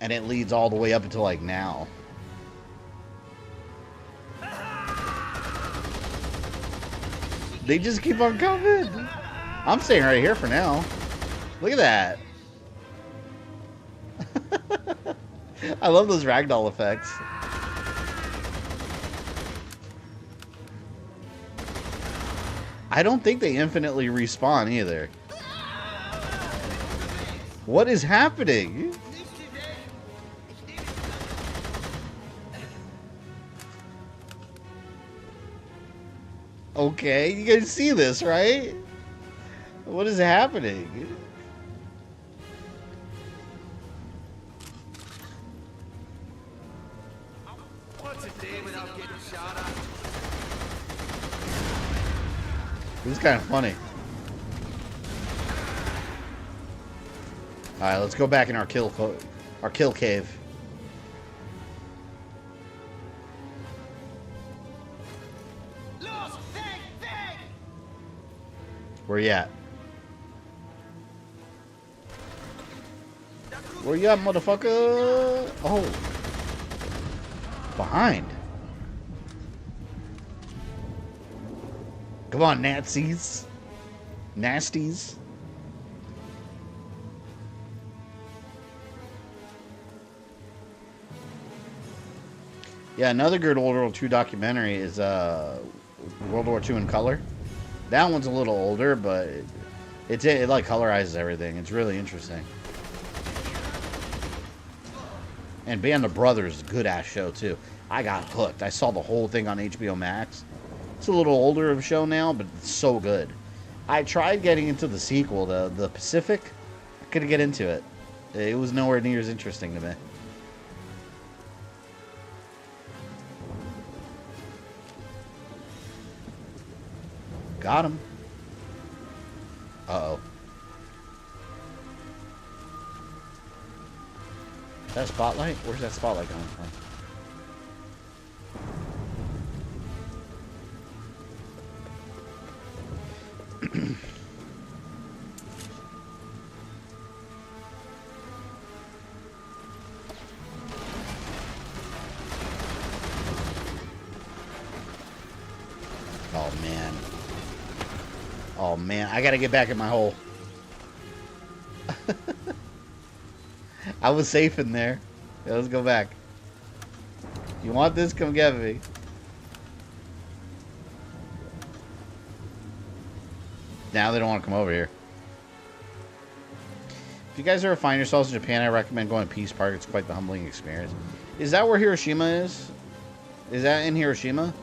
And it leads all the way up until, like, now. They just keep on coming. I'm staying right here for now. Look at that. I love those ragdoll effects. I don't think they infinitely respawn either. What is happening? Okay, you guys see this, right? What is happening? What's a day without getting shot at? This is kind of funny. All right, let's go back in our kill cave. Where you at? Where you at, motherfucker? Oh. Behind. Come on, Nazis. Nasties. Yeah, another good World War II documentary is World War II in color. That one's a little older, but it like colorizes everything. It's really interesting. And Band of Brothers is a good ass show too. I got hooked. I saw the whole thing on HBO Max. It's a little older of a show now, but it's so good. I tried getting into the sequel, the Pacific. I couldn't get into it. It was nowhere near as interesting to me. Got him. Uh-oh. That spotlight? Where's that spotlight coming from? Oh, man. Oh, man. I gotta get back in my hole. I was safe in there. Yeah, let's go back. You want this? Come get me. Now they don't want to come over here. If you guys ever find yourselves in Japan, I recommend going to Peace Park. It's quite the humbling experience. Is that where Hiroshima is? Is that in Hiroshima?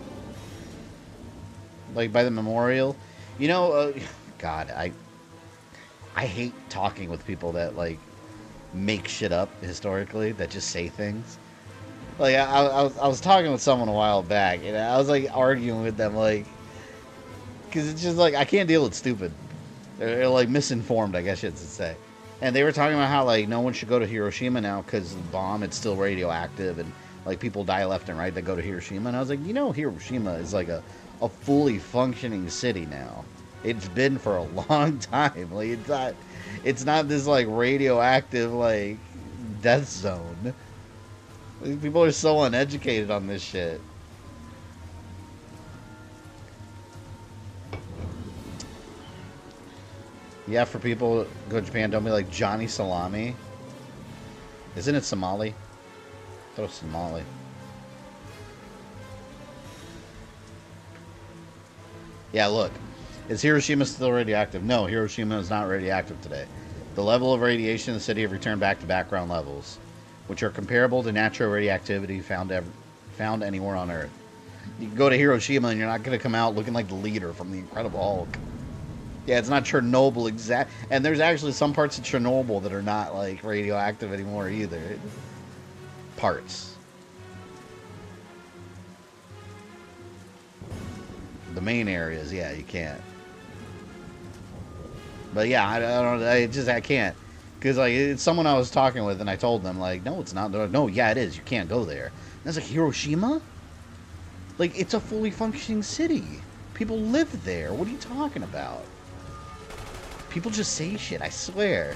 Like by the memorial? You know, God, I hate talking with people that, like, make shit up historically, that just say things. Like, I was talking with someone a while back, and I was, like, arguing with them, like, because it's just, like, I can't deal with stupid. They're like misinformed, I guess you should say. And they were talking about how like no one should go to Hiroshima now because the bomb, it's still radioactive, and like people die left and right that go to Hiroshima. And I was like, you know, Hiroshima is like a fully functioning city now. It's been for a long time. Like it's not this like radioactive like death zone. Like, people are so uneducated on this shit. Yeah, for people who go to Japan, don't be like Johnny Salami. Isn't it Somali? I thought it was Somali. Yeah, look. Is Hiroshima still radioactive? No, Hiroshima is not radioactive today. The level of radiation in the city have returned back to background levels, which are comparable to natural radioactivity found anywhere on Earth. You can go to Hiroshima and you're not going to come out looking like the leader from the Incredible Hulk. Yeah, it's not Chernobyl exact. And there's actually some parts of Chernobyl that are not like radioactive anymore either. Parts. The main areas, yeah, you can't. But yeah, I can't. Because like it's someone I was talking with and I told them like, no, it's not. No, yeah, it is. You can't go there. And I was like, Hiroshima? Like, it's a fully functioning city. People live there. What are you talking about? People just say shit, I swear.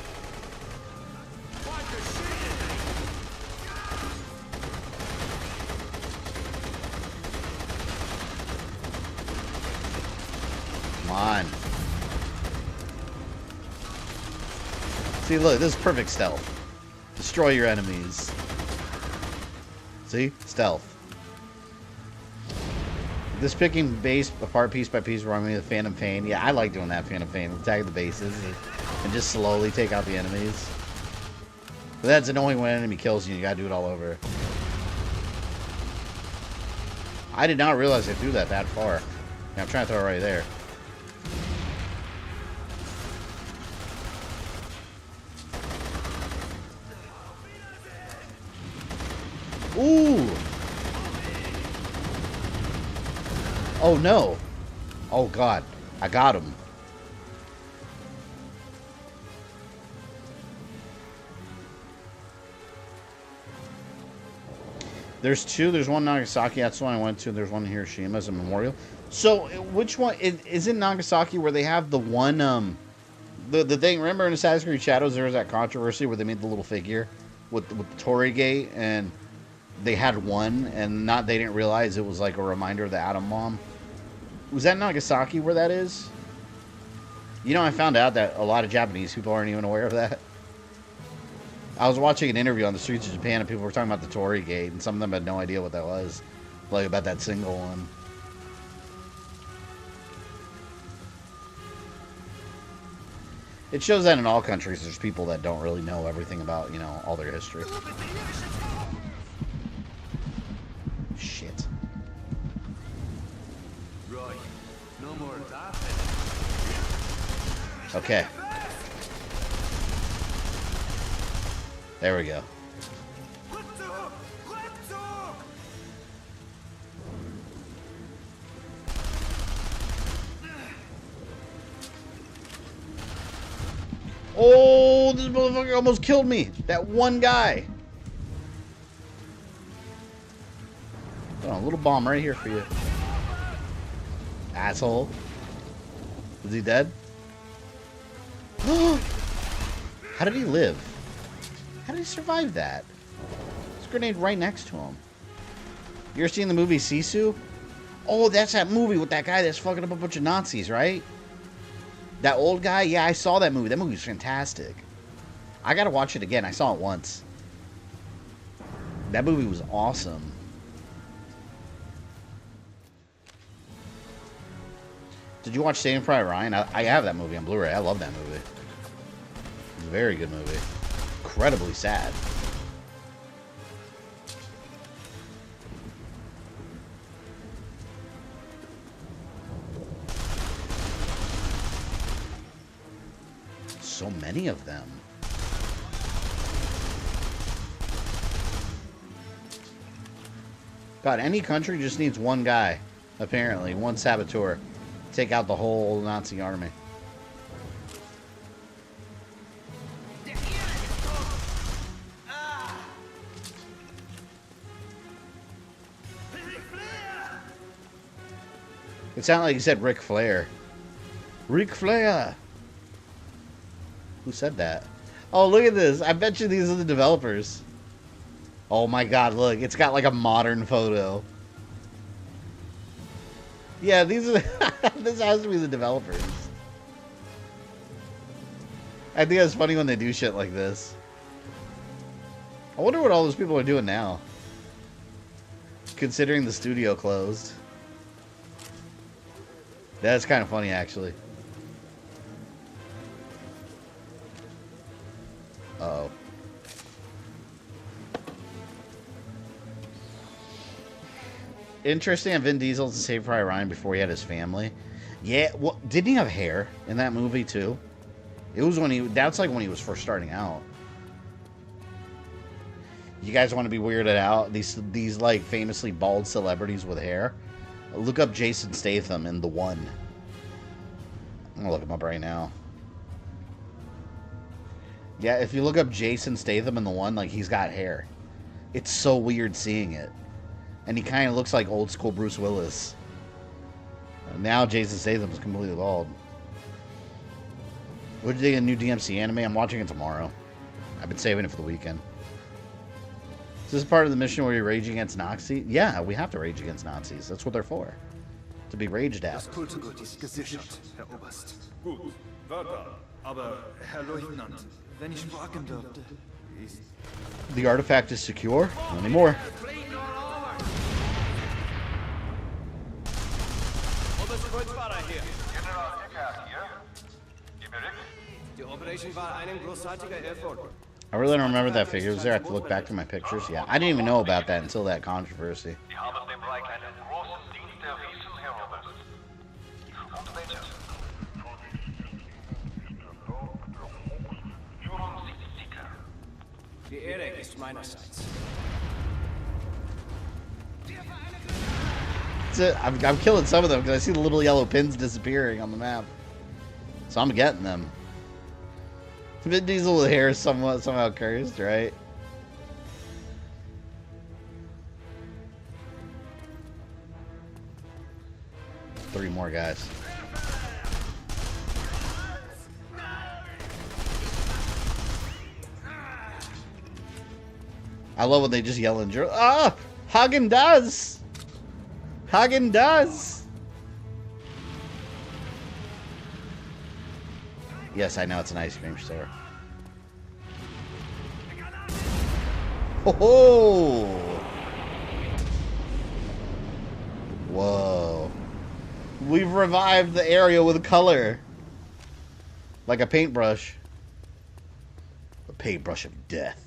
Come on. See, look, this is perfect stealth. Destroy your enemies. See? Stealth. This picking base apart piece by piece reminded me of the Phantom Pain. Yeah, I like doing that, Phantom Pain. Attack the bases and just slowly take out the enemies. But that's annoying when an enemy kills you. You gotta do it all over. I did not realize I threw that far. Yeah, I'm trying to throw it right there. Ooh! Oh no! Oh god, I got him. There's two. There's one in Nagasaki. That's the one I went to. There's one in Hiroshima as a memorial. So, which one is in Nagasaki where they have the one? The thing. Remember in Assassin's Creed Shadows, there was that controversy where they made the little figure with the Torii Gate, and they had one, and they didn't realize it was like a reminder of the atom bomb. Was that Nagasaki where that is? You know, I found out that a lot of Japanese people aren't even aware of that. I was watching an interview on the streets of Japan, and people were talking about the Torii Gate, and some of them had no idea what that was. Like, about that single one. It shows that in all countries, there's people that don't really know everything about, you know, all their history. Shit. Okay. There we go. Oh, this motherfucker almost killed me. That one guy. Got a little bomb right here for you. Asshole. Is he dead? How did he live? How did he survive that? There's a grenade right next to him. You ever seen the movie Sisu? Oh, that's that movie with that guy that's fucking up a bunch of Nazis, right? That old guy? Yeah, I saw that movie. That movie was fantastic. I gotta watch it again. I saw it once. That movie was awesome. Did you watch Saving Private Ryan? I have that movie on Blu-ray. I love that movie. It's a very good movie. Incredibly sad. So many of them. God, any country just needs one guy, apparently. One saboteur. Take out the whole Nazi army. It sounded like he said Ric Flair. Ric Flair! Who said that? Oh, look at this. I bet you these are the developers. Oh my god, look. It's got like a modern photo. Yeah, these are... this has to be the developers. I think it's funny when they do shit like this. I wonder what all those people are doing now. Considering the studio closed. That's kind of funny, actually. Uh-oh. Interesting that Vin Diesel's the Saving Private Ryan before he had his family. Yeah, well, didn't he have hair in that movie, too? It was when he... That's like when he was first starting out. You guys want to be weirded out? These like, famously bald celebrities with hair? Look up Jason Statham in The One. I'm gonna look him up right now. Yeah, if you look up Jason Statham in The One, like, he's got hair. It's so weird seeing it. And he kind of looks like old school Bruce Willis. Now Jason Statham is completely bald. What did you think of the new DMC anime? I'm watching it tomorrow. I've been saving it for the weekend. Is this part of the mission where you rage against Nazis? Yeah, we have to rage against Nazis. That's what they're for. To be raged at. Das Kulturgut ist gesichert, Herr Oberst. Gut, Wörter. Aber, Herr Leutnant, wenn ich fragen dürfte, ist... The artifact is secure? Not anymore. I really don't remember that figure. Was there? I have to look back to my pictures. Yeah, I didn't even know about that until that controversy. Die Ehre ist meinerseits. That's it. I'm killing some of them because I see the little yellow pins disappearing on the map. So I'm getting them. Vin Diesel with hair is somehow cursed, right? Three more guys. I love when they just yell and drill. Ah! Hagen does! Hagen does! Yes, I know it's an ice cream store. Ho ho! Whoa. We've revived the area with color. Like a paintbrush. A paintbrush of death.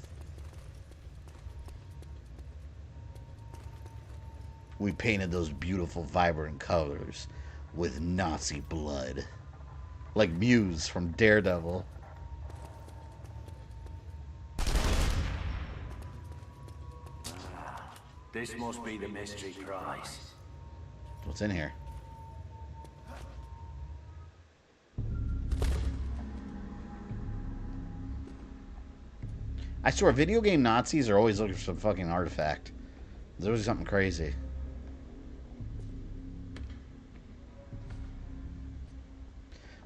We painted those beautiful, vibrant colors with Nazi blood. Like Muse from Daredevil. This must be the mystery prize. What's in here? I swear, video game Nazis are always looking for some fucking artifact. There's always something crazy.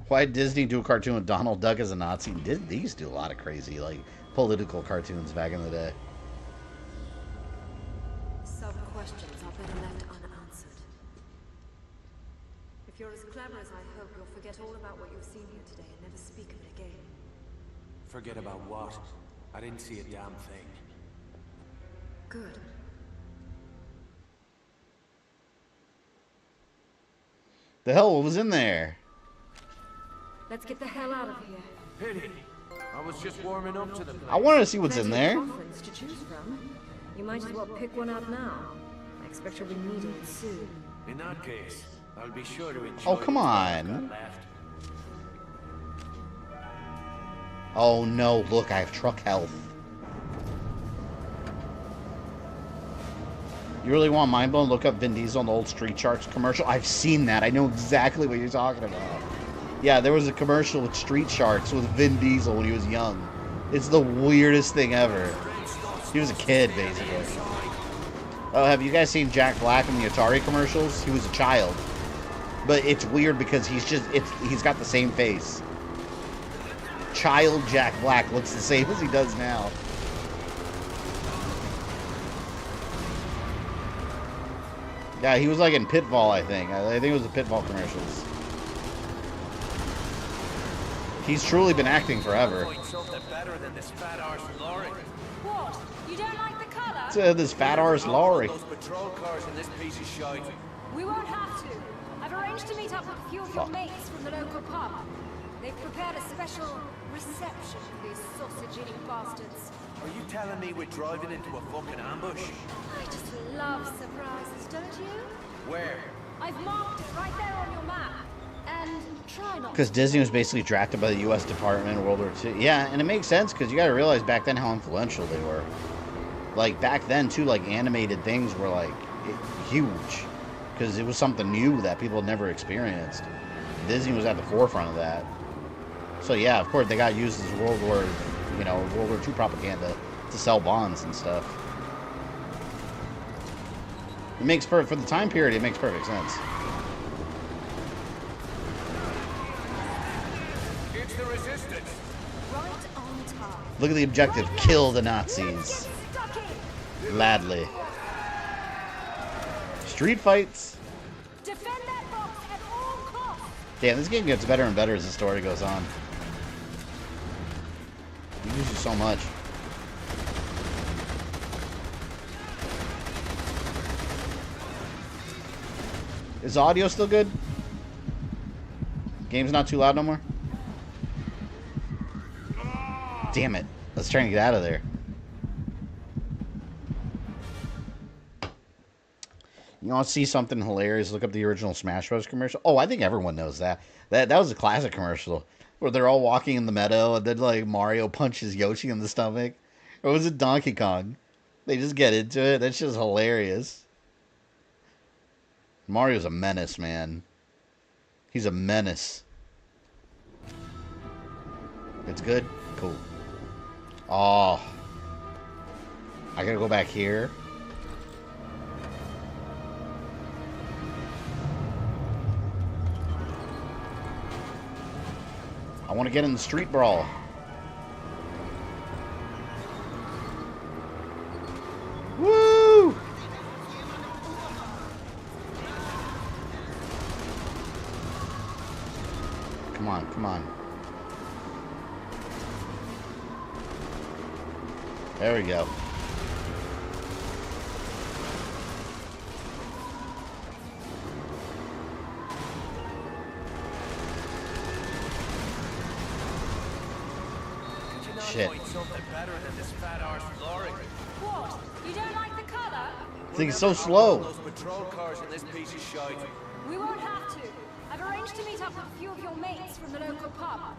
Why did Disney do a cartoon with Donald Duck as a Nazi? They used to do a lot of crazy, like, political cartoons back in the day. Some questions are better left unanswered. If you're as clever as I hope, you'll forget all about what you've seen here today and never speak of it again. Forget about what? I didn't see a damn thing. Good. The hell, what was in there? Let's get the hell out of here. Pity. I was just warming up to the place. I wanted to see what's in there. Coffins to choose from. You might as well pick one out now. I expect you'll be needing it soon. In that case, I'll be sure to enjoy. Oh, come on. Oh no, look, I have truck health. You really want mind blown? Look up Vin Diesel on the old Street Sharks commercial. I've seen that. I know exactly what you're talking about. Yeah, there was a commercial with Street Sharks with Vin Diesel when he was young. It's the weirdest thing ever. He was a kid, basically. Oh, have you guys seen Jack Black in the Atari commercials? He was a child. But it's weird because he's got the same face. Child Jack Black looks the same as he does now. Yeah, he was like in Pitfall, I think. I think it was the Pitfall commercials. He's truly been acting forever. What? You don't like the color? It's this fat arse lorry. We won't have to. I've arranged to meet up with a few of your mates from the local pub. They've prepared a special reception for these sausage-eating bastards. Are you telling me we're driving into a fucking ambush? I just love surprises, don't you? Where? I've marked it right there on your map. And try not. Because Disney was basically drafted by the U.S. Department in World War II. Yeah, and it makes sense because you got to realize back then how influential they were. Like back then too, like animated things were like huge because it was something new that people had never experienced. Disney was at the forefront of that. So yeah, of course they got used as World War II propaganda to sell bonds and stuff. It makes for the time period. It makes perfect sense. It's the resistance. Right on time. Look at the objective: kill the Nazis. Gladly. Street fights. Defend that box at all costs. Damn, this game gets better and better as the story goes on. It uses so much. Is the audio still good? Game's not too loud no more? Damn it. Let's try and get out of there. You want to see something hilarious? Look up the original Smash Bros. Commercial. Oh, I think everyone knows that. That was a classic commercial. Where they're all walking in the meadow and then like Mario punches Yoshi in the stomach. Or was it Donkey Kong? They just get into it. That's just hilarious. Mario's a menace, man. He's a menace. It's good? Cool. Oh. I gotta go back here. I want to get in the street brawl. Woo! Come on, come on. There we go. Shit. What? You don't like the color? This thing's so slow. Those patrol cars in this piece of shite. We won't have to. I've arranged to meet up with a few of your mates from the local pub.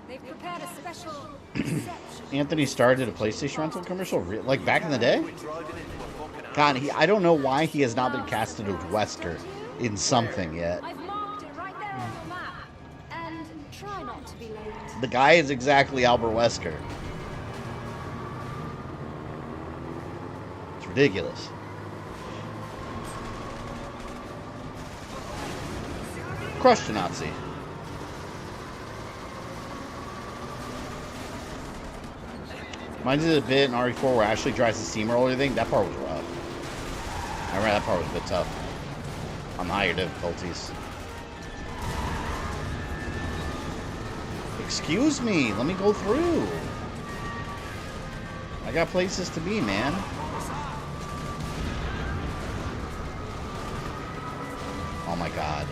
They've prepared a special reception. Anthony started a PlayStation rental commercial like back in the day. God, I don't know why he has not been casted as Wesker in something yet. I've marked it right there on your map. And try not to be late. The guy is exactly Albert Wesker. It's ridiculous. Crush the Nazi. Reminds me of the bit in RE4 where Ashley drives the steamroller thing. That part was rough. I remember that part was a bit tough. On the higher difficulties. Excuse me, let me go through. I got places to be, man. Oh my god.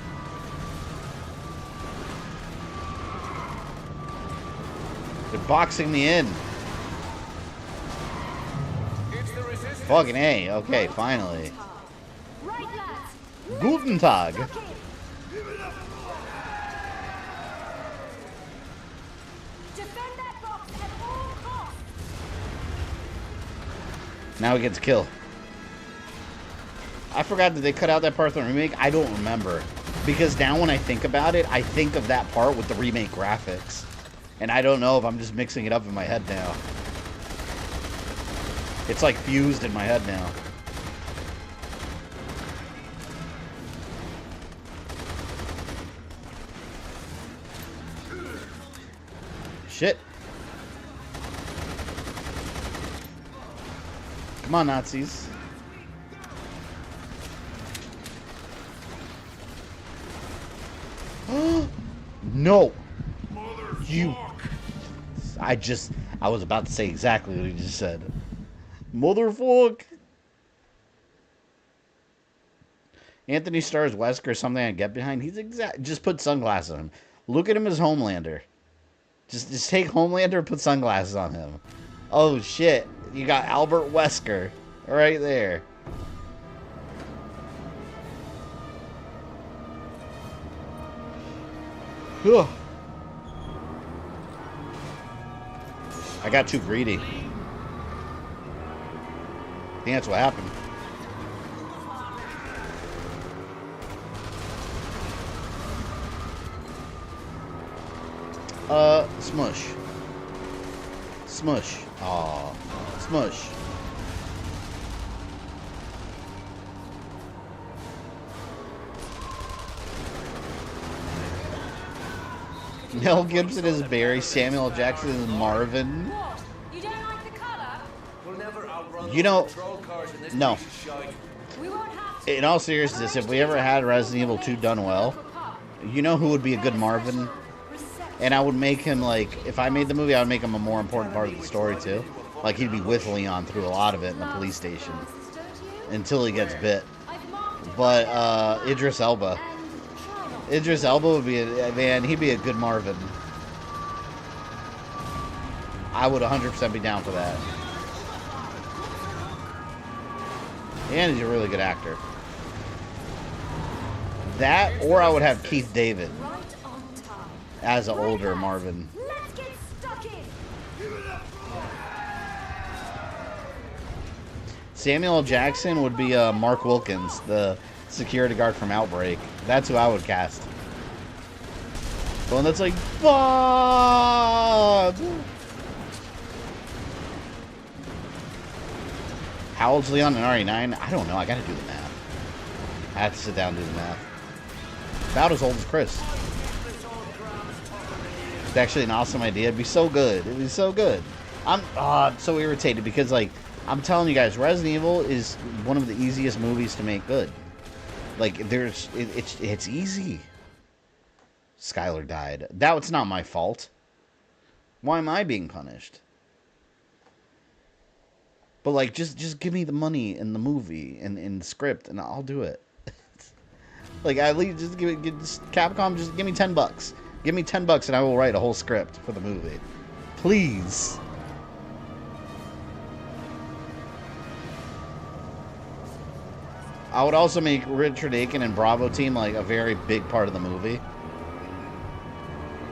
They're boxing me in. Fucking A. Okay, finally. Guten Tag. Now he gets killed. I forgot that they cut out that part from the remake. I don't remember. Because now when I think about it, I think of that part with the remake graphics. And I don't know if I'm just mixing it up in my head now. It's like fused in my head now. shit. Come on, Nazis. No. You. I was about to say exactly what he just said. Motherfuck. Anthony Starr's Wesker, something I get behind. He's just put sunglasses on him. Look at him as Homelander. Just take Homelander and put sunglasses on him. Oh shit. You got Albert Wesker right there. Ugh. I got too greedy. I think that's what happened. Smush. Smush. Aw. Smush. Mel Gibson is Barry, Samuel Jackson is Marvin. What? You don't like the color? We'll never outrun You know, patrol cars in this no. piece of shite. We won't have to. In all seriousness, if we ever had Resident Evil 2 done well, you know who would be a good Marvin? And I would make him, like, if I made the movie, I would make him a more important part of the story, too. Like, he'd be with Leon through a lot of it in the police station. Until he gets bit. But, Idris Elba. Idris Elba would be, man, he'd be a good Marvin. I would 100% be down for that. And he's a really good actor. That, or I would have Keith David as an older Marvin. Let's get stuck in. Samuel Jackson would be Mark Wilkins, the security guard from Outbreak. That's who I would cast. The one that's like, Bob! How old's Leon in RE9? I don't know. I gotta do the math. I have to sit down and do the math. About as old as Chris. It's actually an awesome idea. It'd be so good. It'd be so good. I'm so irritated because, like, I'm telling you guys, Resident Evil is one of the easiest movies to make good. Like, it's easy. Skylar died. That's not my fault. Why am I being punished? But, like, just give me the money in the movie and in the script, and I'll do it. Like, at least just Capcom, just give me $10. Give me $10 and I will write a whole script for the movie. Please. I would also make Richard Aiken and Bravo Team like a very big part of the movie.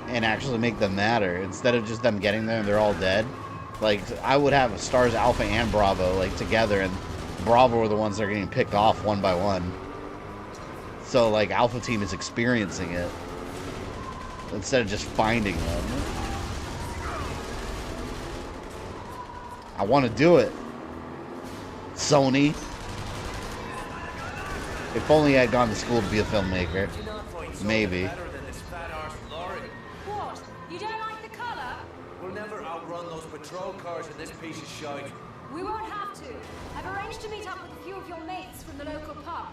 And actually make them matter. Instead of just them getting there and they're all dead. Like, I would have Stars Alpha and Bravo like together, and Bravo are the ones that are getting picked off one by one. So like Alpha Team is experiencing it instead of just finding them. I want to do it. Sony. If only I had gone to school to be a filmmaker. Maybe. What? You don't like the color? We'll never outrun those patrol cars in this piece of shite. We won't have to. I've arranged to meet up with a few of your mates from the local pub.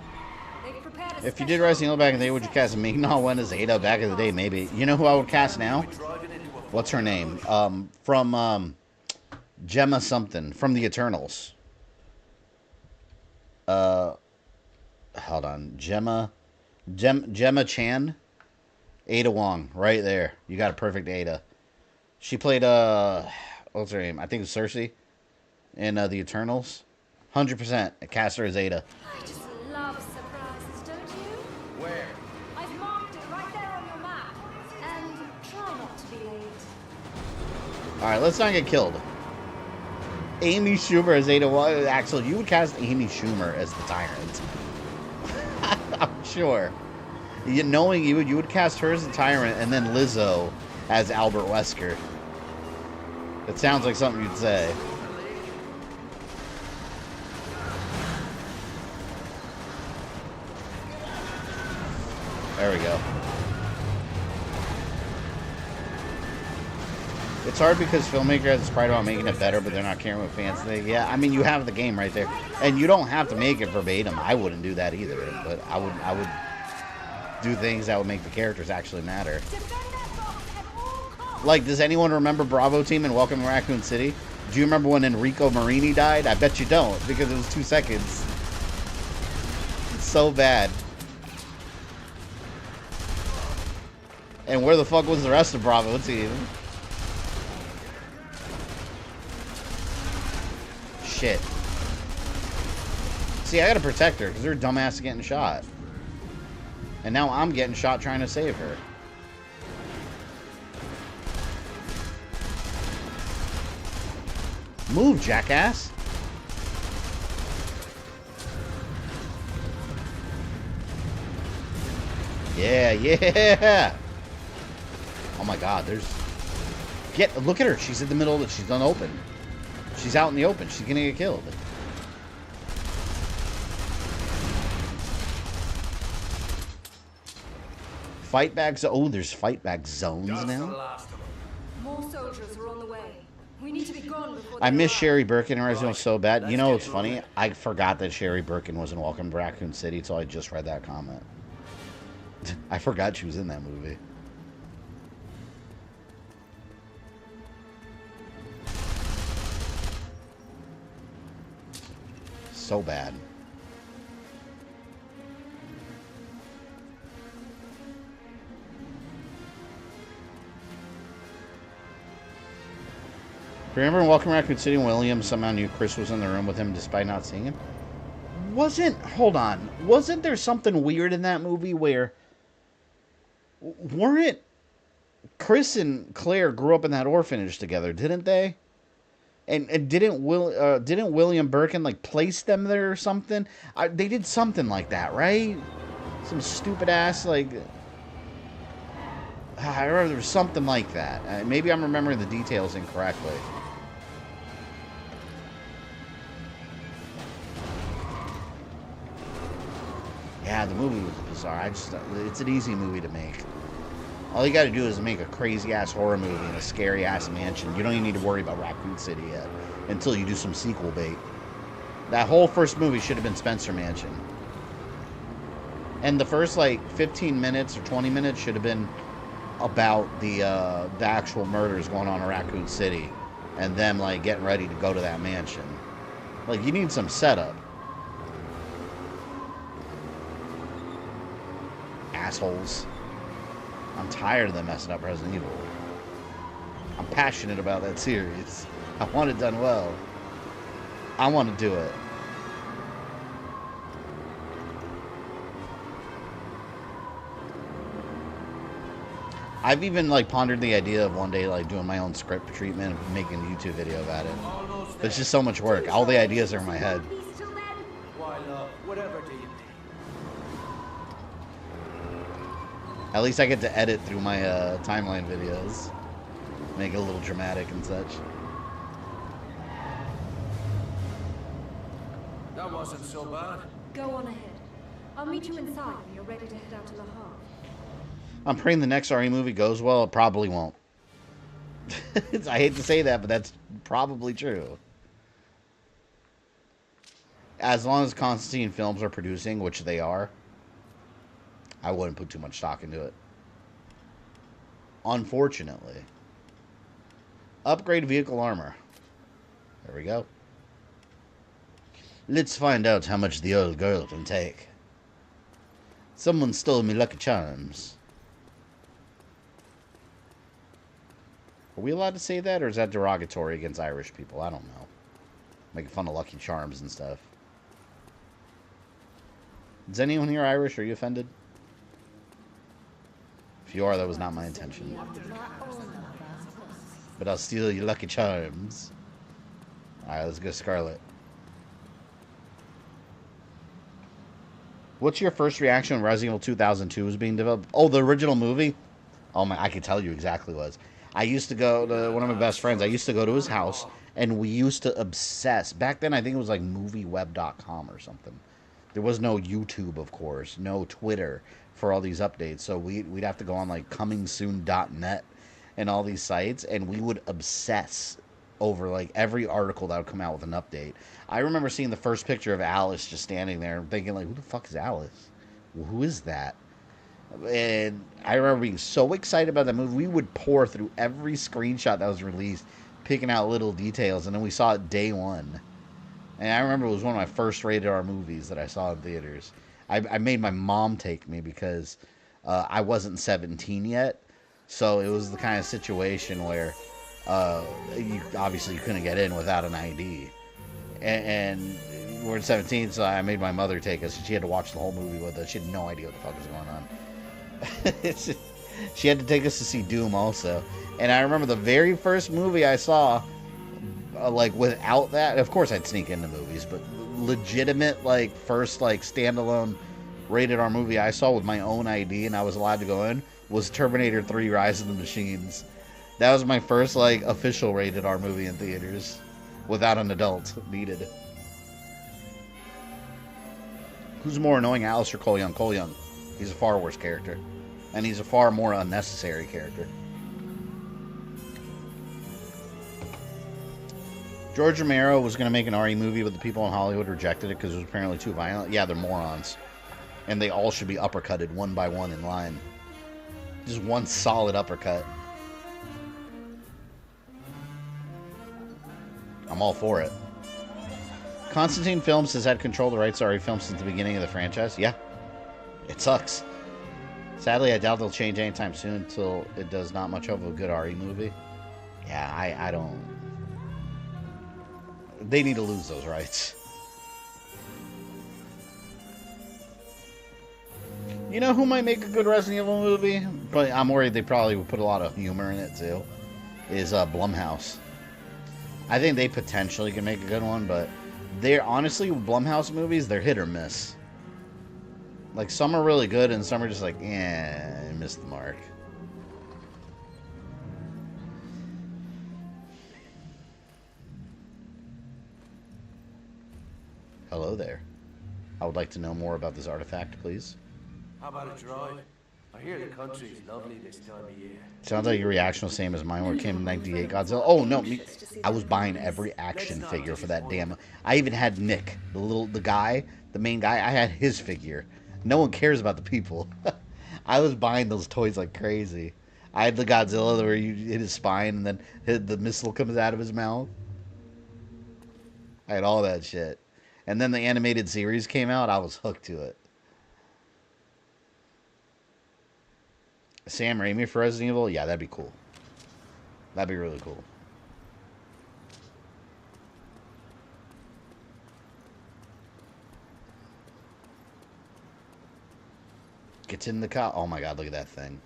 They've prepared a If you did Resident Evil back in the day, would you cast Mignon Wen as Ada back in the day? Maybe. You know who I would cast now? What's her name? From Gemma something. From the Eternals. Hold on. Gemma Chan? Ada Wong. Right there. You got a perfect Ada. She played, what's her name? I think it was Cersei. In the Eternals. 100%. I cast her as Ada. I just love surprises, don't you? Where? I've marked it right there on your map. And try not to be late. Alright, let's not get killed. Amy Schumer as Ada Wong. Axel, you would cast Amy Schumer as the Tyrant. I'm sure. Knowing you would cast her as the Tyrant and then Lizzo as Albert Wesker. It sounds like something you'd say. There we go. It's hard because filmmaker has this pride about making it better, but they're not caring what fans think. Yeah, I mean, you have the game right there, and you don't have to make it verbatim. I wouldn't do that either, but I would do things that would make the characters actually matter. Like, does anyone remember Bravo Team and Welcome to Raccoon City? Do you remember when Enrico Marini died? I bet you don't, because it was 2 seconds. It's so bad. And where the fuck was the rest of Bravo Team? Shit. See, I gotta protect her, because her dumbass is getting shot. And now I'm getting shot trying to save her. Move, jackass. Yeah, yeah. Oh my god, look at her. She's in the middle of it. She's unopened. She's out in the open. She's gonna get killed. Fight back zones. Oh, there's fight back zones now. More soldiers are on the way. We need to be gone before I miss Sherry Birkin original so bad. You know what's funny? I forgot that Sherry Birkin was in Welcome to Raccoon City until I just read that comment. I forgot she was in that movie. So bad. Remember in Welcome to Raccoon City, William somehow knew Chris was in the room with him despite not seeing him? Hold on. Wasn't there something weird in that movie where... Weren't Chris and Claire grew up in that orphanage together, didn't they? And didn't William Birkin, like, place them there or something? They did something like that, right? Some stupid-ass, like... I remember there was something like that. Maybe I'm remembering the details incorrectly. Yeah, the movie was bizarre. It's an easy movie to make. All you gotta do is make a crazy-ass horror movie in a scary-ass mansion. You don't even need to worry about Raccoon City yet, until you do some sequel bait. That whole first movie should have been Spencer Mansion. And the first, like, 15 minutes or 20 minutes should have been about the actual murders going on in Raccoon City. And them, like, getting ready to go to that mansion. Like, you need some setup. Assholes. I'm tired of them messing up Resident Evil. I'm passionate about that series. I want it done well. I want to do it. I've even, like, pondered the idea of one day, like, doing my own script treatment and making a YouTube video about it. But it's just so much work. All the ideas are in my head. At least I get to edit through my timeline videos. Make it a little dramatic and such. That wasn't so bad. Go on ahead. I'll meet you inside when you're ready to head out to La Havre. I'm praying the next RE movie goes well. It probably won't. I hate to say that, but that's probably true. As long as Constantine Films are producing, which they are, I wouldn't put too much stock into it. Unfortunately. Upgrade vehicle armor. There we go. Let's find out how much the old girl can take. Someone stole me Lucky Charms. Are we allowed to say that, or is that derogatory against Irish people? I don't know. Making fun of Lucky Charms and stuff. Is anyone here Irish? Are you offended? If you are, that was not my intention. But I'll steal your Lucky Charms. Alright, let's go Scarlet. What's your first reaction when Resident Evil 2002 was being developed? Oh, the original movie? Oh my, I could tell you exactly what it was. I used to go to one of my best friends. I used to go to his house, and we used to obsess. Back then, I think it was like movieweb.com or something. There was no YouTube, of course, no Twitter for all these updates. So we'd have to go on like comingsoon.net and all these sites, and we would obsess over like every article that would come out with an update. I remember seeing the first picture of Alice just standing there and thinking like, who the fuck is Alice? Well, who is that? And I remember being so excited about that movie. We would pour through every screenshot that was released, picking out little details, and then we saw it day one. And I remember it was one of my first rated R movies that I saw in theaters. I made my mom take me because I wasn't 17 yet. So it was the kind of situation where you couldn't get in without an ID. And we're 17, so I made my mother take us. She had to watch the whole movie with us. She had no idea what the fuck was going on. She had to take us to see Doom also. And I remember the very first movie I saw, like without that, of course I'd sneak into movies, but legitimate, like first like standalone rated R movie I saw with my own ID and I was allowed to go in was Terminator 3 Rise of the Machines. That was my first like official rated R movie in theaters without an adult needed. Who's more annoying, Alice or Cole Young? Cole Young. He's a far worse character. And he's a far more unnecessary character. George Romero was going to make an RE movie, but the people in Hollywood rejected it because it was apparently too violent. Yeah, they're morons. And they all should be uppercutted one by one in line. Just one solid uppercut. I'm all for it. Constantine Films has had control of the rights to RE films since the beginning of the franchise. Yeah. It sucks. Sadly, I doubt they'll change anytime soon until it does not much of a good RE movie. Yeah, I don't... They need to lose those rights. You know who might make a good Resident Evil movie? But I'm worried they probably would put a lot of humor in it too. Is Blumhouse. I think they potentially can make a good one, but they're honestly, Blumhouse movies, they're hit or miss. Like some are really good and some are just like, I missed the mark. Hello there. I would like to know more about this artifact, please. How about a drive? I hear the country's lovely this time of year. Sounds like your reaction was the same as mine when it came to 98 Godzilla. Oh, no. I was buying every action figure for that damn... I even had Nick, the main guy. I had his figure. No one cares about the people. I was buying those toys like crazy. I had the Godzilla where you hit his spine and then the missile comes out of his mouth. I had all that shit. And then the animated series came out. I was hooked to it. Sam Raimi for Resident Evil? Yeah, that'd be cool. That'd be really cool. Gets in the car. Oh my god, look at that thing.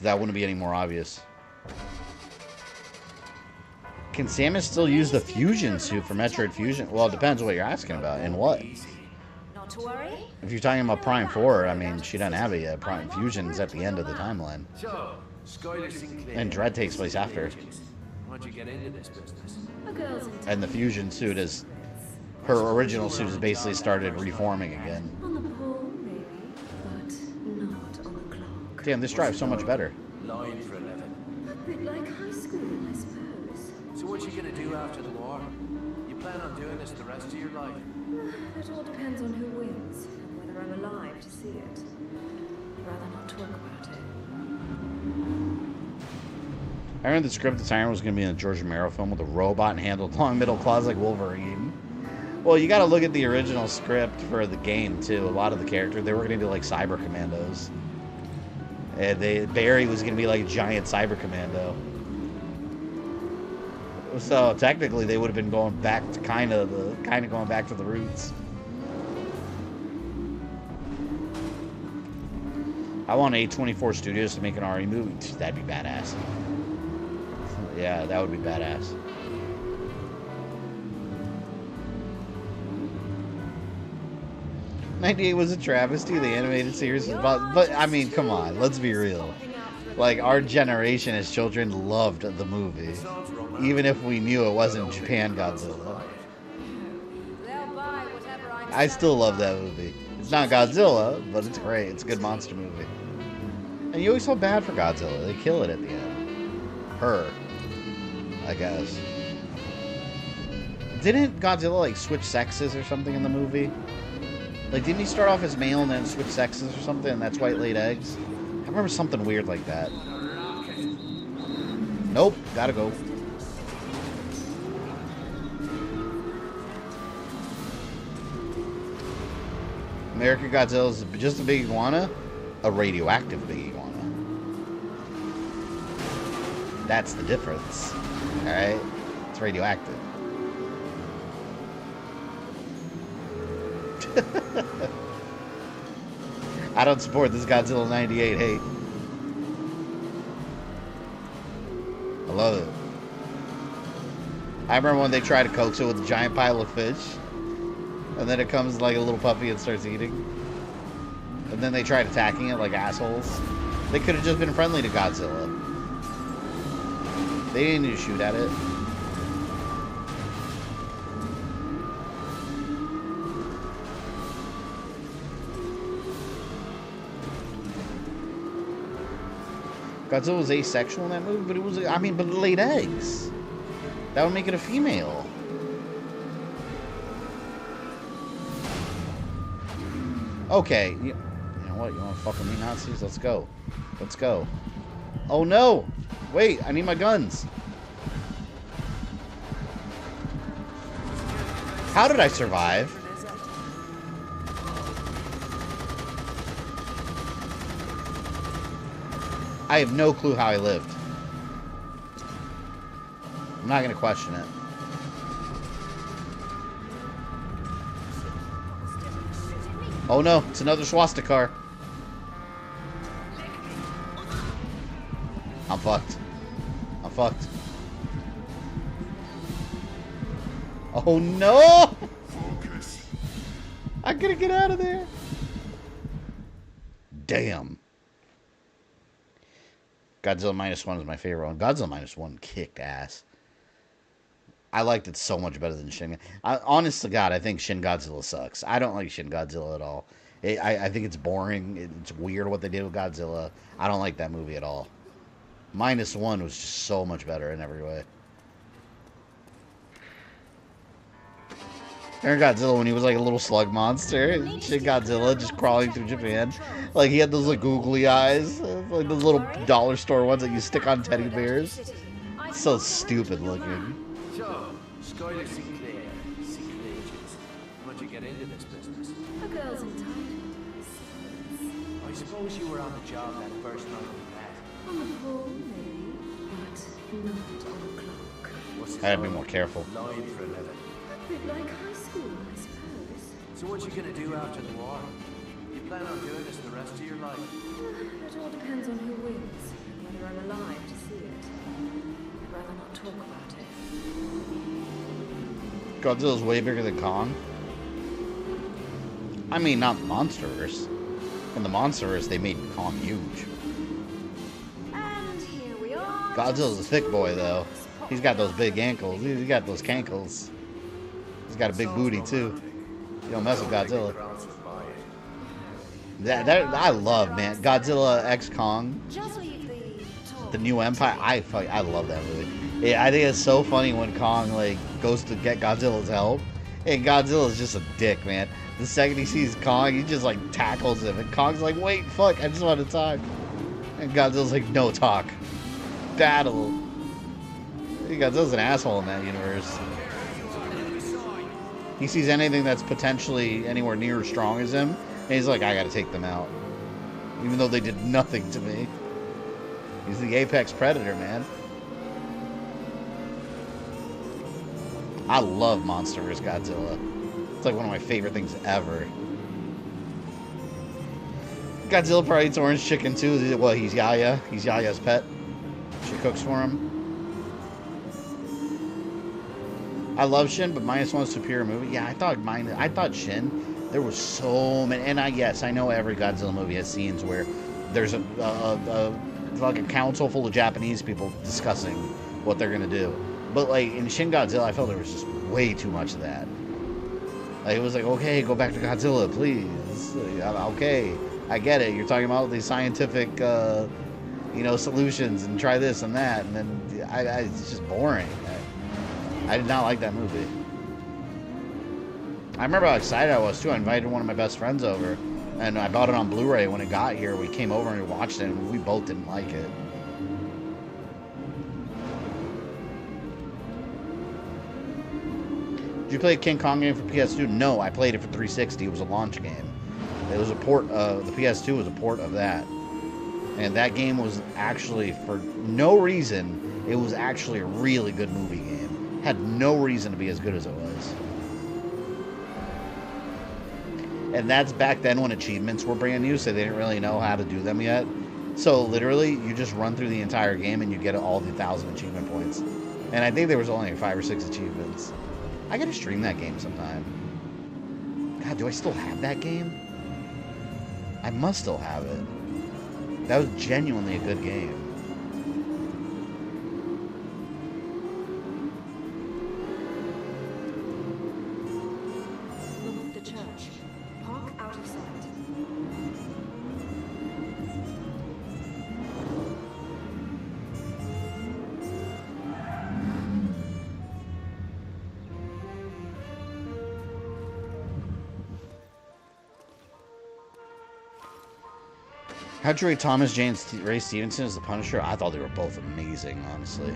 That wouldn't be any more obvious. Can Samus still use the fusion suit for Metroid Fusion? Well, it depends what you're asking about and what. Not to worry. If you're talking about Prime 4, I mean, she doesn't have it yet. Prime Fusion's at the end of the timeline. And Dread takes place after. Why'd you get into this business? And the fusion suit is... Her original suit has basically started reforming again. On the pole, maybe, but not on the clock. Damn, this drives so much better. Line for 11. A bit like high school, I suppose. So what you gonna do after the war? You plan on doing this the rest of your life? It all depends on who wins and whether I'm alive to see it. I'd rather not talk about it. I read the script the Tyrant was going to be in a George Romero film with a robot and handled long middle claws like Wolverine. Well, you got to look at the original script for the game too. A lot of the characters, they were going to do like cyber commandos. And Barry was going to be like a giant cyber commando. So technically, they would have been going back to kind of going back to the roots. I want A24 Studios to make an RE movie. That'd be badass. Yeah, that would be badass. '98 was a travesty. The animated series was about, but I mean, come on, let's be real. Like, our generation as children loved the movie, even if we knew it wasn't Japan Godzilla. I still love that movie. It's not Godzilla, but it's great. It's a good monster movie. And you always felt bad for Godzilla. They kill it at the end. Her, I guess. Didn't Godzilla, like, switch sexes or something in the movie? Like, didn't he start off as male and then switch sexes or something, and that's why it laid eggs? I remember something weird like that. Nope, gotta go. American Godzilla is just a big iguana, a radioactive big iguana. That's the difference. Alright? It's radioactive. I don't support this Godzilla 98 hate. I love it. I remember when they tried to coax it with a giant pile of fish. And then it comes like a little puppy and starts eating. And then they tried attacking it like assholes. They could have just been friendly to Godzilla. They didn't need to shoot at it. Godzilla was asexual in that movie, but it was, I mean, but it laid eggs. That would make it a female. Okay, you know what? You want to fuck with me, Nazis? Let's go. Let's go. Oh no! Wait, I need my guns. How did I survive? I have no clue how I lived. I'm not going to question it. Oh no, it's another swastika. I'm fucked. I'm fucked. Oh no! Focus. I gotta get out of there. Damn. Godzilla -1 is my favorite one. Godzilla -1 kicked ass. I liked it so much better than Shin. Honest to God, I think Shin Godzilla sucks. I don't like Shin Godzilla at all. I think it's boring. It's weird what they did with Godzilla. I don't like that movie at all. -1 was just so much better in every way. Remember Godzilla when he was like a little slug monster? Shin Godzilla just crawling through Japan. Like he had those like googly eyes. Like those little dollar store ones that you stick on teddy bears. So stupid looking. So, Skylar Sinclair, secret agents. How'd you get into this business? A girl's entitled. I suppose you were on the job that first night we met. On the pole, maybe, but not on the clock. What's I gotta be more careful. Lying for a living. A bit like high school, I suppose. So what you gonna do after the war? You plan on doing this the rest of your life? It all depends on who wins, and whether I'm alive to see it. I'd rather not talk about it. Godzilla's way bigger than Kong. I mean, not Monsterverse. In the Monsterverse, they made Kong huge. And here we are. Godzilla's a thick boy, though. He's got those big ankles. He's got those cankles. He's got a big booty, too. You don't mess with Godzilla. That I love, man. Godzilla X Kong. The New Empire. I love that movie. Yeah, I think it's so funny when Kong like goes to get Godzilla's help, and Godzilla's just a dick, man. The second he sees Kong, he just like tackles him, and Kong's like, "Wait, fuck, I just want to talk." And Godzilla's like, "No talk, battle." Godzilla's an asshole in that universe. He sees anything that's potentially anywhere near as strong as him, and he's like, "I gotta take them out," even though they did nothing to me. He's the apex predator, man. I love Monsterverse Godzilla. It's like one of my favorite things ever. Godzilla probably eats orange chicken too. Well, he's Yaya. He's Yaya's pet. She cooks for him. I love Shin, but -1's superior movie. Yeah, I thought Shin. There was so many, and yes, I know every Godzilla movie has scenes where there's like a council full of Japanese people discussing what they're gonna do. But like in Shin Godzilla, I felt there was just way too much of that. Like it was like, okay, go back to Godzilla, please. Okay, I get it. You're talking about these scientific, you know, solutions and try this and that, and then it's just boring. I did not like that movie. I remember how excited I was too. I invited one of my best friends over, and I bought it on Blu-ray when it got here. We came over and we watched it, and we both didn't like it. Did you play a King Kong game for PS2? No, I played it for 360. It was a launch game. It was a port. The PS2 was a port of that, and that game was actually, for no reason, it was actually a really good movie game. Had no reason to be as good as it was. And that's back then when achievements were brand new, so they didn't really know how to do them yet. So literally, you just run through the entire game and you get all the 1,000 achievement points. And I think there was only 5 or 6 achievements. I gotta stream that game sometime. God, do I still have that game? I must still have it. That was genuinely a good game. How'd you rate Thomas Jane and Ray Stevenson as the Punisher? I thought they were both amazing, honestly.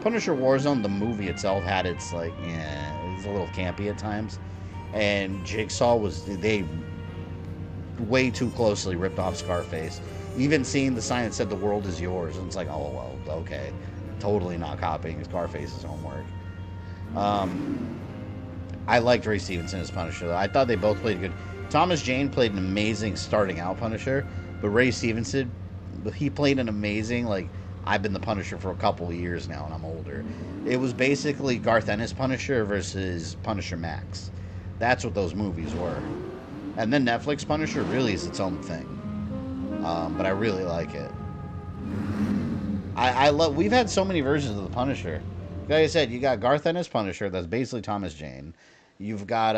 Punisher Warzone, the movie itself, had its, like, yeah, it was a little campy at times. And Jigsaw was, they way too closely ripped off Scarface. Even seeing the sign that said the world is yours, and it's like, oh, well, okay. Totally not copying Scarface's homework. I liked Ray Stevenson as Punisher, though. I thought they both played good. Thomas Jane played an amazing starting out Punisher. But Ray Stevenson, he played an amazing, like, I've been the Punisher for a couple of years now and I'm older. It was basically Garth Ennis Punisher versus Punisher Max. That's what those movies were. And then Netflix Punisher really is its own thing. But I really like it. I love, we've had so many versions of the Punisher. Like I said, you got Garth Ennis Punisher, that's basically Thomas Jane. You've got,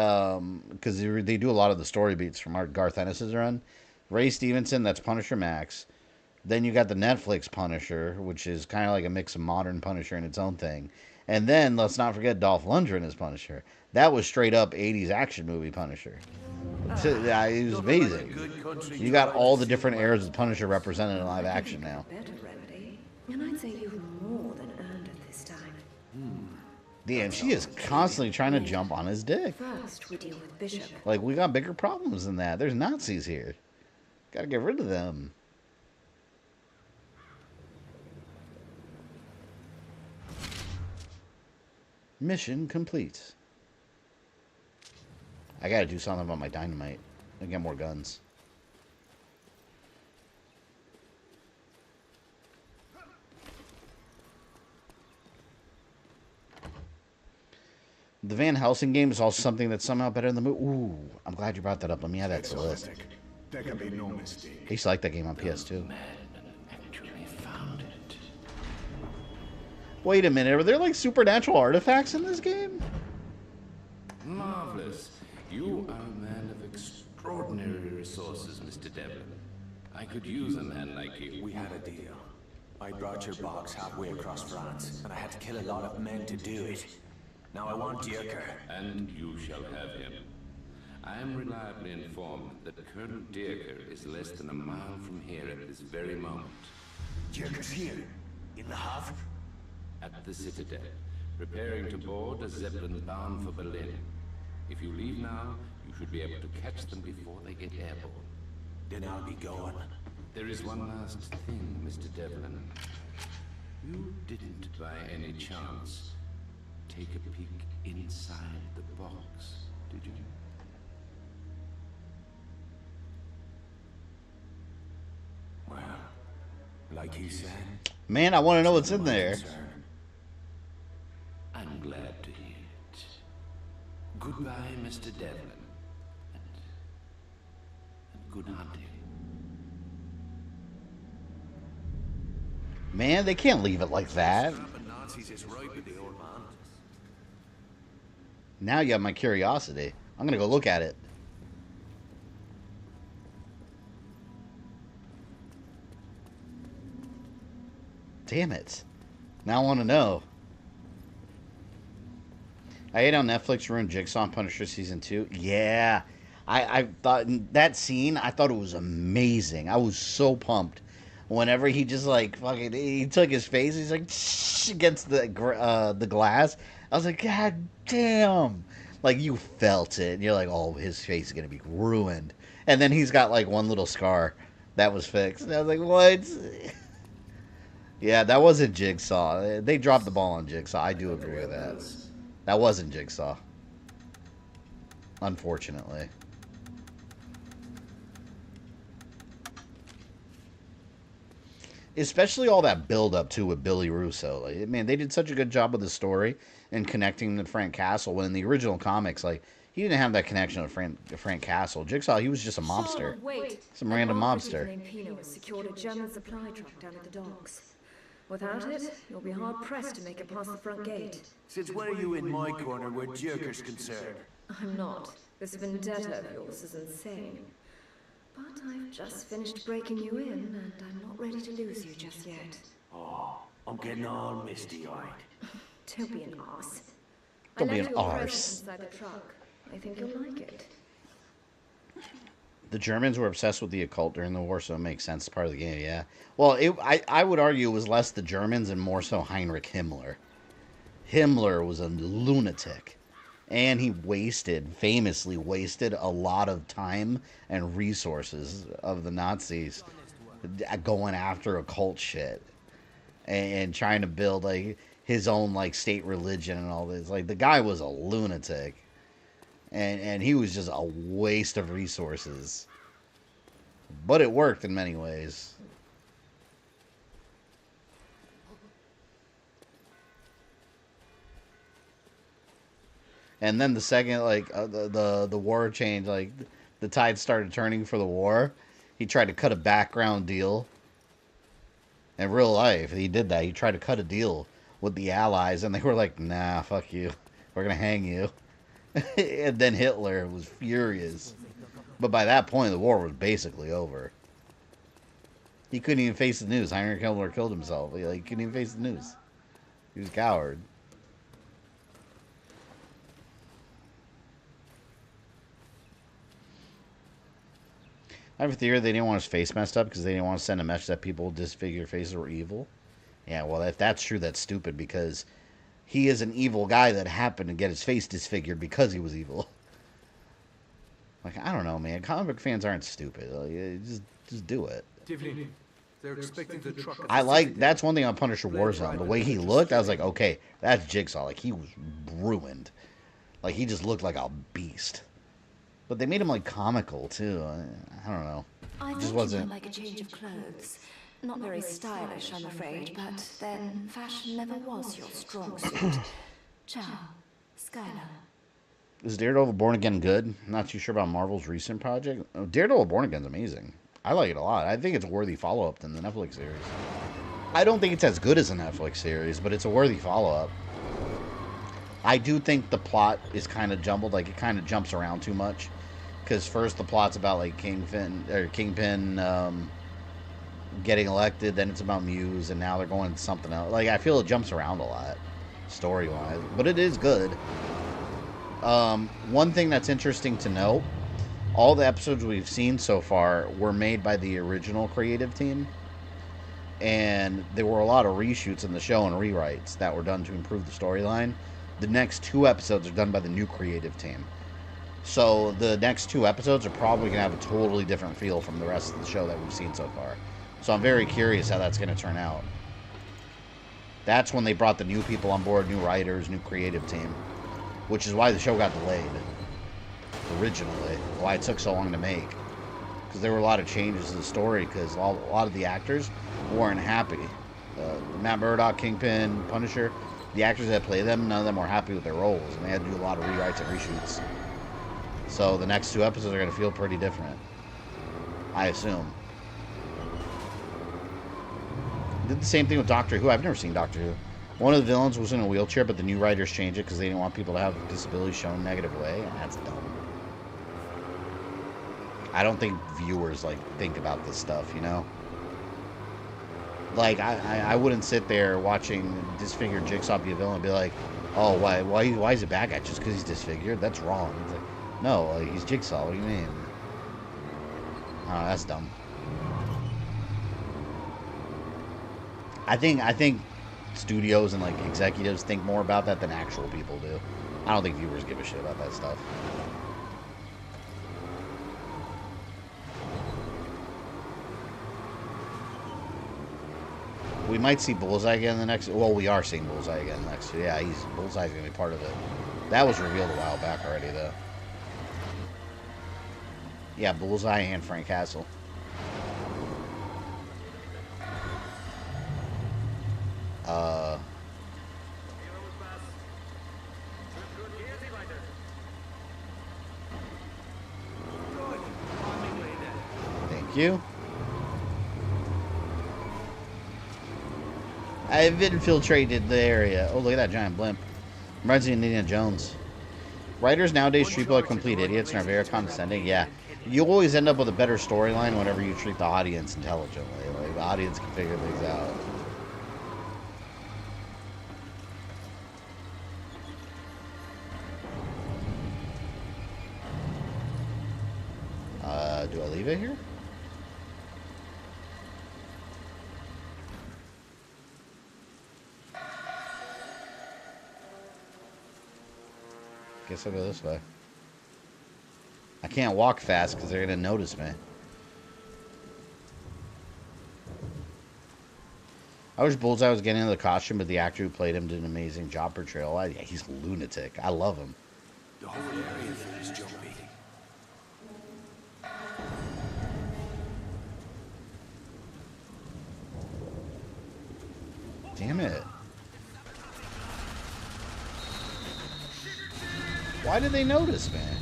because they do a lot of the story beats from Garth Ennis's run. Ray Stevenson, that's Punisher Max. Then you got the Netflix Punisher, which is kind of like a mix of modern Punisher and its own thing. And then, let's not forget Dolph Lundgren as Punisher. That was straight up 80s action movie Punisher. It was amazing. You got all the different eras of Punisher represented in live action now. And I'd say you've more than earned it this time. Damn, she is constantly trying to jump on his dick. First, we deal with Bishop. Like, we got bigger problems than that. There's Nazis here. Gotta get rid of them. Mission complete. I gotta do something about my dynamite. I get more guns. The Van Helsing game is also something that's somehow better than the movie. Ooh, I'm glad you brought that up. Let me add that to the list. There can be no mistake. I used to like that game on PS2. Wait a minute, are there like supernatural artifacts in this game? Marvelous. You are a man of extraordinary resources, Mr. Devlin. I could use a man like you. We had a deal. I brought your box halfway across France, and I had to kill a lot of men to do it. Now I want Dierker. And you shall have him. I am reliably informed that Colonel Dierker is less than a mile from here at this very moment. Dierker's here, in the Havre? At the Citadel, preparing to board a Zeppelin bound for Berlin. If you leave now, you should be able to catch them before they get airborne. Then I'll be going. There is one last thing, Mr. Devlin. You didn't, by any chance, take a peek inside the box, did you? Well, like he said... Man, I want to know what's in there. I'm glad to hear it. Goodbye, Mr. Devlin. And good hunting. Man, they can't leave it like that. Now you have my curiosity. I'm gonna go look at it. damn it. Now I want to know. I hate how Netflix ruined Jigsaw and Punisher Season 2. Yeah. I thought that scene, I thought it was amazing. I was so pumped. Whenever he just like fucking, he took his face, he's like against the glass. I was like, God damn! Like you felt it, and you're like, oh, his face is gonna be ruined. And then he's got like one little scar that was fixed. And I was like, what? Yeah, that wasn't Jigsaw. They dropped the ball on Jigsaw. I do agree with that. That wasn't Jigsaw. Unfortunately. Especially all that build-up, too, with Billy Russo. Like, man, they did such a good job with the story and connecting to Frank Castle. When in the original comics, like, he didn't have that connection with Frank Castle. Jigsaw, he was just a mobster. Some random mobster. Pino has secured a German supply truck down at the docks. Without it, you'll be hard-pressed to make it past the front gate. Since when are you in my corner where Joker's concerned? I'm not. This vendetta of yours is insane. But I've just finished breaking you in, and I'm not ready to lose you just yet. Oh, I'm getting all misty-eyed. Don't be an arse. Don't be I left an your arse. presents inside the truck. I think you'll like it. The Germans were obsessed with the occult during the war, so it makes sense. It's part of the game, yeah. Well, I would argue it was less the Germans and more so Heinrich Himmler. Himmler was a lunatic. And he famously wasted a lot of time and resources of the Nazis going after occult shit. And trying to build, like, his own, like, state religion and all this. Like, the guy was a lunatic. And he was just a waste of resources. But it worked in many ways. And then the second, like, the war changed, like, the tide started turning for the war. He tried to cut a background deal. In real life, he did that. He tried to cut a deal with the Allies, and they were like, nah, fuck you. We're going to hang you. And then Hitler was furious. But by that point, the war was basically over. He couldn't even face the news. Heinrich Himmler killed himself. He couldn't even face the news. He was a coward. I have a theory they didn't want his face messed up because they didn't want to send a message that people with disfigured faces were evil. Yeah, well, if that's true, that's stupid because he is an evil guy that happened to get his face disfigured because he was evil. Like, I don't know, man. Comic book fans aren't stupid. Like, just do it. They're expecting the truck. That's one thing on Punisher Warzone. The way he looked, I was like, okay, that's Jigsaw. Like, he was ruined. Like, he just looked like a beast. But they made him, like, comical, too. I don't know. I just thought wasn't... you might like a change of clothes. Not very stylish, I'm afraid, but then fashion never was your strong suit. Ciao, Skylar. Is Daredevil Born Again good? I'm not too sure about Marvel's recent project. Oh, Daredevil Born Again's amazing. I like it a lot. I think it's a worthy follow-up than the Netflix series. I don't think it's as good as the Netflix series, but it's a worthy follow-up. I do think the plot is kind of jumbled. Like, it kind of jumps around too much. Because first the plot's about, like, Kingpin getting elected, then it's about Muse, and now they're going to something else. Like, I feel it jumps around a lot, story-wise. But it is good. One thing that's interesting to note, all the episodes we've seen so far were made by the original creative team. And there were a lot of reshoots in the show and rewrites that were done to improve the storyline. The next 2 episodes are done by the new creative team. So the next 2 episodes are probably going to have a totally different feel from the rest of the show that we've seen so far. So I'm very curious how that's going to turn out. That's when they brought the new people on board, new writers, new creative team. Which is why the show got delayed. Originally. Why it took so long to make. Because there were a lot of changes to the story. Because a lot of the actors weren't happy. Matt Murdock, Kingpin, Punisher. The actors that play them, none of them were happy with their roles. And they had to do a lot of rewrites and reshoots. So the next 2 episodes are going to feel pretty different. I assume. Did the same thing with Doctor Who. I've never seen Doctor Who. One of the villains was in a wheelchair, but the new writers changed it because they didn't want people to have disabilities shown in a negative way. And that's dumb. I don't think viewers, like, think about this stuff, you know? Like, I wouldn't sit there watching disfigured Jigsaw be a villain and be like, oh, why is it bad guy? Just because he's disfigured? That's wrong. It's like, no, like, he's Jigsaw. What do you mean? Oh, that's dumb. I think studios and, like, executives think more about that than actual people do. I don't think viewers give a shit about that stuff. We might see Bullseye again in the next... Well, we are seeing Bullseye again next. Yeah, Bullseye's going to be part of it. That was revealed a while back already, though. Yeah, Bullseye and Frank Castle. Thank you. I've infiltrated the area. Oh, look at that giant blimp. Reminds me of Indiana Jones. Writers nowadays treat people like complete idiots and are very condescending. Yeah. You always end up with a better storyline whenever you treat the audience intelligently. Like, the audience can figure things out. Do I leave it here? Guess I'll go this way. I can't walk fast because they're going to notice me. I wish Bullseye was getting into the costume, but the actor who played him did an amazing job portrayal. Yeah, he's a lunatic. I love him. The whole area feels jumpy. Damn it. Why did they notice, man?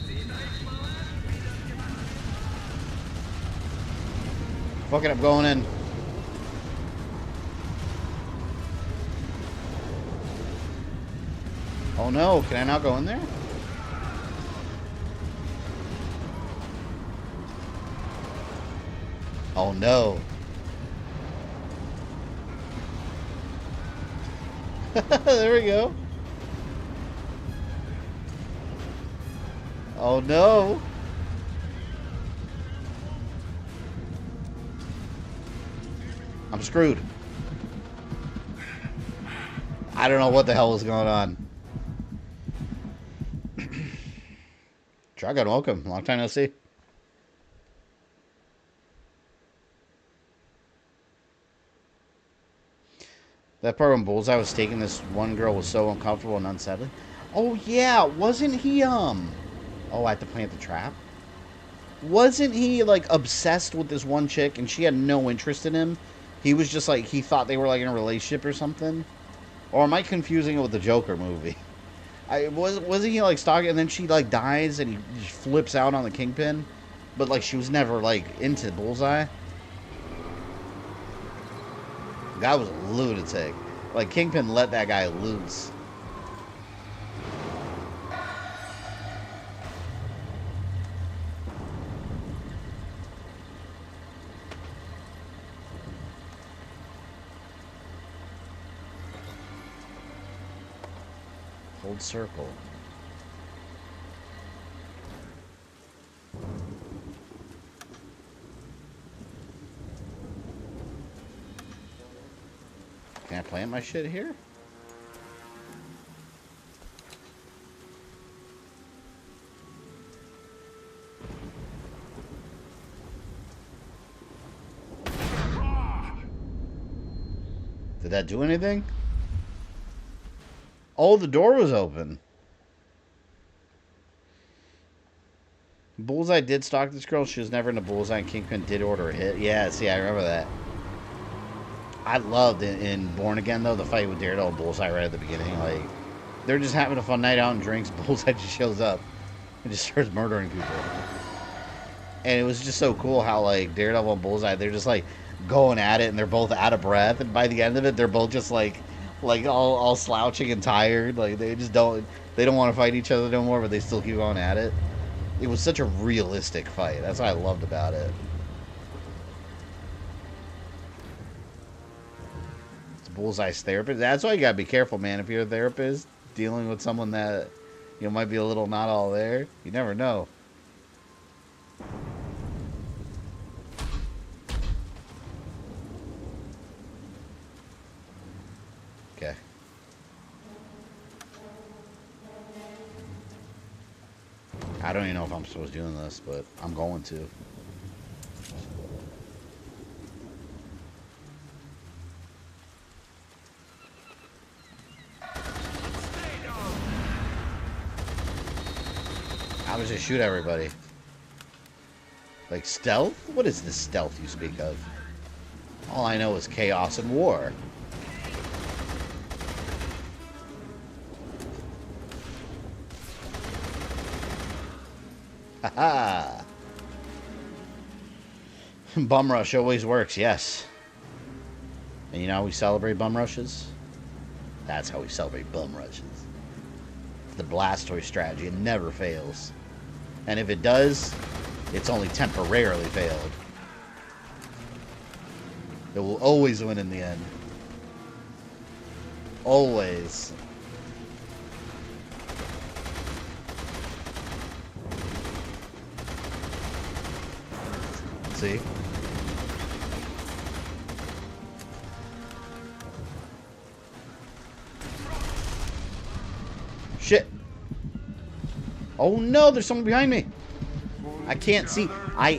Fuck it, I'm going in. Oh no, can I not go in there? Oh no. There we go. Oh no. I'm screwed. I don't know what the hell was going on. Dragon, welcome. Long time no see. That part when Bullseye was taking this one girl was so uncomfortable and unsettling. Oh yeah, wasn't he oh, I had to plant the trap? Wasn't he like obsessed with this one chick and she had no interest in him? He was just like, he thought they were like in a relationship or something? Or am I confusing it with the Joker movie? Wasn't he like stalking and then she like dies and he just flips out on the Kingpin? But like she was never like into Bullseye? The guy was a lunatic. Like Kingpin let that guy loose. Hold circle. Can I plant my shit here? Did that do anything? Oh, the door was open. Bullseye did stalk this girl. She was never into Bullseye, and Kingpin did order a hit. Yeah, see, I remember that. I loved in Born Again, though, the fight with Daredevil and Bullseye right at the beginning. Like, they're just having a fun night out and drinks. Bullseye just shows up and just starts murdering people. And it was just so cool how, like, Daredevil and Bullseye, they're just, like, going at it, and they're both out of breath. And by the end of it, they're both just, like all slouching and tired. Like, they don't want to fight each other no more, but they still keep going at it. It was such a realistic fight. That's what I loved about it. Bullseye's therapist. That's why you gotta be careful, man. If you're a therapist dealing with someone that, you know, might be a little not all there, you never know. Okay. I don't even know if I'm supposed to be doing this, but I'm going to. I would just shoot everybody. Like stealth? What is this stealth you speak of? All I know is chaos and war. Haha. Bum rush always works, yes. And you know how we celebrate bum rushes? That's how we celebrate bum rushes. The Blastoise strategy, it never fails. And if it does, it's only temporarily failed. It will always win in the end. Always. See? Shit. Oh no, there's someone behind me. I can't see.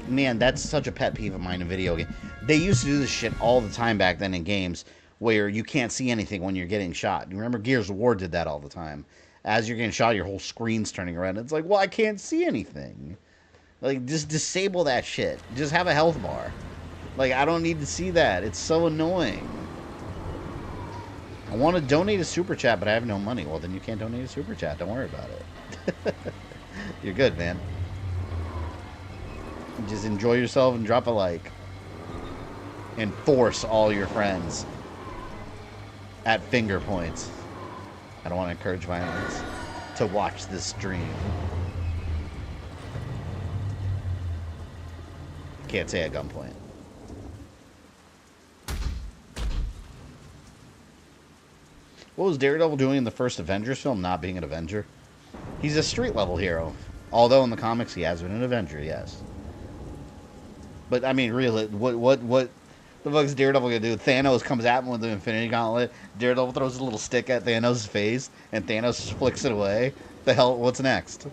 Man, that's such a pet peeve of mine in video games. They used to do this shit all the time back then in games where you can't see anything when you're getting shot. You remember Gears of War did that all the time. As you're getting shot, your whole screen's turning around. It's like, well, I can't see anything. Like, just disable that shit. Just have a health bar. Like, I don't need to see that. It's so annoying. I want to donate a super chat, but I have no money. Well, then you can't donate a super chat. Don't worry about it. You're good, man. Just enjoy yourself and drop a like. And force all your friends at finger points. I don't want to encourage violence to watch this stream. Can't say at gunpoint. What was Daredevil doing in the first Avengers film? Not being an Avenger. He's a street level hero. Although in the comics he has been an Avenger, yes. But I mean, really, what the fuck's Daredevil gonna do? Thanos comes at him with the Infinity Gauntlet. Daredevil throws a little stick at Thanos' face, and Thanos flicks it away. The hell? What's next?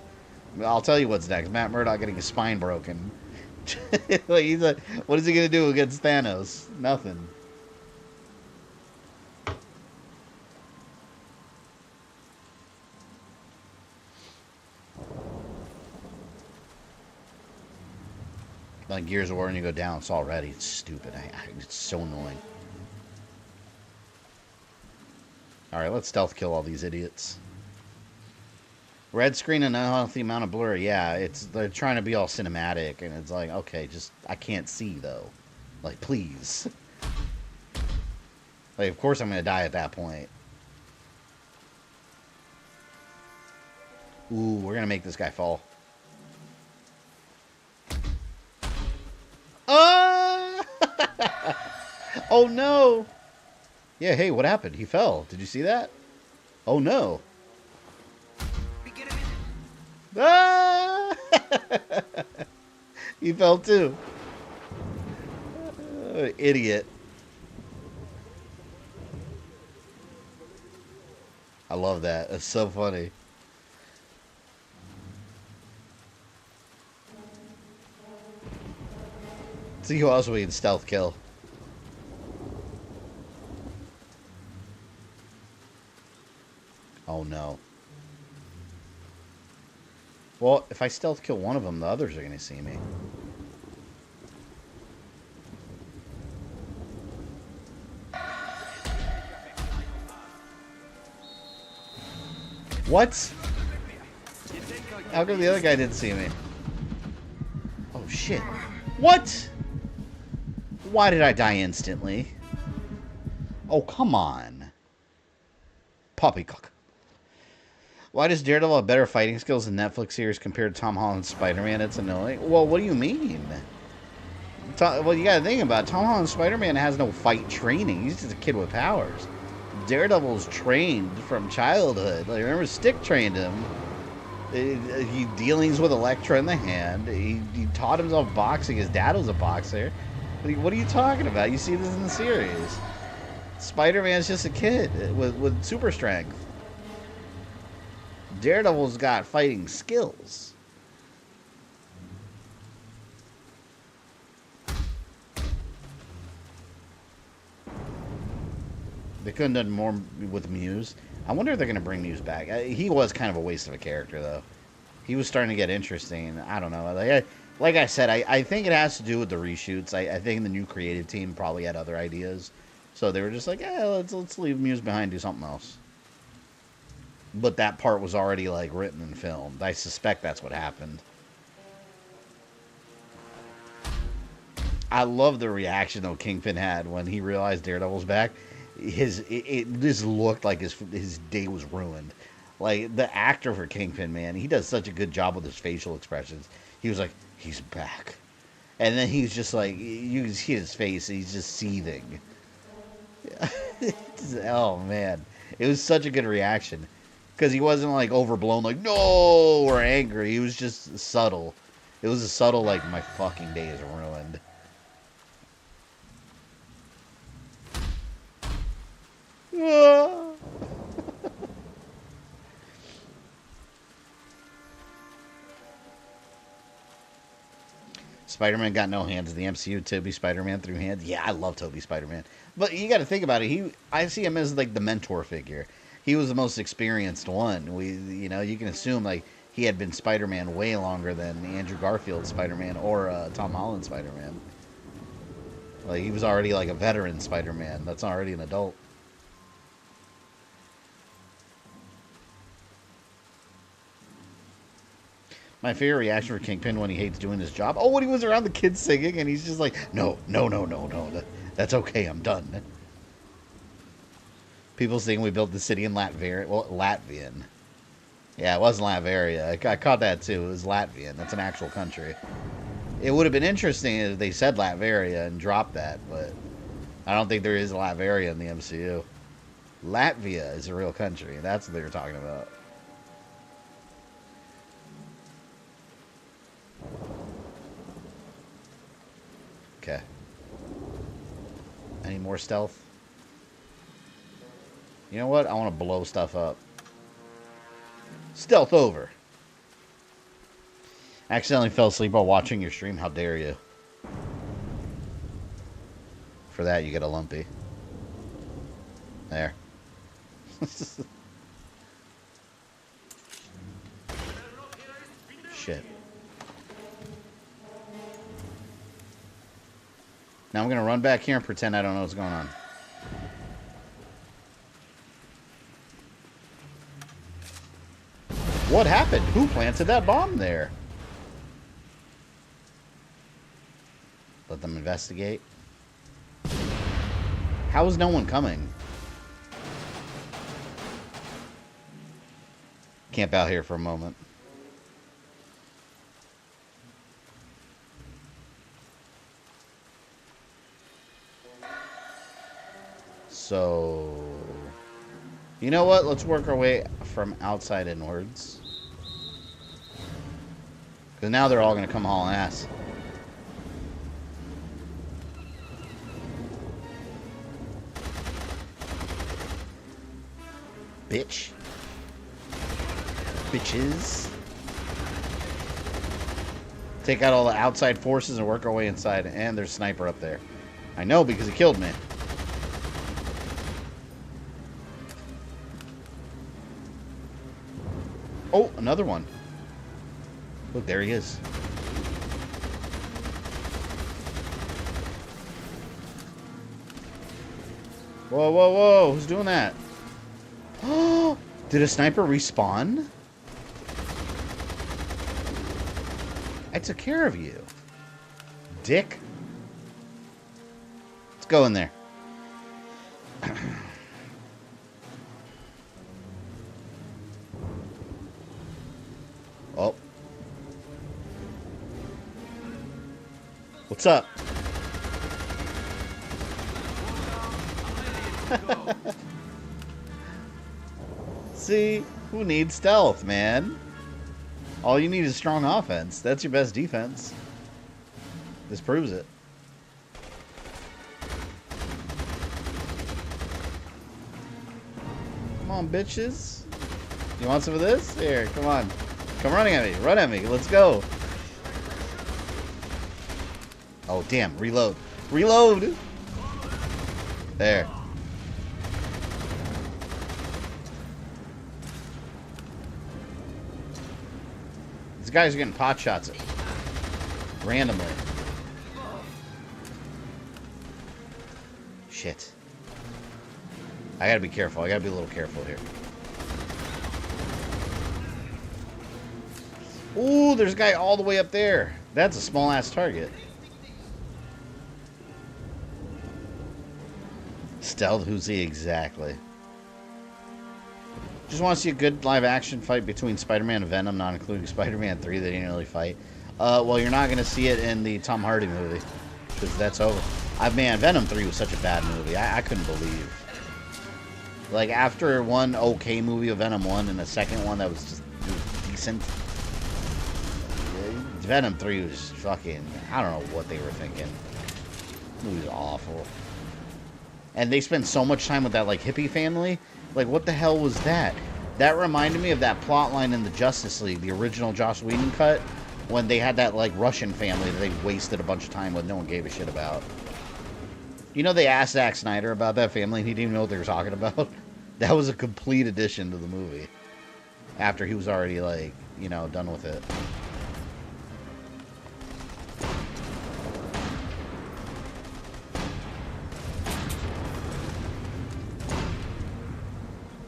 I'll tell you what's next. Matt Murdock getting his spine broken. Like what is he gonna do against Thanos? Nothing. Like Gears of War, and you go down, it's already stupid. It's so annoying. Alright, let's stealth kill all these idiots. Red screen and unhealthy amount of blur. Yeah, they're trying to be all cinematic, and it's like, okay, just, I can't see, though. Like, please. Like, of course I'm gonna die at that point. Ooh, we're gonna make this guy fall. Oh no! Yeah, hey, what happened? He fell. Did you see that? Oh no! Ah! He fell too. Idiot. I love that. That's so funny. See who else we can stealth kill. Oh no. Well, if I stealth kill one of them, the others are going to see me. What? How come the other guy didn't see me? Oh shit. What? Why did I die instantly? Oh, come on. Poppycock. Why does Daredevil have better fighting skills in Netflix series compared to Tom Holland's Spider-Man? It's annoying. Well, what do you mean? Well, you gotta think about it. Tom Holland's Spider-Man has no fight training. He's just a kid with powers. Daredevil's trained from childhood. Like, remember, Stick trained him. He dealings with Elektra in the hand. He taught himself boxing. His dad was a boxer. What are you talking about? You see this in the series. Spider-Man's just a kid with super strength. Daredevil's got fighting skills. They couldn't have done more with Muse. I wonder if they're going to bring Muse back. He was kind of a waste of a character, though. He was starting to get interesting. I don't know. Like I said, I think it has to do with the reshoots. I think the new creative team probably had other ideas. So they were just like, yeah, let's leave Muse behind, do something else. But that part was already, like, written and filmed. I suspect that's what happened. I love the reaction, though, Kingpin had when he realized Daredevil's back. It just looked like his day was ruined. Like, the actor for Kingpin, man, he does such a good job with his facial expressions. He was like, he's back. And then he's just like, you can see his face, he's just seething. Oh, man. It was such a good reaction. Because he wasn't, like, overblown, like, no, or angry. He was just subtle. It was a subtle, like, my fucking day is ruined. Spider-Man got no hands in the MCU. Tobey Spider-Man threw hands. Yeah, I love Tobey Spider-Man. But you got to think about it. I see him as, like, the mentor figure. He was the most experienced one. You can assume, like, he had been Spider-Man way longer than Andrew Garfield's Spider-Man or Tom Holland's Spider-Man. Like, he was already, like, a veteran Spider-Man. That's already an adult. My favorite reaction for Kingpin when he hates doing his job. Oh, when he was around the kids singing, and he's just like, no. That's okay, I'm done. People saying we built the city in Latvian. Well, Latvian. Yeah, it wasn't Latveria. I caught that, too. It was Latvian. That's an actual country. It would have been interesting if they said Latveria and dropped that, but I don't think there is a Latveria in the MCU. Latvia is a real country. That's what they were talking about. Okay. Any more stealth? You know what? I want to blow stuff up. Stealth over. I accidentally fell asleep while watching your stream. How dare you? For that, you get a lumpy. There. Shit. Now I'm going to run back here and pretend I don't know what's going on. What happened? Who planted that bomb there? Let them investigate. How is no one coming? Camp out here for a moment. So, you know what? Let's work our way from outside inwards. Because now they're all going to come hauling ass. Bitch. Bitches. Take out all the outside forces and work our way inside. And there's a sniper up there. I know because he killed me. Oh, another one. Look, there he is. Whoa, whoa, whoa. Who's doing that? Oh, did a sniper respawn? I took care of you. Dick. Let's go in there. Oh. What's up? See? Who needs stealth, man? All you need is strong offense. That's your best defense. This proves it. Come on, bitches. You want some of this? Here, come on. Come running at me. Run at me. Let's go. Oh, damn. Reload. Reload! There. These guys are getting pot shots randomly. Shit. I gotta be careful. I gotta be a little careful here. Ooh, there's a guy all the way up there. That's a small-ass target. Stealth, who's he exactly? Just want to see a good live-action fight between Spider-Man and Venom, not including Spider-Man 3. They didn't really fight. Well, you're not going to see it in the Tom Hardy movie, because that's over. Man, Venom 3 was such a bad movie. I couldn't believe. Like, after one okay movie of Venom 1 and a second one that was just decent, Venom 3 was fucking... I don't know what they were thinking. The movie was awful. And they spent so much time with that, like, hippie family. Like, what the hell was that? That reminded me of that plot line in the Justice League, the original Joss Whedon cut, when they had that, like, Russian family that they wasted a bunch of time with, no one gave a shit about. You know, they asked Zack Snyder about that family, and he didn't even know what they were talking about? That was a complete addition to the movie. After he was already, like, you know, done with it.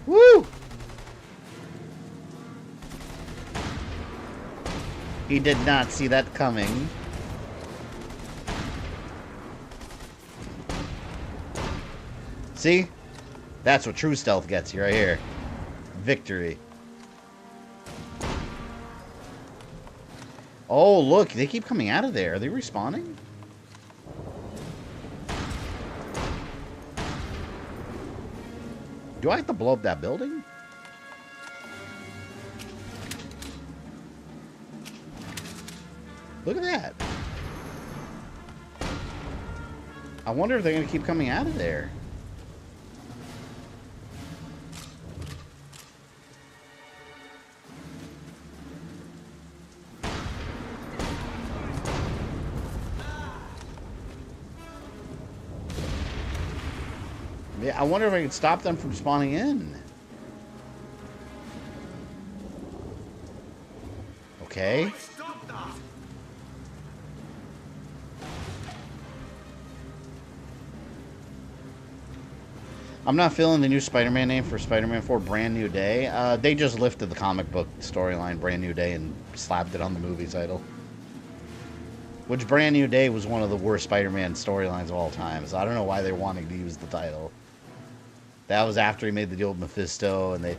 Woo! He did not see that coming. See? That's what true stealth gets you right here. Victory. Oh, look. They keep coming out of there. Are they respawning? Do I have to blow up that building? Look at that. I wonder if they're going to keep coming out of there. Yeah, I wonder if I can stop them from spawning in. Okay. I'm not feeling the new Spider-Man name for Spider-Man 4, Brand New Day. They just lifted the comic book storyline, Brand New Day, and slapped it on the movie title. Which, Brand New Day was one of the worst Spider-Man storylines of all time, so I don't know why they're wanting to use the title. That was after he made the deal with Mephisto, and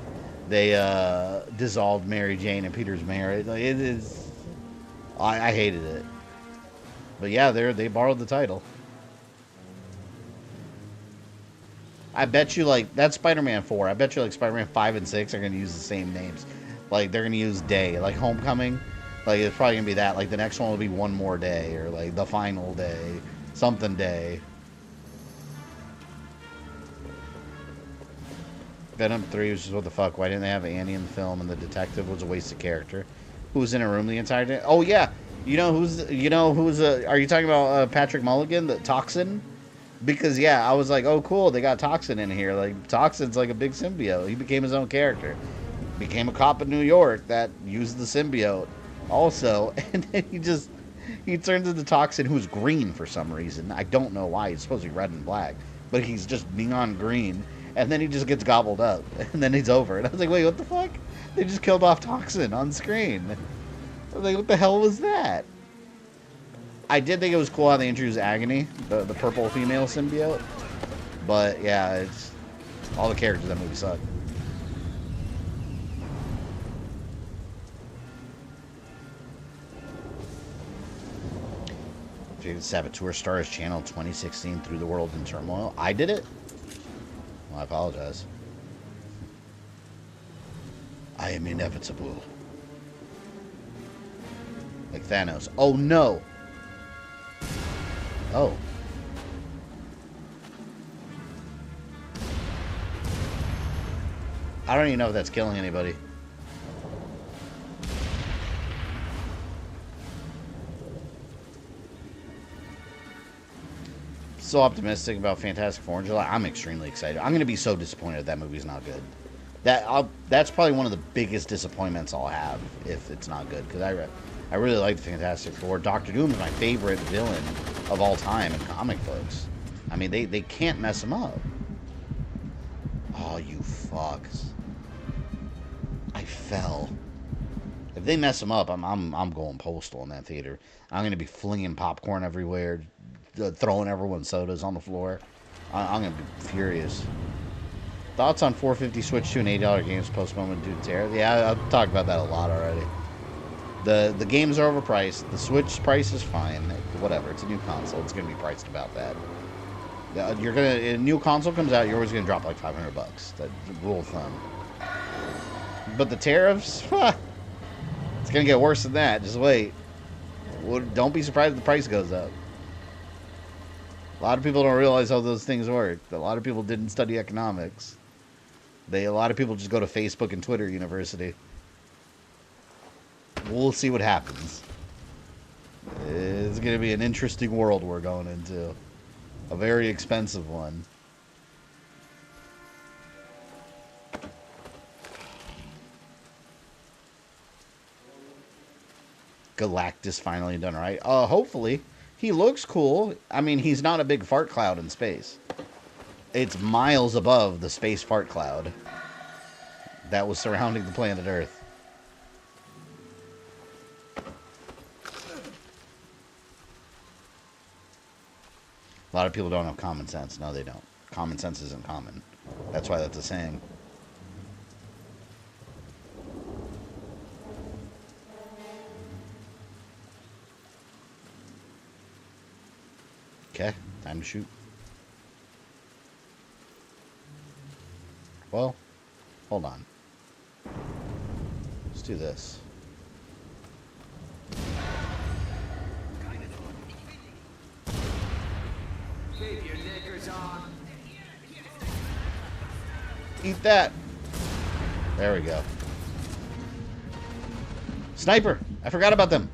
they dissolved Mary Jane and Peter's marriage. Like, it is... I hated it. But yeah, they borrowed the title. I bet you, like, that's Spider-Man 4. I bet you, like, Spider-Man 5 and 6 are going to use the same names. Like, they're going to use Day. Like, Homecoming. Like, it's probably going to be that. Like, the next one will be One More Day. Or, like, The Final Day. Something Day. Venom 3 was just, what the fuck? Why didn't they have Annie in the film? And the detective was a wasted character. Who was in a room the entire day? Oh, yeah. Are you talking about Patrick Mulligan, the Toxin? Because, yeah, I was like, oh, cool, they got Toxin in here. Like, Toxin's like a big symbiote. He became his own character. Became a cop in New York that used the symbiote also. And then he turns into Toxin, who's green for some reason. I don't know why. He's supposed to be red and black. But he's just neon green. And then he just gets gobbled up. And then he's over. And I was like, wait, what the fuck? They just killed off Toxin on screen. I was like, what the hell was that? I did think it was cool how they introduced Agony, the purple female symbiote. But, yeah, it's... all the characters in that movie suck. Saboteur stars channel 2016 Through the World in Turmoil. I did it? Well, I apologize. I am inevitable. Like Thanos. Oh no! Oh. I don't even know if that's killing anybody. So optimistic about Fantastic Four in July. I'm extremely excited. I'm going to be so disappointed if that movie's not good. That's probably one of the biggest disappointments I'll have if it's not good. Because I really like the Fantastic Four. Doctor Doom is my favorite villain of all time in comic books. I mean, they can't mess him up. Oh, you fucks. I fell. If they mess him up, I'm going postal in that theater. I'm going to be flinging popcorn everywhere, throwing everyone's sodas on the floor. I'm going to be furious. Thoughts on 450 Switch to an $8 games postponement due to terror? Yeah, I've talked about that a lot already. The games are overpriced. The Switch price is fine. Whatever. It's a new console. It's going to be priced about that. A new console comes out, you're always going to drop like $500. That's the rule of thumb. But the tariffs, it's going to get worse than that. Just wait. Don't be surprised if the price goes up. A lot of people don't realize how those things work. A lot of people didn't study economics. A lot of people just go to Facebook and Twitter University. We'll see what happens. It's going to be an interesting world we're going into. A very expensive one. Galactus finally done right. Hopefully. He looks cool. I mean, he's not a big fart cloud in space. It's miles above the space fart cloud that was surrounding the planet Earth. A lot of people don't have common sense. No, they don't. Common sense isn't common. That's why that's a saying. Okay, time to shoot. Well, hold on. Let's do this. Keep your knickers on. Eat that. There we go. Sniper! I forgot about them.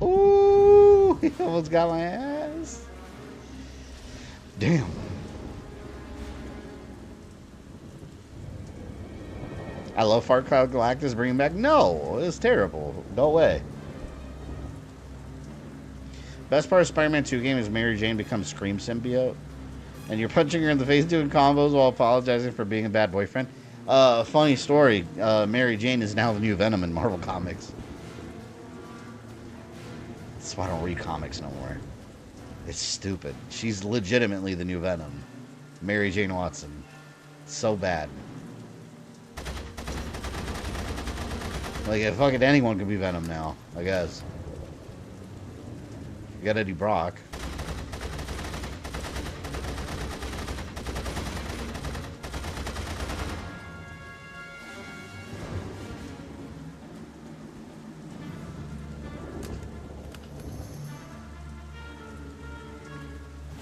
Ooh, he almost got my ass. Damn. I love Fart Cloud Galactus bringing back. No, it's terrible. No way. Best part of Spider-Man 2 game is Mary Jane becomes Scream symbiote. And you're punching her in the face doing combos while apologizing for being a bad boyfriend. Funny story. Mary Jane is now the new Venom in Marvel Comics. That's why I don't read comics no more. It's stupid. She's legitimately the new Venom. Mary Jane Watson. So bad. Like, if fucking anyone could be Venom now, I guess. You got Eddie Brock.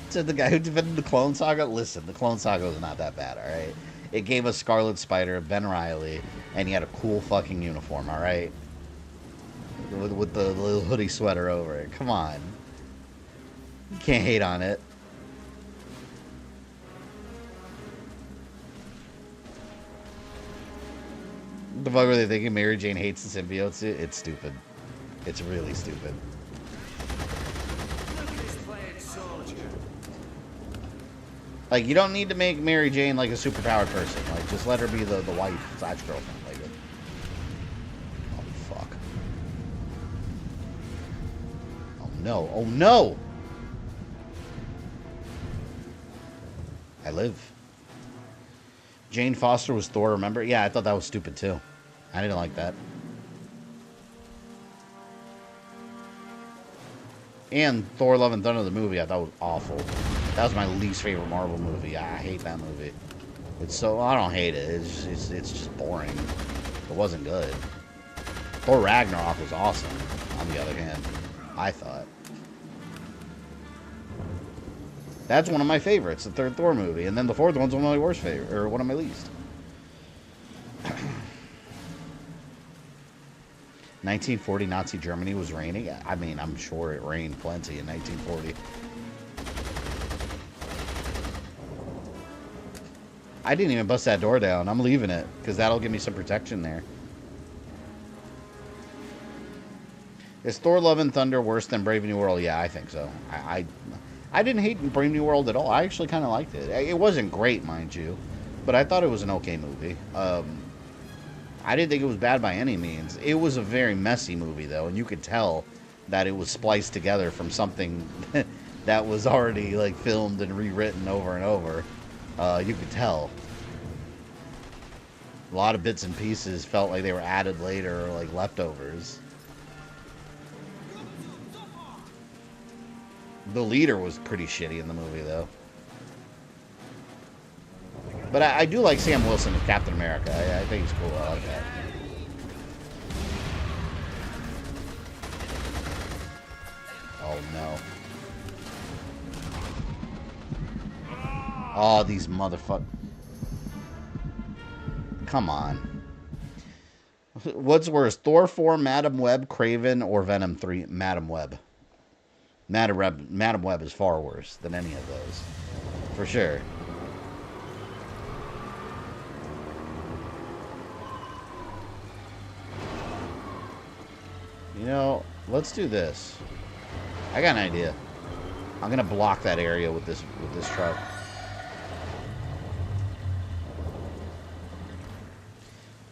Said the guy who defended the Clone Saga. Listen, the Clone Saga was not that bad, alright? It gave us Scarlet Spider, Ben Reilly, and he had a cool fucking uniform, alright? With the little hoodie sweater over it. Come on. You can't hate on it. The fuck were they thinking? Mary Jane hates the symbiotes? It's stupid. It's really stupid. Like, you don't need to make Mary Jane like a superpowered person. Like, just let her be the wife / girlfriend. Like, oh fuck. Oh no! Oh no! I live. Jane Foster was Thor. Remember? Yeah, I thought that was stupid too. I didn't like that. And Thor: Love and Thunder, the movie, I thought was awful. That was my least favorite Marvel movie. I hate that movie. It's so, I don't hate it. It's just boring. It wasn't good. Thor Ragnarok was awesome, on the other hand, I thought. That's one of my favorites, the third Thor movie. And then the fourth one's one of my worst favorite, or one of my least. 1940 Nazi Germany was raining. I mean, I'm sure it rained plenty in 1940. I didn't even bust that door down. I'm leaving it, because that'll give me some protection there. Is Thor Love and Thunder worse than Brave New World? Yeah, I think so. I didn't hate Brave New World at all. I actually kind of liked it. It wasn't great, mind you, but I thought it was an okay movie. I didn't think it was bad by any means. It was a very messy movie, though, and you could tell that it was spliced together from something that was already like filmed and rewritten over and over. You could tell. A lot of bits and pieces felt like they were added later or like leftovers. The leader was pretty shitty in the movie, though. But I do like Sam Wilson as Captain America. I think he's cool. I like that. Oh, no. Oh, these motherfuckers. Come on. What's worse, Thor 4, Madam Web, Kraven, or Venom 3, Madam Web? Madam Web is far worse than any of those. For sure. You know, let's do this. I got an idea. I'm gonna block that area with this truck.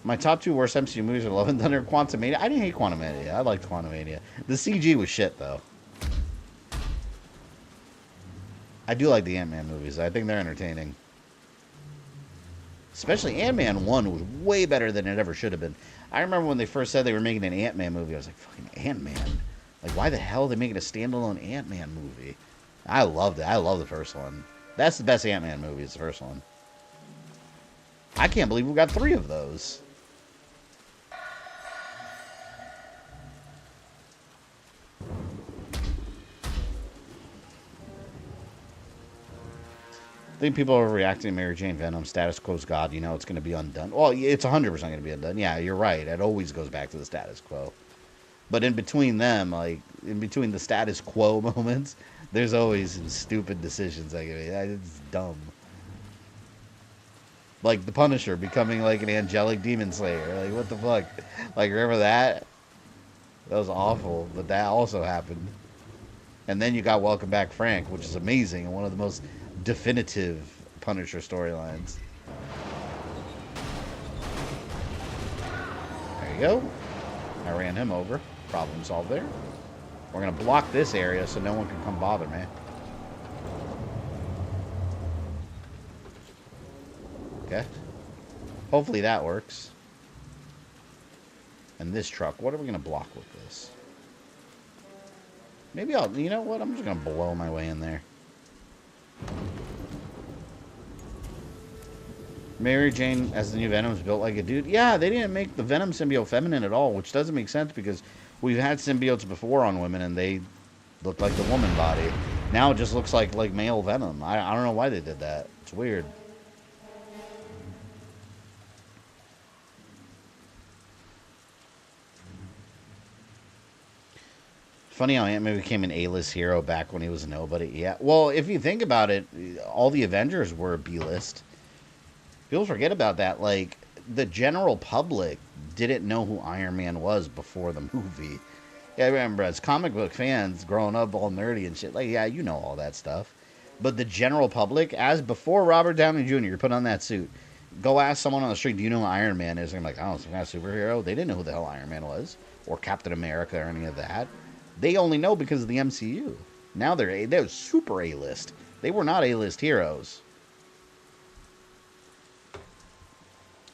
My top 2 worst MCU movies are Love and Thunder and Quantumania. I didn't hate Quantumania. I liked Quantumania. The CG was shit, though. I do like the Ant-Man movies. I think they're entertaining. Especially Ant-Man 1 was way better than it ever should have been. I remember when they first said they were making an Ant-Man movie. I was like, fucking Ant-Man. Like, why the hell are they making a standalone Ant-Man movie? I loved it. I love the first one. That's the best Ant-Man movie, is the first one. I can't believe we got 3 of those. I think people are reacting to Mary Jane Venom. Status quo's God. You know it's going to be undone. Well, it's 100% going to be undone. Yeah, you're right. It always goes back to the status quo. But in between them, like, in between the status quo moments, there's always some stupid decisions. Like, it's dumb. Like the Punisher becoming, like, an angelic demon slayer. Like, what the fuck? Like, remember that? That was awful. But that also happened. And then you got Welcome Back Frank, which is amazing. And one of the most definitive Punisher storylines. There you go. I ran him over. Problem solved there. We're going to block this area so no one can come bother me. Okay. Hopefully that works. And this truck, what are we going to block with this? Maybe I'll, you know what? I'm just going to blow my way in there. Mary Jane as the new Venom is built like a dude. Yeah, they didn't make the Venom symbiote feminine at all, which doesn't make sense because we've had symbiotes before on women and they looked like the woman body. Now it just looks like male Venom. I don't know why they did that. It's weird. Funny how Ant-Man became an A-list hero back when he was a nobody. Yeah, well, if you think about it, all the Avengers were B-list. People forget about that. Like, the general public didn't know who Iron Man was before the movie. Yeah, I remember as comic book fans growing up all nerdy and shit, like, yeah, you know all that stuff. But the general public, as before Robert Downey Jr. put on that suit, go ask someone on the street, do you know who Iron Man is? And I'm like, oh, some kind of superhero? They didn't know who the hell Iron Man was. Or Captain America or any of that. They only know because of the MCU. Now they're super A-list. They were not A-list heroes.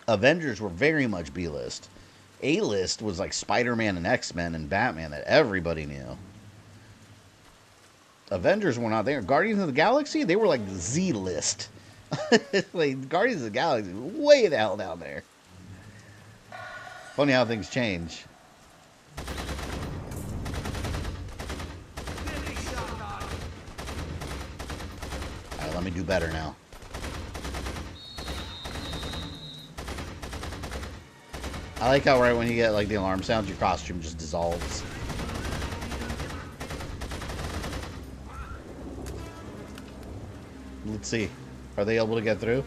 Avengers were very much B-list. A-list was like Spider-Man and X-Men and Batman that everybody knew. Avengers were not there. Guardians of the Galaxy, they were like Z-list. Like, Guardians of the Galaxy, way the hell down there. Funny how things change. Alright, let me do better now. I like how right when you get like the alarm sounds, your costume just dissolves. Let's see. Are they able to get through?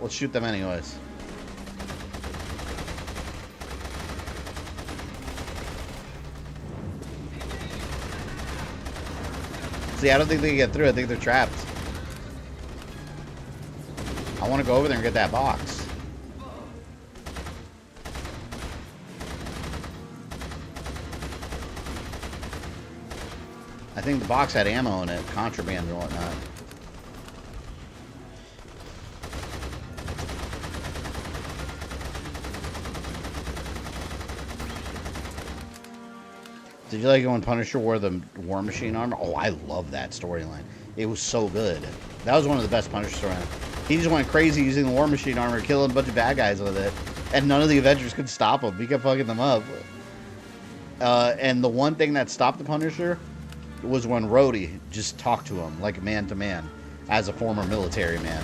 Let's shoot them anyways. See, I don't think they can get through. I think they're trapped. I want to go over there and get that box. I think the box had ammo in it, contraband and whatnot. Did you like it when Punisher wore the War Machine armor? Oh, I love that storyline. It was so good. That was one of the best Punisher storylines. He just went crazy using the War Machine armor, killing a bunch of bad guys with it. And none of the Avengers could stop him. He kept fucking them up. And the one thing that stopped the Punisher was when Rhodey just talked to him like man to man as a former military man.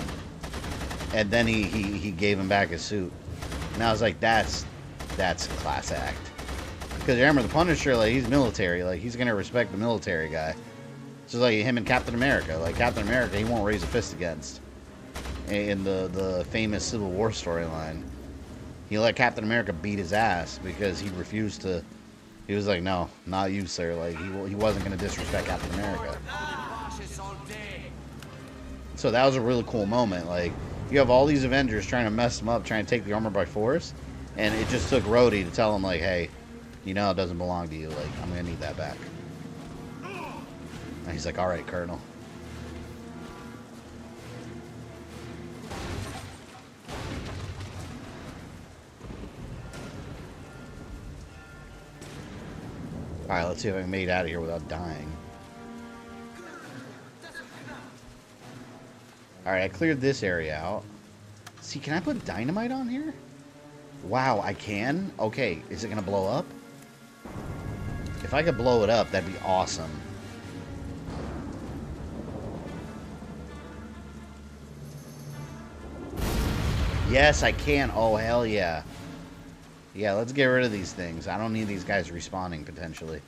And then he gave him back his suit. And I was like, that's a class act. Because remember, the Punisher, like, he's military. Like, he's going to respect the military guy. Just like him and Captain America. Like, Captain America, he won't raise a fist against. In the famous Civil War storyline. He let Captain America beat his ass because he refused to. He was like, no, not you, sir. Like, he wasn't going to disrespect Captain America. So that was a really cool moment. Like, you have all these Avengers trying to mess him up, trying to take the armor by force. And it just took Rhodey to tell him, like, hey, you know it doesn't belong to you. Like, I'm going to need that back. And he's like, all right, Colonel. Alright, let's see if I can make it out of here without dying. Alright, I cleared this area out. See, can I put dynamite on here? Wow, I can? Okay, is it going to blow up? If I could blow it up, that'd be awesome. Yes, I can. Oh, hell yeah. Yeah, let's get rid of these things. I don't need these guys respawning, potentially.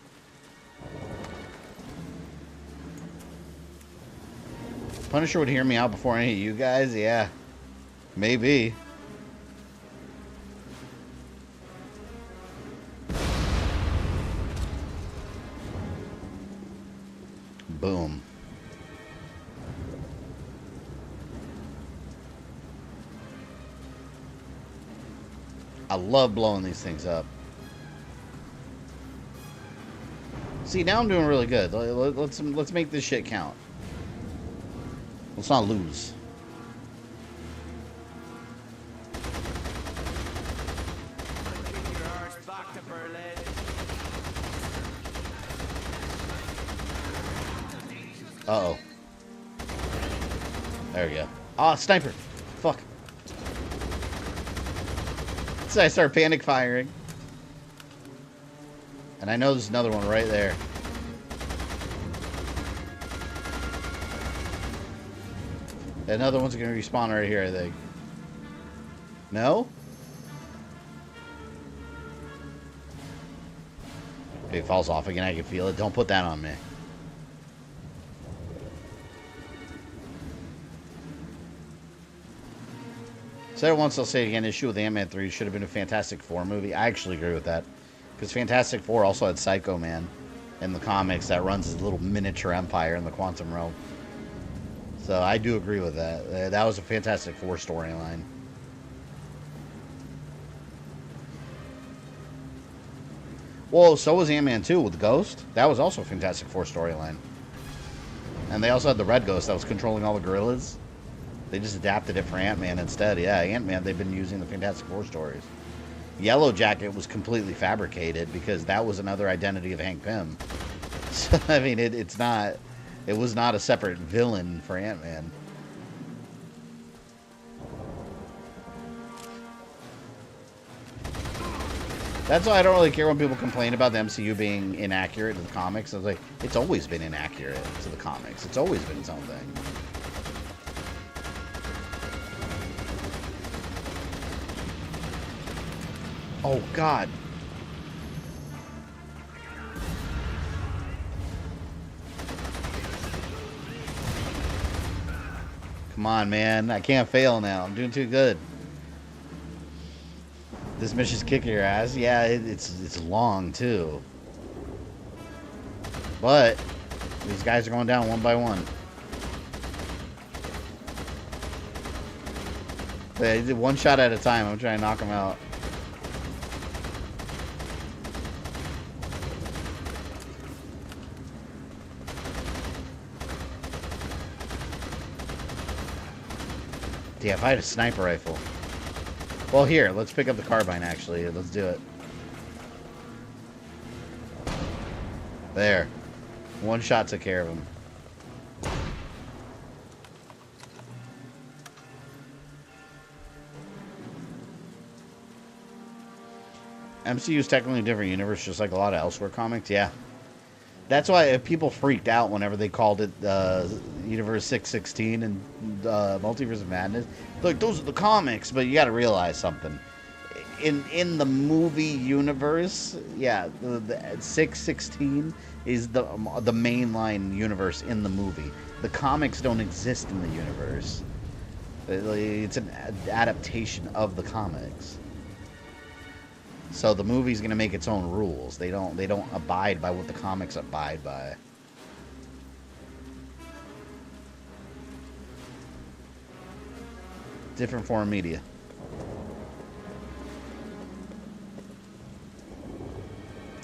Punisher would hear me out before any of you guys? Yeah. Maybe. Boom. I love blowing these things up. See, now I'm doing really good. Let's make this shit count. Let's not lose. Uh-oh. There we go. Ah, sniper. Fuck. So I start panic firing. And I know there's another one right there. Another one's going to respawn right here, I think. No? Okay, it falls off again. I can feel it. Don't put that on me. Said it once, I'll say it again. Issue with Ant-Man 3 should have been a Fantastic Four movie. I actually agree with that. Because Fantastic Four also had Psycho Man in the comics that runs his little miniature empire in the quantum realm. So I do agree with that. That was a Fantastic Four storyline. Well, so was Ant-Man 2 with Ghost. That was also a Fantastic Four storyline. And they also had the Red Ghost that was controlling all the gorillas. They just adapted it for Ant-Man instead. Yeah, Ant-Man, they've been using the Fantastic Four stories. Yellow Jacket was completely fabricated because that was another identity of Hank Pym. So, I mean, it's not... It was not a separate villain for Ant-Man. That's why I don't really care when people complain about the MCU being inaccurate to the comics. I was like, it's always been inaccurate to the comics. It's always been its own thing. Oh, God. Come on, man. I can't fail now. I'm doing too good. This mission's kicking your ass. Yeah, it's long, too. But these guys are going down one by one. They did one shot at a time. I'm trying to knock them out. Yeah, if I had a sniper rifle. Well, here, let's pick up the carbine, actually. Let's do it. There. One shot took care of him. MCU is technically a different universe, just like a lot of Elsewhere comics. Yeah. That's why people freaked out whenever they called it Universe 616 and Multiverse of Madness. Look, those are the comics, but you got to realize something. In the movie universe, yeah, the 616 is the mainline universe in the movie. The comics don't exist in the universe. It's an adaptation of the comics. So the movie's gonna make its own rules. They don't abide by what the comics abide by. Different form of media.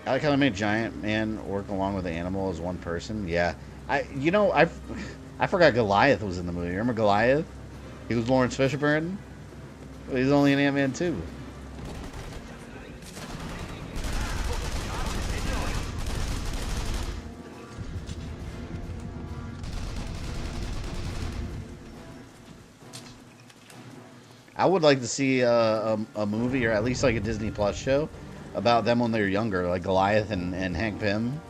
I like how they made Giant Man work along with the animal as one person. Yeah, I forgot Goliath was in the movie. Remember Goliath? He was Lawrence Fishburne. He's only in Ant-Man 2. I would like to see a movie, or at least like a Disney Plus show, about them when they were younger, like Goliath and Hank Pym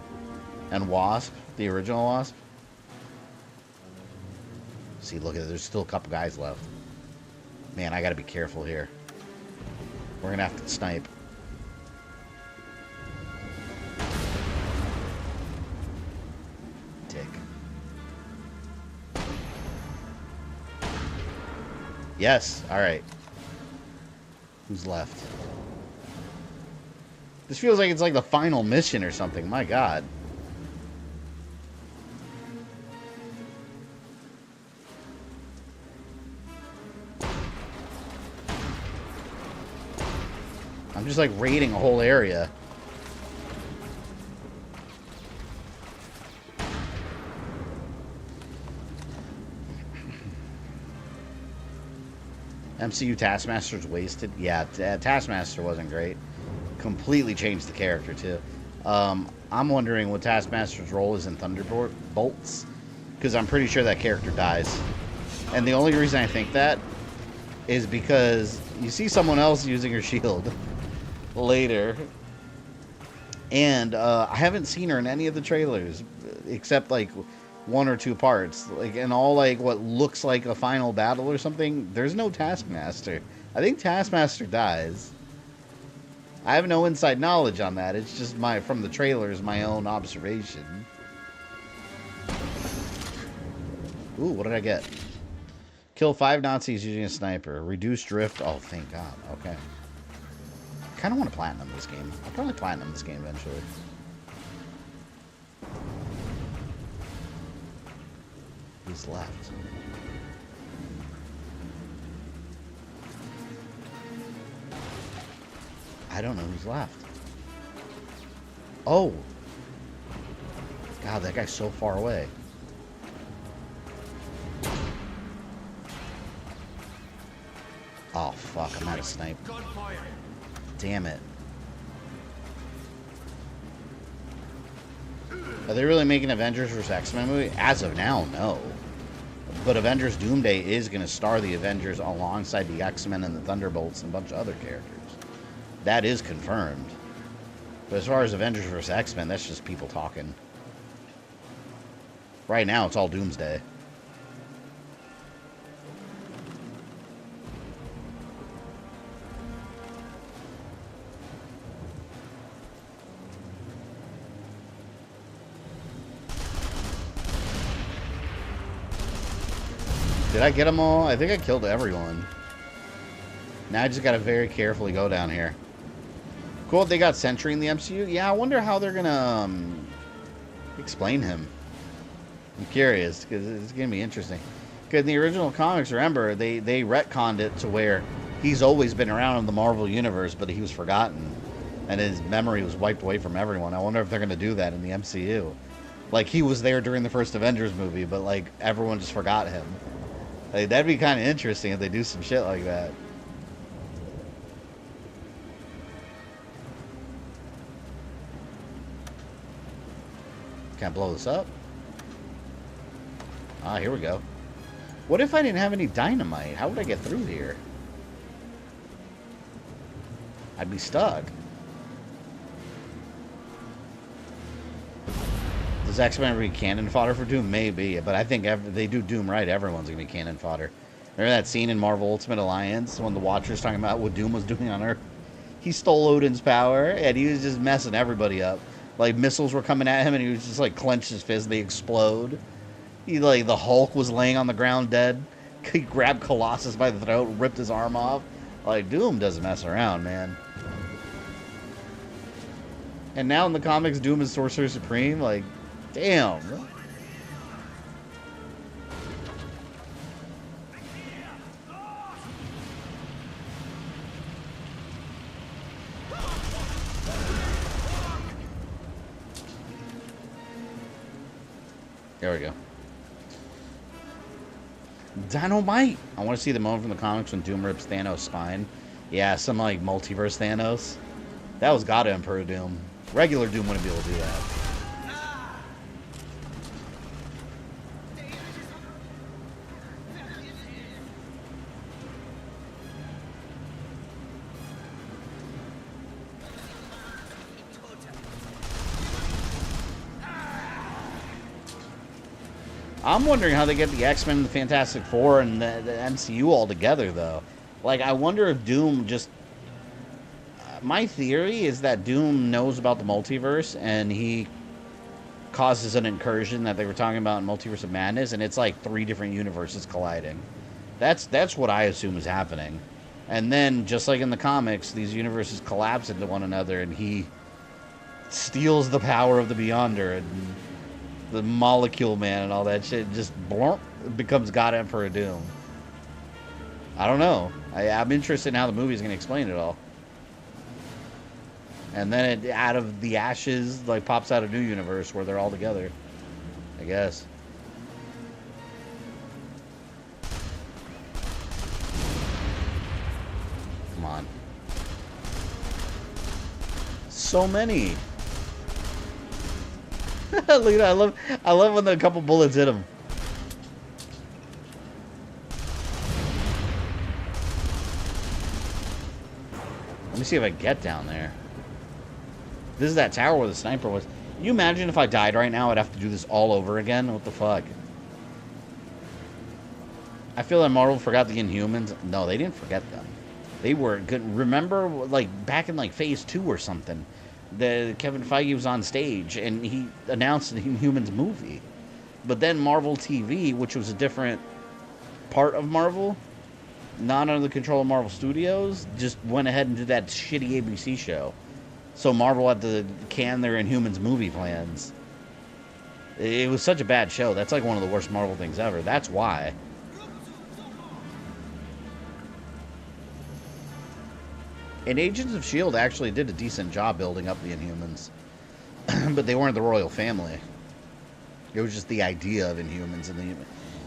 and Wasp, the original Wasp. See, look at it. There's still a couple guys left. Man, I gotta be careful here. We're gonna have to snipe. Dick. Yes, alright. Who's left? This feels like it's like the final mission or something. My God. I'm just like raiding a whole area. MCU Taskmaster's wasted. Yeah, Taskmaster wasn't great. Completely changed the character too. I'm wondering what Taskmaster's role is in Thunderbolts, because I'm pretty sure that character dies. And the only reason I think that is because you see someone else using her shield later, and I haven't seen her in any of the trailers except like one or two parts, like in all like what looks like a final battle or something. There's no Taskmaster. I think Taskmaster dies. I have no inside knowledge on that. It's just from the trailers, my own observation. Ooh, what did I get? Kill 5 Nazis using a sniper. Reduce drift. Oh, thank God. Okay. I kind of want to platinum this game. I'll probably platinum this game eventually. Who's left? I don't know who's left. Oh! God, that guy's so far away. Oh, fuck. I'm out of snipe. Damn it. Are they really making Avengers vs. X-Men movie? As of now, no. But Avengers Doomsday is going to star the Avengers alongside the X-Men and the Thunderbolts and a bunch of other characters. That is confirmed. But as far as Avengers vs. X-Men, that's just people talking. Right now, it's all Doomsday. Did I get them all? I think I killed everyone. Now I just gotta very carefully go down here. Cool, they got Sentry in the MCU. Yeah, I wonder how they're gonna explain him. I'm curious, because it's gonna be interesting. Because in the original comics, remember, they retconned it to where he's always been around in the Marvel Universe, but he was forgotten. And his memory was wiped away from everyone. I wonder if they're gonna do that in the MCU. Like, he was there during the first Avengers movie, but, like, everyone just forgot him. Like, that'd be kind of interesting if they do some shit like that. Can I blow this up? Ah, here we go. What if I didn't have any dynamite? How would I get through here? I'd be stuck. Does X-Men be cannon fodder for Doom? Maybe, but I think if they do Doom right, everyone's going to be cannon fodder. Remember that scene in Marvel Ultimate Alliance when the Watcher's talking about what Doom was doing on Earth? He stole Odin's power, and he was just messing everybody up. Like, missiles were coming at him, and he was just, like, clenched his fist, they explode. He, like, the Hulk was laying on the ground dead. He grabbed Colossus by the throat, ripped his arm off. Like, Doom doesn't mess around, man. And now in the comics, Doom is Sorcerer Supreme, like... Damn. There we go. Dynamite! I want to see the moment from the comics when Doom rips Thanos' spine. Yeah, some like multiverse Thanos. That was God Emperor Doom. Regular Doom wouldn't be able to do that. I'm wondering how they get the X-Men and the Fantastic Four and the MCU all together, though. Like, I wonder if Doom just... my theory is that Doom knows about the multiverse, and he causes an incursion that they were talking about in Multiverse of Madness, and it's like 3 different universes colliding. That's what I assume is happening. And then, just like in the comics, these universes collapse into one another, and he steals the power of the Beyonder, and the Molecule Man and all that shit, just blurp, becomes God Emperor Doom. I don't know. I'm interested in how the movie's going to explain it all. And then it, out of the ashes, like, pops out a new universe where they're all together, I guess. Come on. So many. Look at that. I love when the couple bullets hit him. Let me see if I get down there. This is that tower where the sniper was. Can you imagine if I died right now, I'd have to do this all over again? What the fuck? I feel like Marvel forgot the Inhumans. No, they didn't forget them. They were good. Remember, like, back in, like, Phase 2 or something, Kevin Feige was on stage, and he announced the Inhumans movie. But then Marvel TV, which was a different part of Marvel, not under the control of Marvel Studios, just went ahead and did that shitty ABC show. So Marvel had to can their Inhumans movie plans. It was such a bad show. That's like one of the worst Marvel things ever. That's why. And Agents of S.H.I.E.L.D. actually did a decent job building up the Inhumans. But they weren't the royal family. It was just the idea of Inhumans. And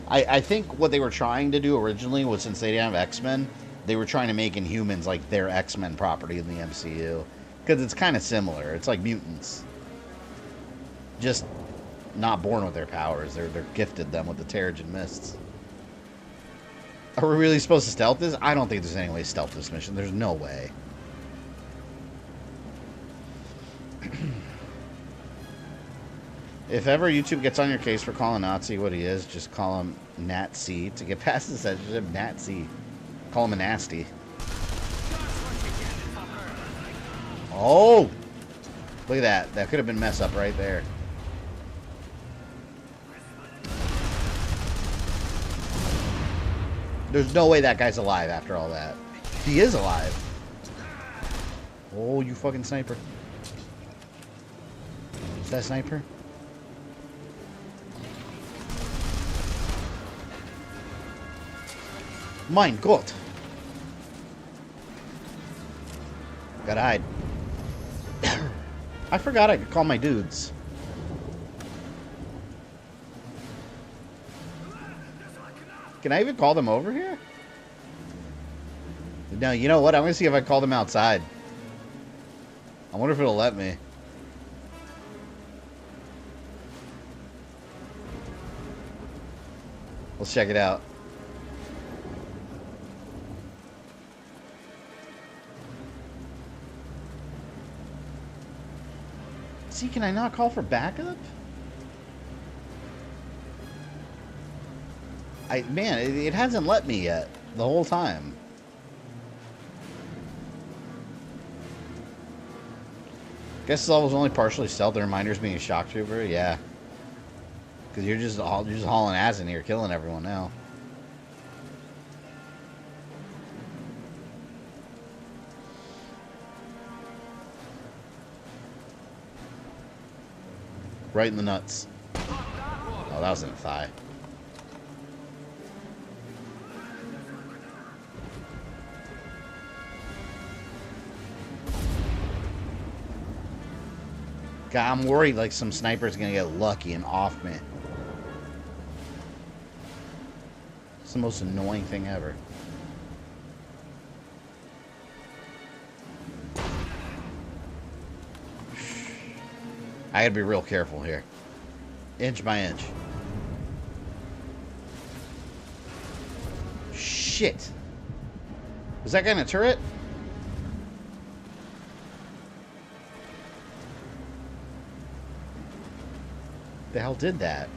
I think what they were trying to do originally was, since they didn't have X-Men, they were trying to make Inhumans like their X-Men property in the MCU. Because it's kind of similar. It's like mutants. just not born with their powers. They're gifted them with the Terrigen Mists. Are we really supposed to stealth this? I don't think there's any way to stealth this mission. There's no way. If ever YouTube gets on your case for calling Nazi what he is, just call him Nazi to get past the censorship. Nazi. Call him a nasty. Oh! Look at that. That could have been mess up right there. There's no way that guy's alive after all that. He is alive. Oh, you fucking sniper. Is that a sniper? Mein Gott. Gotta hide. I forgot I could call my dudes. Can I even call them over here? No, you know what? I'm gonna see if I call them outside. I wonder if it'll let me. Let's check it out. See, can I not call for backup? Man, it hasn't let me yet the whole time. Guess this level's only partially stealth. The reminder's being a shock trooper. Yeah, because you're just hauling ass in here, killing everyone now. Right in the nuts. Oh, that was in the thigh. God, I'm worried like some sniper's gonna get lucky and off me. It's the most annoying thing ever. I gotta be real careful here. Inch by inch. Shit. Was that guy in a turret? The hell did that?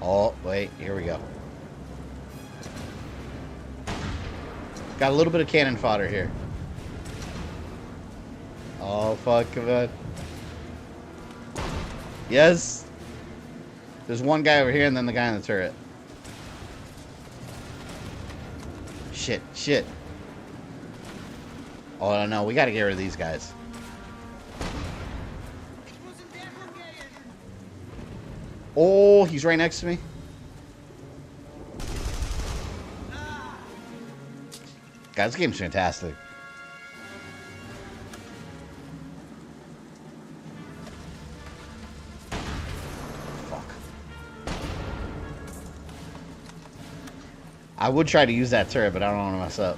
Oh, wait, here we go. Got a little bit of cannon fodder here. Oh, fuck, Convent. Yes. There's one guy over here and then the guy in the turret. Shit, shit. Oh, no, we gotta get rid of these guys. Oh, he's right next to me. God, this game's fantastic. Fuck. I would try to use that turret, but I don't want to mess up.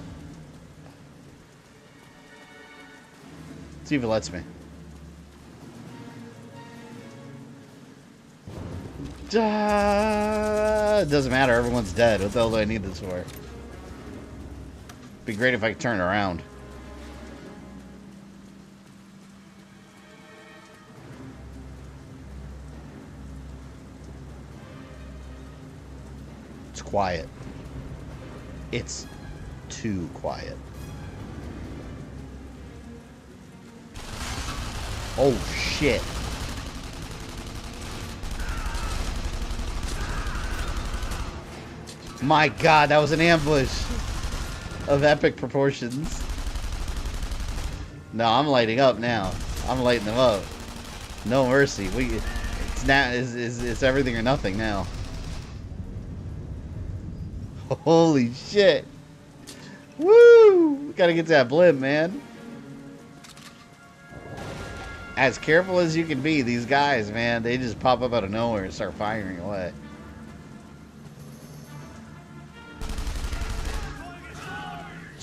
See if it lets me. It doesn't matter, everyone's dead. What the hell do I need this for? Be great if I could turn around. It's quiet. It's too quiet. Oh shit. My God, that was an ambush of epic proportions. No, I'm lighting up now. I'm lighting them up. No mercy. It's everything or nothing now. Holy shit. Woo! We gotta get to that blimp, man. As careful as you can be, these guys, man, they just pop up out of nowhere and start firing away.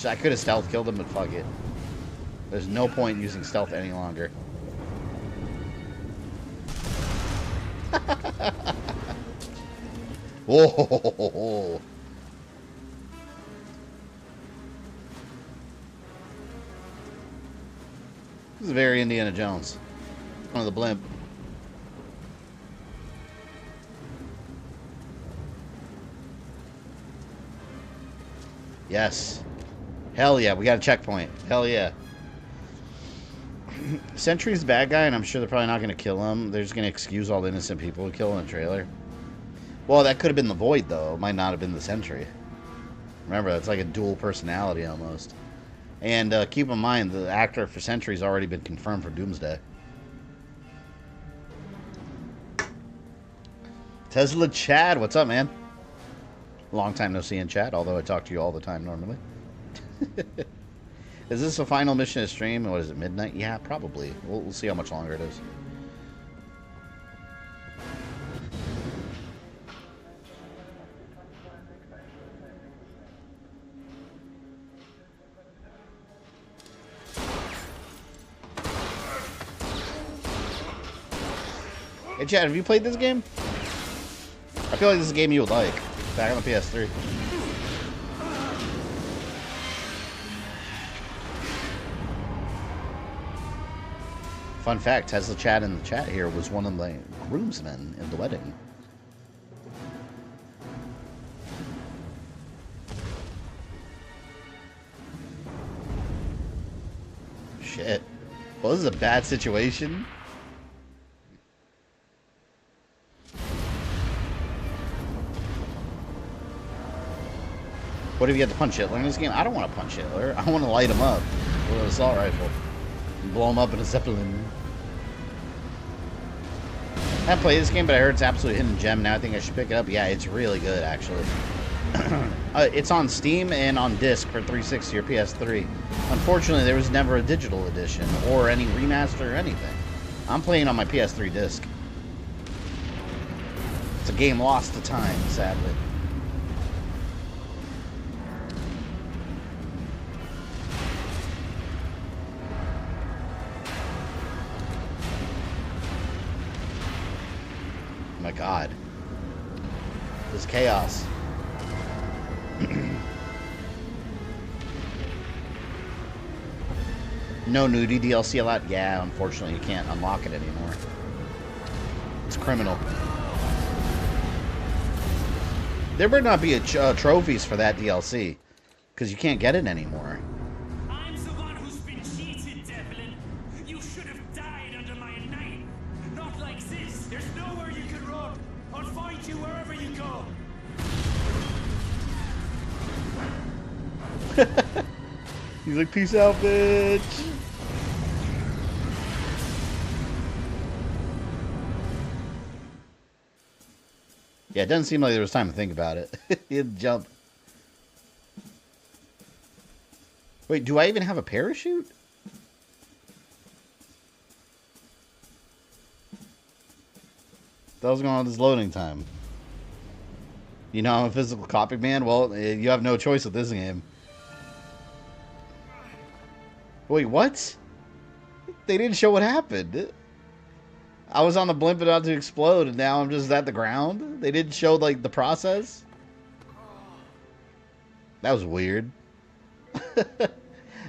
I could have stealth killed him, but fuck it. There's no point in using stealth any longer. Whoa. This is very Indiana Jones. One of the blimp. Yes. Hell yeah, we got a checkpoint. Hell yeah. Sentry's the bad guy, and I'm sure they're probably not going to kill him. They're just going to excuse all the innocent people who kill in the trailer. Well, that could have been the Void, though. It might not have been the Sentry. Remember, that's like a dual personality almost. And keep in mind, the actor for Sentry's already been confirmed for Doomsday. Tesla Chad, what's up, man? Long time no see in chat, although I talk to you all the time normally. Is this a final mission to stream? What is it, midnight? Yeah, probably. We'll see how much longer it is. Hey, Chad, have you played this game? I feel like this is a game you would like. Back on the PS3. Fun fact, Tesla Chad in the chat here was one of the groomsmen in the wedding. Shit. Well, this is a bad situation. What if you had to punch Hitler in this game? I don't want to punch Hitler. I want to light him up with an assault rifle. And blow him up in a Zeppelin. I haven't played this game, but I heard it's absolute hidden gem. Now I think I should pick it up. Yeah, it's really good, actually. It's on Steam and on disc for 360 or PS3. Unfortunately, there was never a digital edition or any remaster or anything. I'm playing on my PS3 disc. It's a game lost to time, sadly. My God, this chaos. No nudie DLC allowed? Yeah, unfortunately you can't unlock it anymore. It's criminal. There better not be trophies for that DLC, because you can't get it anymore. I'm the one who's been cheated, Zeppelin. You should have died under my knife. Not like this. There's nowhere you can run. I'll find you wherever you go. He's like, peace out, bitch. Yeah, it doesn't seem like there was time to think about it. He had to jump. Wait, do I even have a parachute? That was going on this loading time. You know I'm a physical copy man? Well, you have no choice with this game. Wait, what? They didn't show what happened. I was on the blimp about to explode, and now I'm just at the ground? They didn't show, like, the process? That was weird.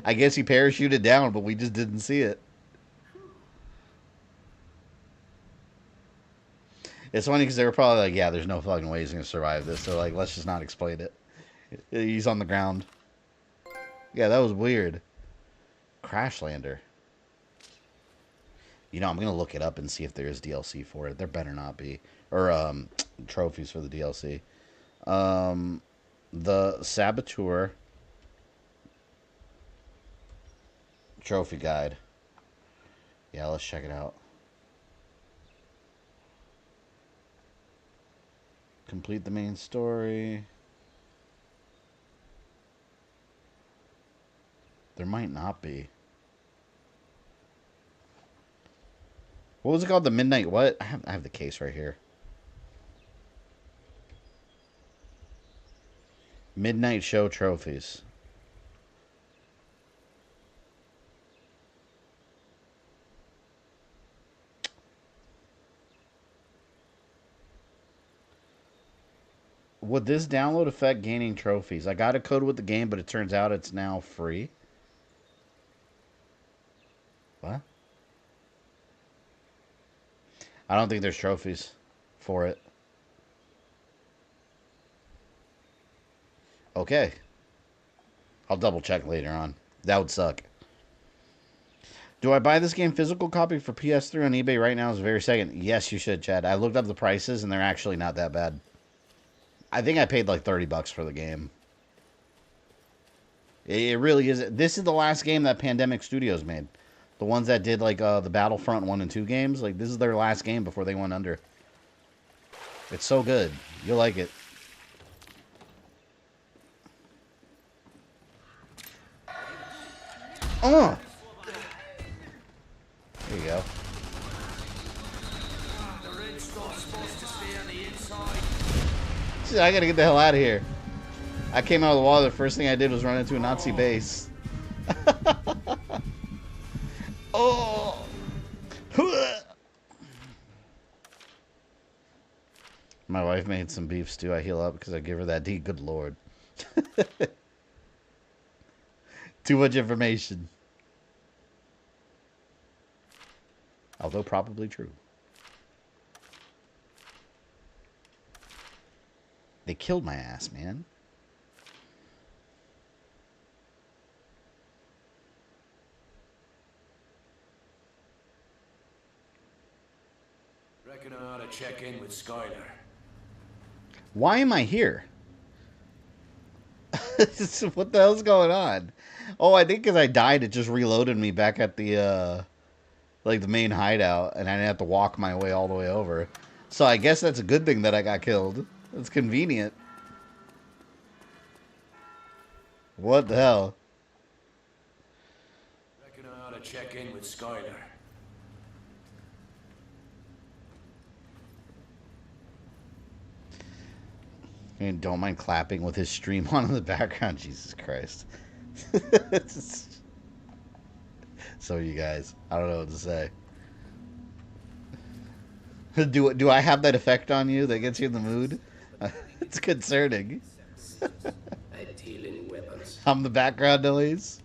I guess he parachuted down, but we just didn't see it. It's funny because they were probably like, yeah, there's no fucking way he's going to survive this. So, like, let's just not explain it. He's on the ground. Yeah, that was weird. Crash Lander. You know, I'm going to look it up and see if there is DLC for it. There better not be. Or, trophies for the DLC. The Saboteur Trophy Guide. Yeah, let's check it out. Complete the main story. There might not be. What was it called? The Midnight what? I have the case right here. Midnight Show Trophies. Would this download affect gaining trophies? I got a code with the game, but it turns out it's now free. What? I don't think there's trophies for it. Okay. I'll double check later on. That would suck. Do I buy this game physical copy for PS3 on eBay right now? Is the very second. Yes, you should, Chad. I looked up the prices and they're actually not that bad. I think I paid like $30 for the game. It really is. This is the last game that Pandemic Studios made. The ones that did like the Battlefront 1 and 2 games. Like this is their last game before they went under. It's so good. You'll like it. There you go. The red stuff's supposed to stay on the inside. Shit, I gotta get the hell out of here. I came out of the water. The first thing I did was run into a Nazi base. Oh. My wife made some beef stew. I heal up because I give her that D. Good Lord. Too much information. Although probably true. They killed my ass, man. Reckon I ought to check in with Skylar. Why am I here? What the hell's going on? Oh, I think because I died, it just reloaded me back at the, like the main hideout, and I didn't have to walk my way all the way over. So I guess that's a good thing that I got killed. It's convenient. What the hell? Reckon I ought to check in with Skylar. And don't mind clapping with his stream on in the background. Jesus Christ. So you guys, I don't know what to say. Do I have that effect on you that gets you in the mood? It's concerning. I'm the background noise.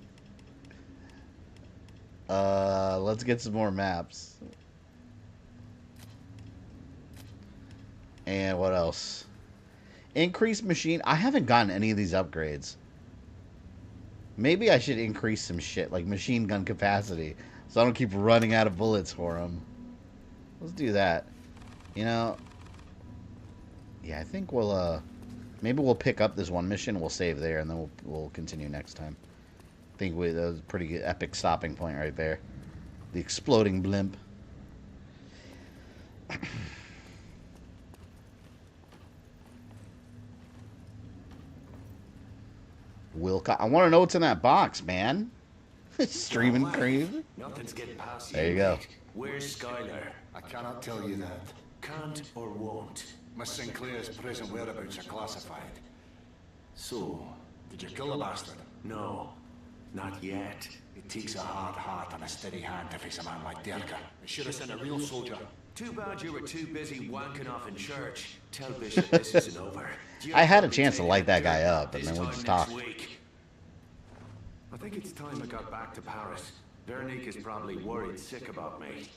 Let's get some more maps. And what else? Increase machine. I haven't gotten any of these upgrades. Maybe I should increase some shit, like machine gun capacity, so I don't keep running out of bullets for them. Let's do that. You know, yeah, I think we'll, maybe we'll pick up this one mission, we'll save there, and then we'll continue next time. I think that was a pretty good, epic stopping point right there. The exploding blimp. I want to know what's in that box, man. Streaming cream. Nothing's getting past you. There you go. Where's Skylar? I cannot tell you that. Can't or won't? Miss Sinclair's present whereabouts are classified. So, did you kill the bastard? No, not yet. It takes a hard heart and a steady hand to face a man like Derka. I should have sent a real soldier. Too bad you were too busy wanking off in church. Tell Bishop this isn't over. I had a chance to light that guy up, and then we just talked. I think it's time I got back to Paris. Veronique is probably worried sick about me.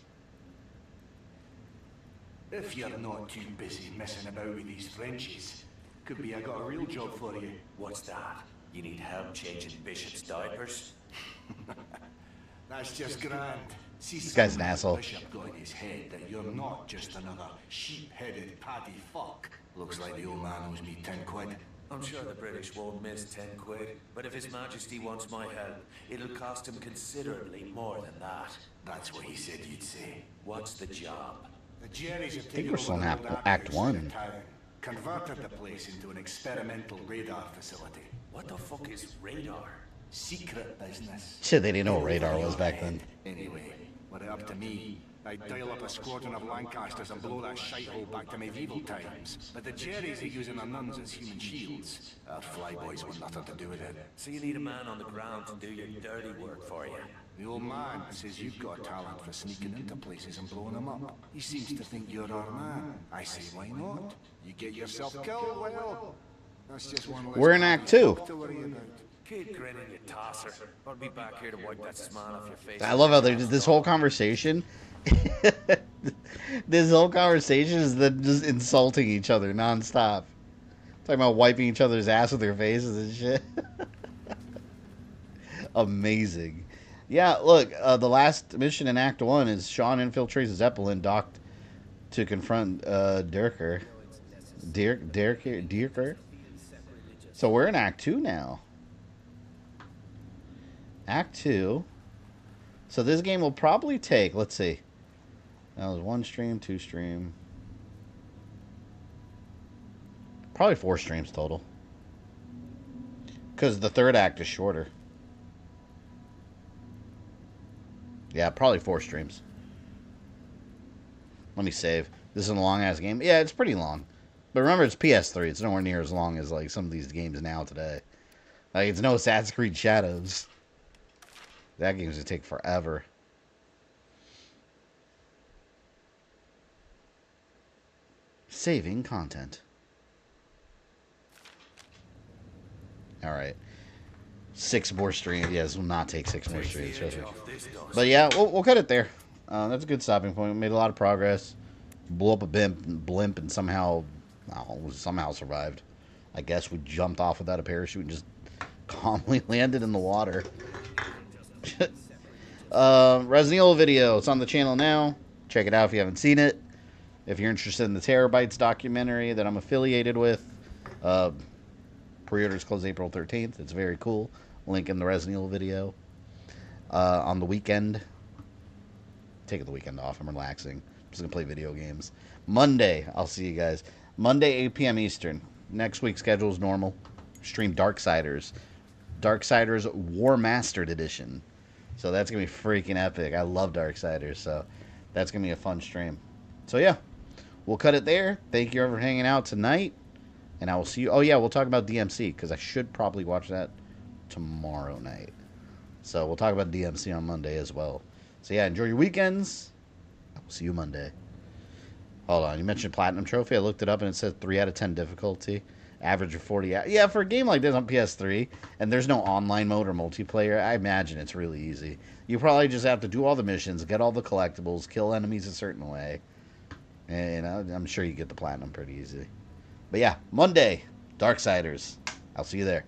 If you're not too busy messing about with these Frenchies, could be I got a real job for you. What's that? You need help changing Bishop's diapers? That's just grand. See, this guy's an asshole. Bishop got in his head that you're not just another sheep-headed paddy fuck. Looks like the old man owes me 10 quid. I'm sure the British won't miss 10 quid, but if His Majesty wants my help, it'll cost him considerably more than that. That's what he said you'd say. What's the job? The Jerry's have I think taken we're still in over the Act 1. Converted the place into an experimental radar facility. What the fuck is radar? Secret business. Shit, they didn't know what radar was back then. Anyway, were it up to me, I'd dial up a squadron of Lancasters and blow that shithole back to medieval times. But the Jerry's are using their nuns as human shields. Our flyboys want nothing to do with it. So you need a man on the ground to do your dirty work for you. The old man says you've got a talent for sneaking into places and blowing them up. He seems to think you're our man. I say, why not? You get yourself killed, well, that's just one less We're in Act 2. to worry about. Keep grinning, you tosser. I'll be back here to wipe that smile off your face. I love how they did this whole conversation. This whole conversation is them just insulting each other nonstop. Talking about wiping each other's ass with their faces and shit. Amazing. Yeah, look, the last mission in Act 1 is Sean infiltrates Zeppelin docked to confront Dirker. Dirker? So we're in Act 2 now. Act 2. So this game will probably take, let's see. That was 1 stream, 2 stream. Probably 4 streams total. Because the third act is shorter. Yeah, probably 4 streams. Let me save. This is a long-ass game. Yeah, it's pretty long. But remember, it's PS3. It's nowhere near as long as like some of these games now today. Like, it's no Assassin's Creed Shadows. That game's going to take forever. Saving content. Alright. 6 more streams. Yeah, this will not take 6 more streams. But yeah, we'll cut it there. That's a good stopping point. We made a lot of progress. Blew up a blimp and somehow survived. I guess we jumped off without a parachute and just calmly landed in the water. Resident Evil video. It's on the channel now. Check it out if you haven't seen it. If you're interested in the Terabytes documentary that I'm affiliated with, pre-orders close April 13th. It's very cool. Link in the Resident Evil video. On the weekend. Taking the weekend off. I'm relaxing. I'm just going to play video games. Monday, I'll see you guys. Monday, 8 p.m. Eastern. Next week's schedule is normal. Stream Darksiders. Darksiders War Mastered Edition. So that's going to be freaking epic. I love Darksiders, so that's going to be a fun stream. So yeah, we'll cut it there. Thank you for hanging out tonight. And I will see you. Oh yeah, we'll talk about DMC, because I should probably watch that tomorrow night. So we'll talk about DMC on Monday as well. So yeah, enjoy your weekends. I will see you Monday. Hold on, you mentioned Platinum Trophy. I looked it up and it said 3 out of 10 difficulty. Average of 40. Yeah, for a game like this on PS3, and there's no online mode or multiplayer, I imagine it's really easy. You probably just have to do all the missions, get all the collectibles, kill enemies a certain way. And I'm sure you get the Platinum pretty easy. But yeah, Monday, Darksiders. I'll see you there.